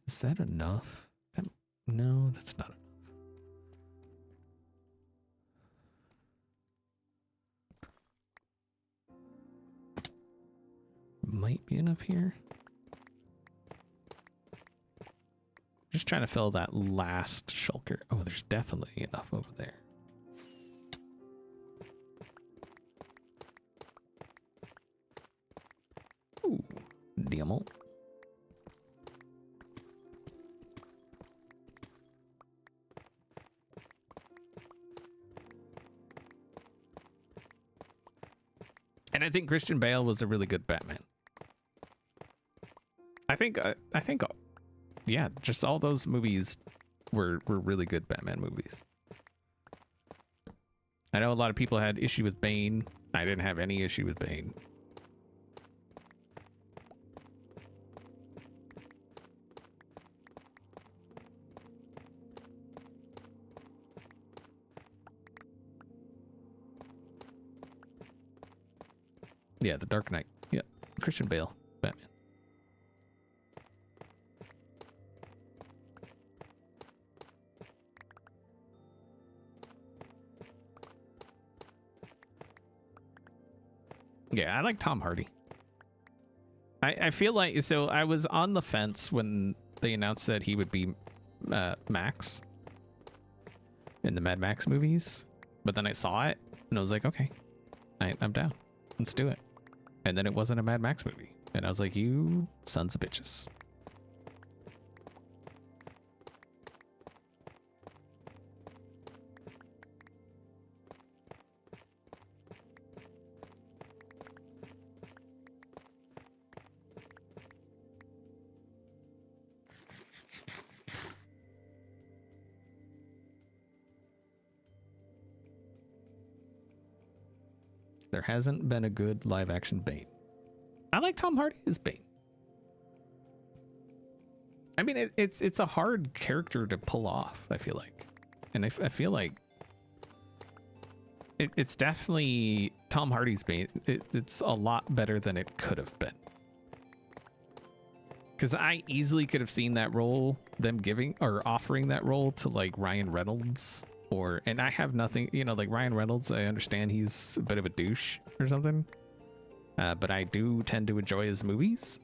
Is that enough? No, that's not enough. Might be enough here. Just trying to fill that last shulker. Oh, there's definitely enough over there. Ooh, diamond. And I think Christian Bale was a really good Batman. I think, yeah, just all those movies were really good Batman movies. I know a lot of people had issue with Bane. I didn't have any issue with Bane. Yeah, The Dark Knight. Yeah, Christian Bale, Batman. Yeah, I like Tom Hardy. I feel like, so I was on the fence when they announced that he would be Max in the Mad Max movies, but then I saw it and I was like, okay, I'm down. Let's do it. And then it wasn't a Mad Max movie. And I was like, you sons of bitches. There hasn't been a good live action Bane. I like Tom Hardy as Bane. I mean, it's a hard character to pull off, I feel like. And I feel like it's definitely Tom Hardy's Bane. It's a lot better than it could have been. Because I easily could have seen that role, them giving or offering that role to like Ryan Reynolds. And I have nothing, you know, like Ryan Reynolds, I understand he's a bit of a douche or something. But I do tend to enjoy his movies.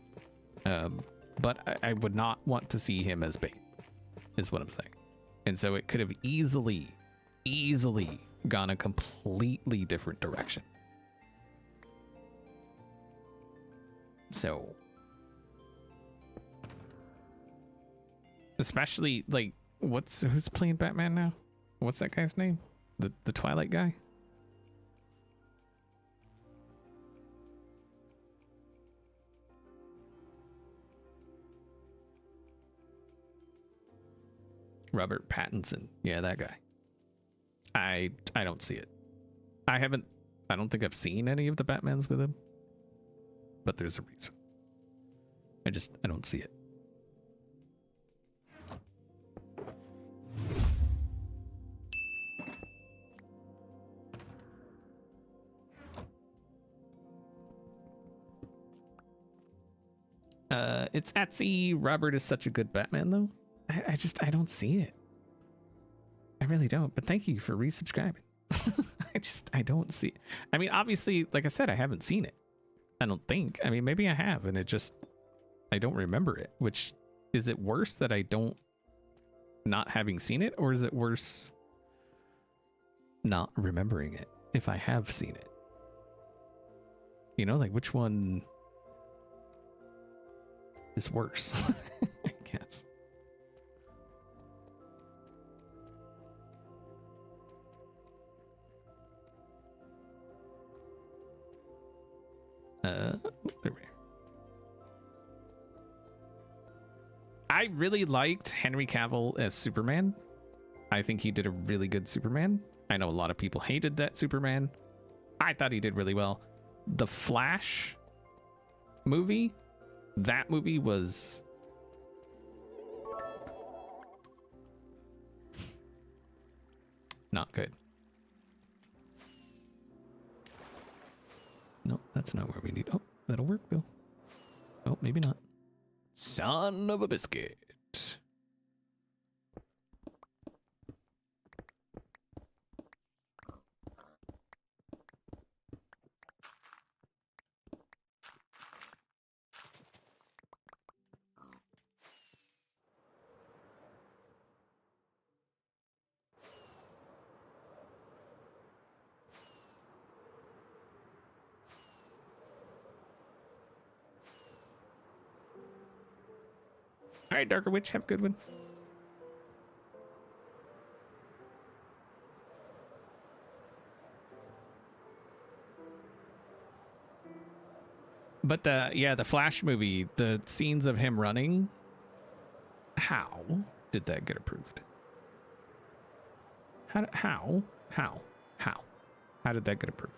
But I would not want to see him as Bane, is what I'm saying. And so it could have easily gone a completely different direction. So, especially like, who's playing Batman now? What's that guy's name? The Twilight guy? Robert Pattinson. Yeah, that guy. I don't see it. I don't think I've seen any of the Batmans with him. But there's a reason. I don't see it. It's Etsy. Robert is such a good Batman, though. I don't see it. I really don't. But thank you for resubscribing. I don't see it. I mean, obviously, like I said, I haven't seen it. I don't think. I mean, maybe I have, and I don't remember it. Which, is it worse that I don't not having seen it, or is it worse not remembering it if I have seen it? You know, like which one is worse? I guess. There we are. I really liked Henry Cavill as Superman. I think he did a really good Superman. I know a lot of people hated that Superman. I thought he did really well. The Flash movie, that movie was not good. No, that's not where we need. Oh, that'll work though. Oh, maybe not. Son of a biscuit. All right, Darker Witch, have a good one. But the Flash movie, the scenes of him running, how did that get approved? How did that get approved?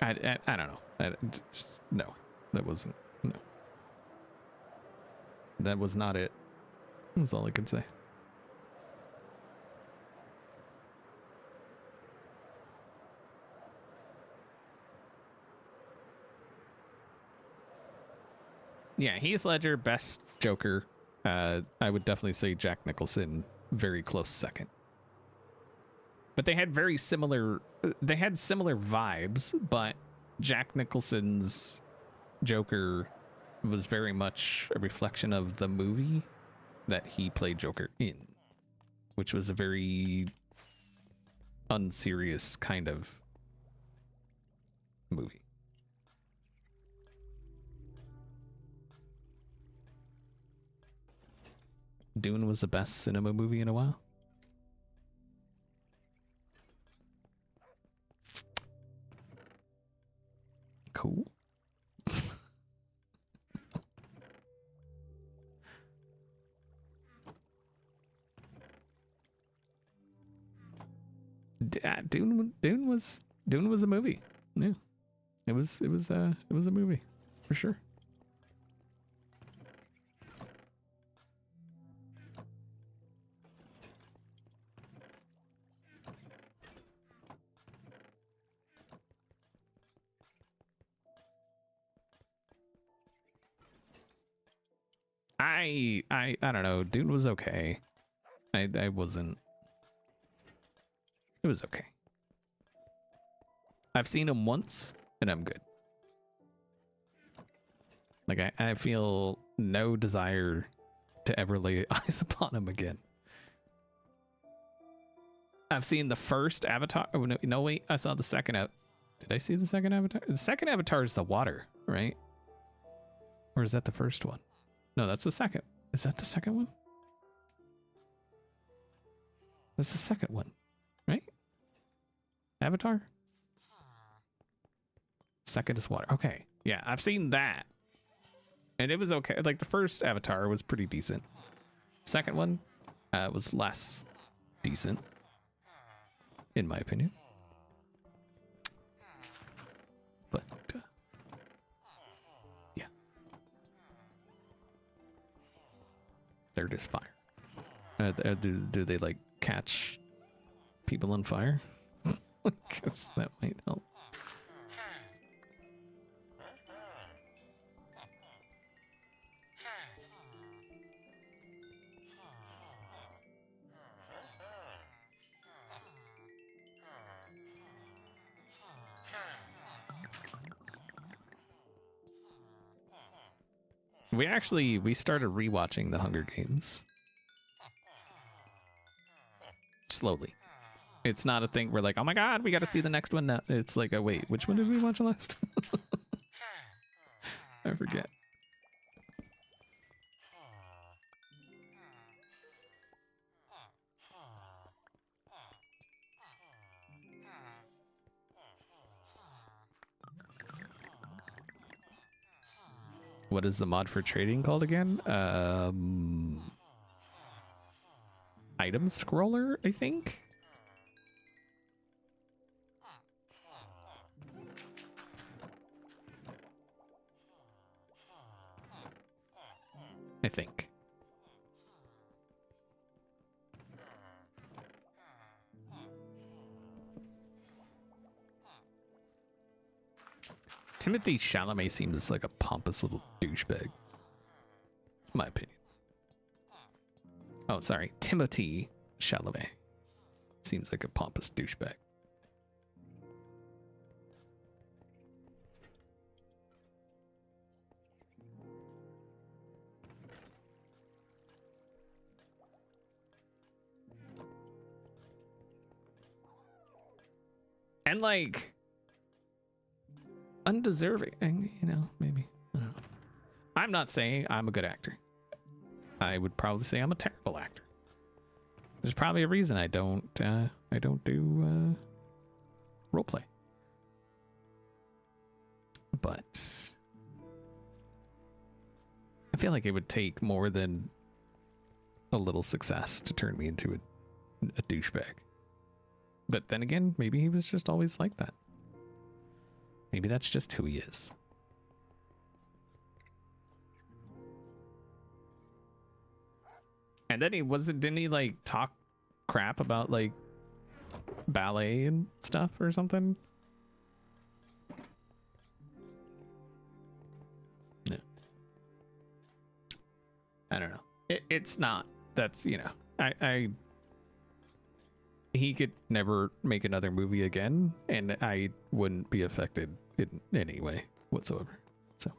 I don't know. No, that wasn't. No, that was not it. That's all I can say. Yeah, Heath Ledger, best Joker. I would definitely say Jack Nicholson, very close second. but they had very similar. They had similar vibes, but Jack Nicholson's Joker was very much a reflection of the movie that he played Joker in, which was a very unserious kind of movie. Dune was the best cinema movie in a while. Cool. Dune was a movie. Yeah, it was a movie for sure. I don't know. Dune was okay. I wasn't. It was okay. I've seen him once and I'm good. Like I feel no desire to ever lay eyes upon him again. I've seen the first Avatar. Oh no, wait. I saw the second out. Did I see the second Avatar? The second Avatar is the water, right? Or is that the first one? No, that's the second. Is that the second one? That's the second one, right? Avatar? Second is water. Okay. Yeah, I've seen that. And it was okay. Like the first Avatar was pretty decent. Second one was less decent, in my opinion. But yeah. Third is fire. Do they like catch people on fire? I guess that might help. We started rewatching the Hunger Games. Slowly. It's not a thing we're like, oh my god, we got to see the next one now. It's like, oh wait, which one did we watch last? I forget. What is the mod for trading called again? Item scroller, I think? I think. Timothy Chalamet seems like a pompous little douchebag. It's my opinion. Oh, sorry. Timothy Chalamet seems like a pompous douchebag. And like undeserving, you know, maybe. I don't know. I'm not saying I'm a good actor. I would probably say I'm a terrible actor. There's probably a reason I don't do roleplay. But I feel like it would take more than a little success to turn me into a douchebag. But then again, maybe he was just always like that. Maybe that's just who he is. And then didn't he like talk crap about like ballet and stuff or something? No. I don't know. It's not. That's, you know, I he could never make another movie again, and I wouldn't be affected in any way whatsoever. So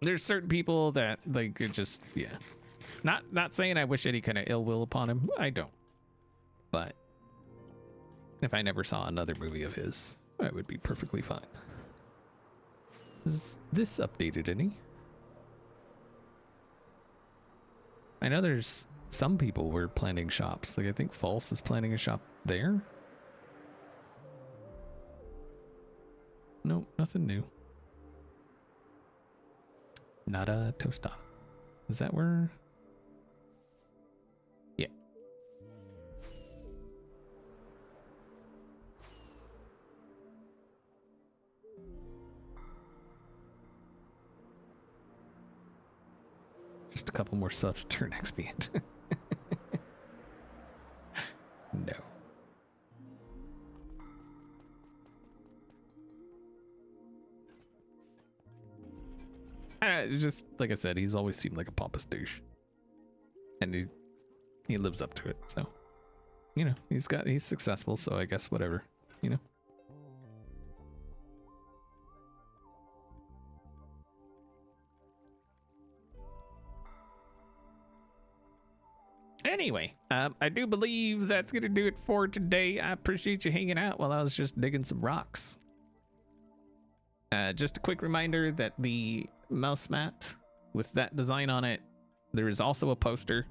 there's certain people that like it just not saying I wish any kind of ill will upon him. I don't. But if I never saw another movie of his, I would be perfectly fine. Is this updated any? I know there's some people were planning shops. Like I think False is planning a shop there. Nope, nothing new. Not a tostada. Is that where? Yeah. Just a couple more subs to turn XP into. No. Just like I said, he's always seemed like a pompous douche, and he lives up to it. So, you know, he's successful. So I guess whatever, you know. Anyway, I do believe that's gonna do it for today. I appreciate you hanging out while I was just digging some rocks. Just a quick reminder that the mouse mat with that design on it, there is also a poster,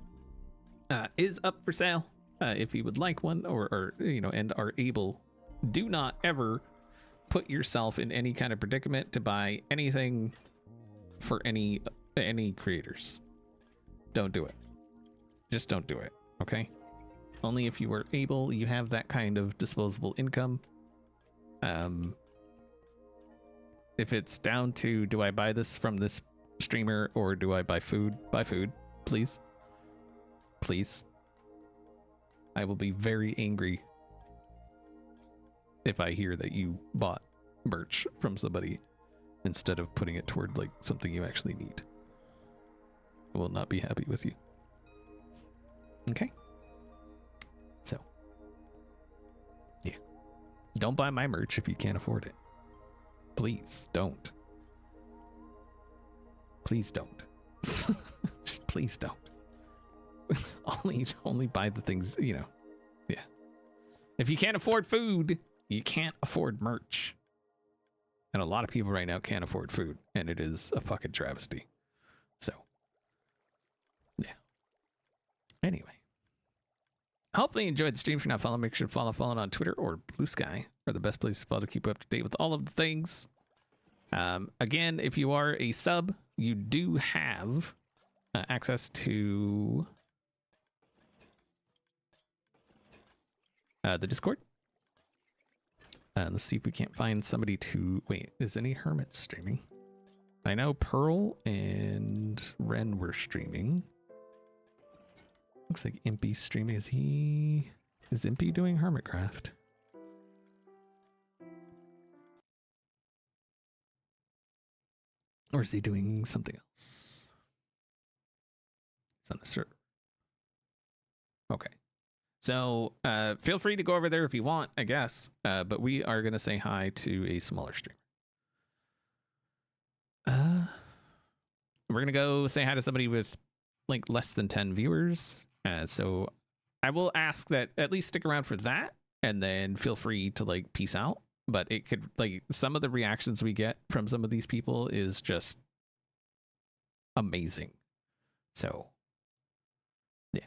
is up for sale. If you would like one or you know, and are able, do not ever put yourself in any kind of predicament to buy anything for any creators. Don't do it. Just don't do it, okay? Only if you are able, you have that kind of disposable income. If it's down to, do I buy this from this streamer or do I buy food? Buy food, please. Please. I will be very angry if I hear that you bought merch from somebody instead of putting it toward like something you actually need. I will not be happy with you. Okay. So, yeah. Don't buy my merch if you can't afford it. Please don't. Please don't. Just please don't. only buy the things, you know. Yeah. If you can't afford food, you can't afford merch. And a lot of people right now can't afford food, and it is a fucking travesty. So, yeah. Anyway. Hopefully you enjoyed the stream. If you're not following, make sure to follow on Twitter or Blue Sky are the best places to follow to keep up to date with all of the things. Again, if you are a sub, you do have access to the Discord. Let's see if we can't find somebody to... Wait, is any Hermits streaming? I know Pearl and Ren were streaming. Looks like Impy's streaming. Is Impy doing Hermitcraft? Or is he doing something else? It's on a server. Okay. So feel free to go over there if you want, I guess. But we are going to say hi to a smaller streamer. We're going to go say hi to somebody with like less than 10 viewers. So I will ask that at least stick around for that, and then feel free to like peace out. But it could, like, some of the reactions we get from some of these people is just amazing. So yeah.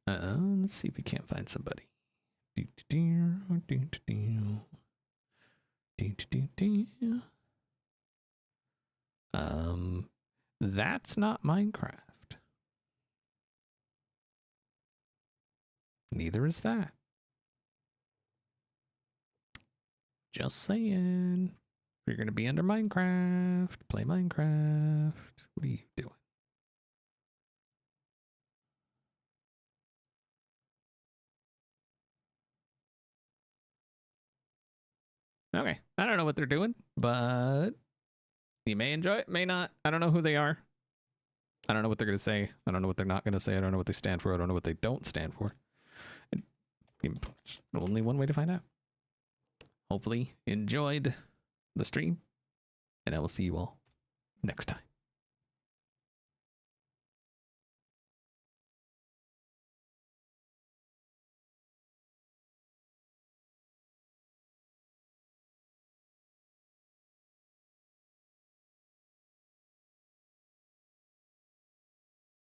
Let's see if we can't find somebody. That's not Minecraft. Neither is that. Just saying. If you're gonna be under Minecraft, play Minecraft. What are you doing? Okay, I don't know what they're doing, but you may enjoy it, may not. I don't know who they are. I don't know what they're gonna say. I don't know what they're not gonna say. I don't know what they stand for. I don't know what they don't stand for. Only one way to find out. Hopefully, you enjoyed the stream, and I will see you all next time.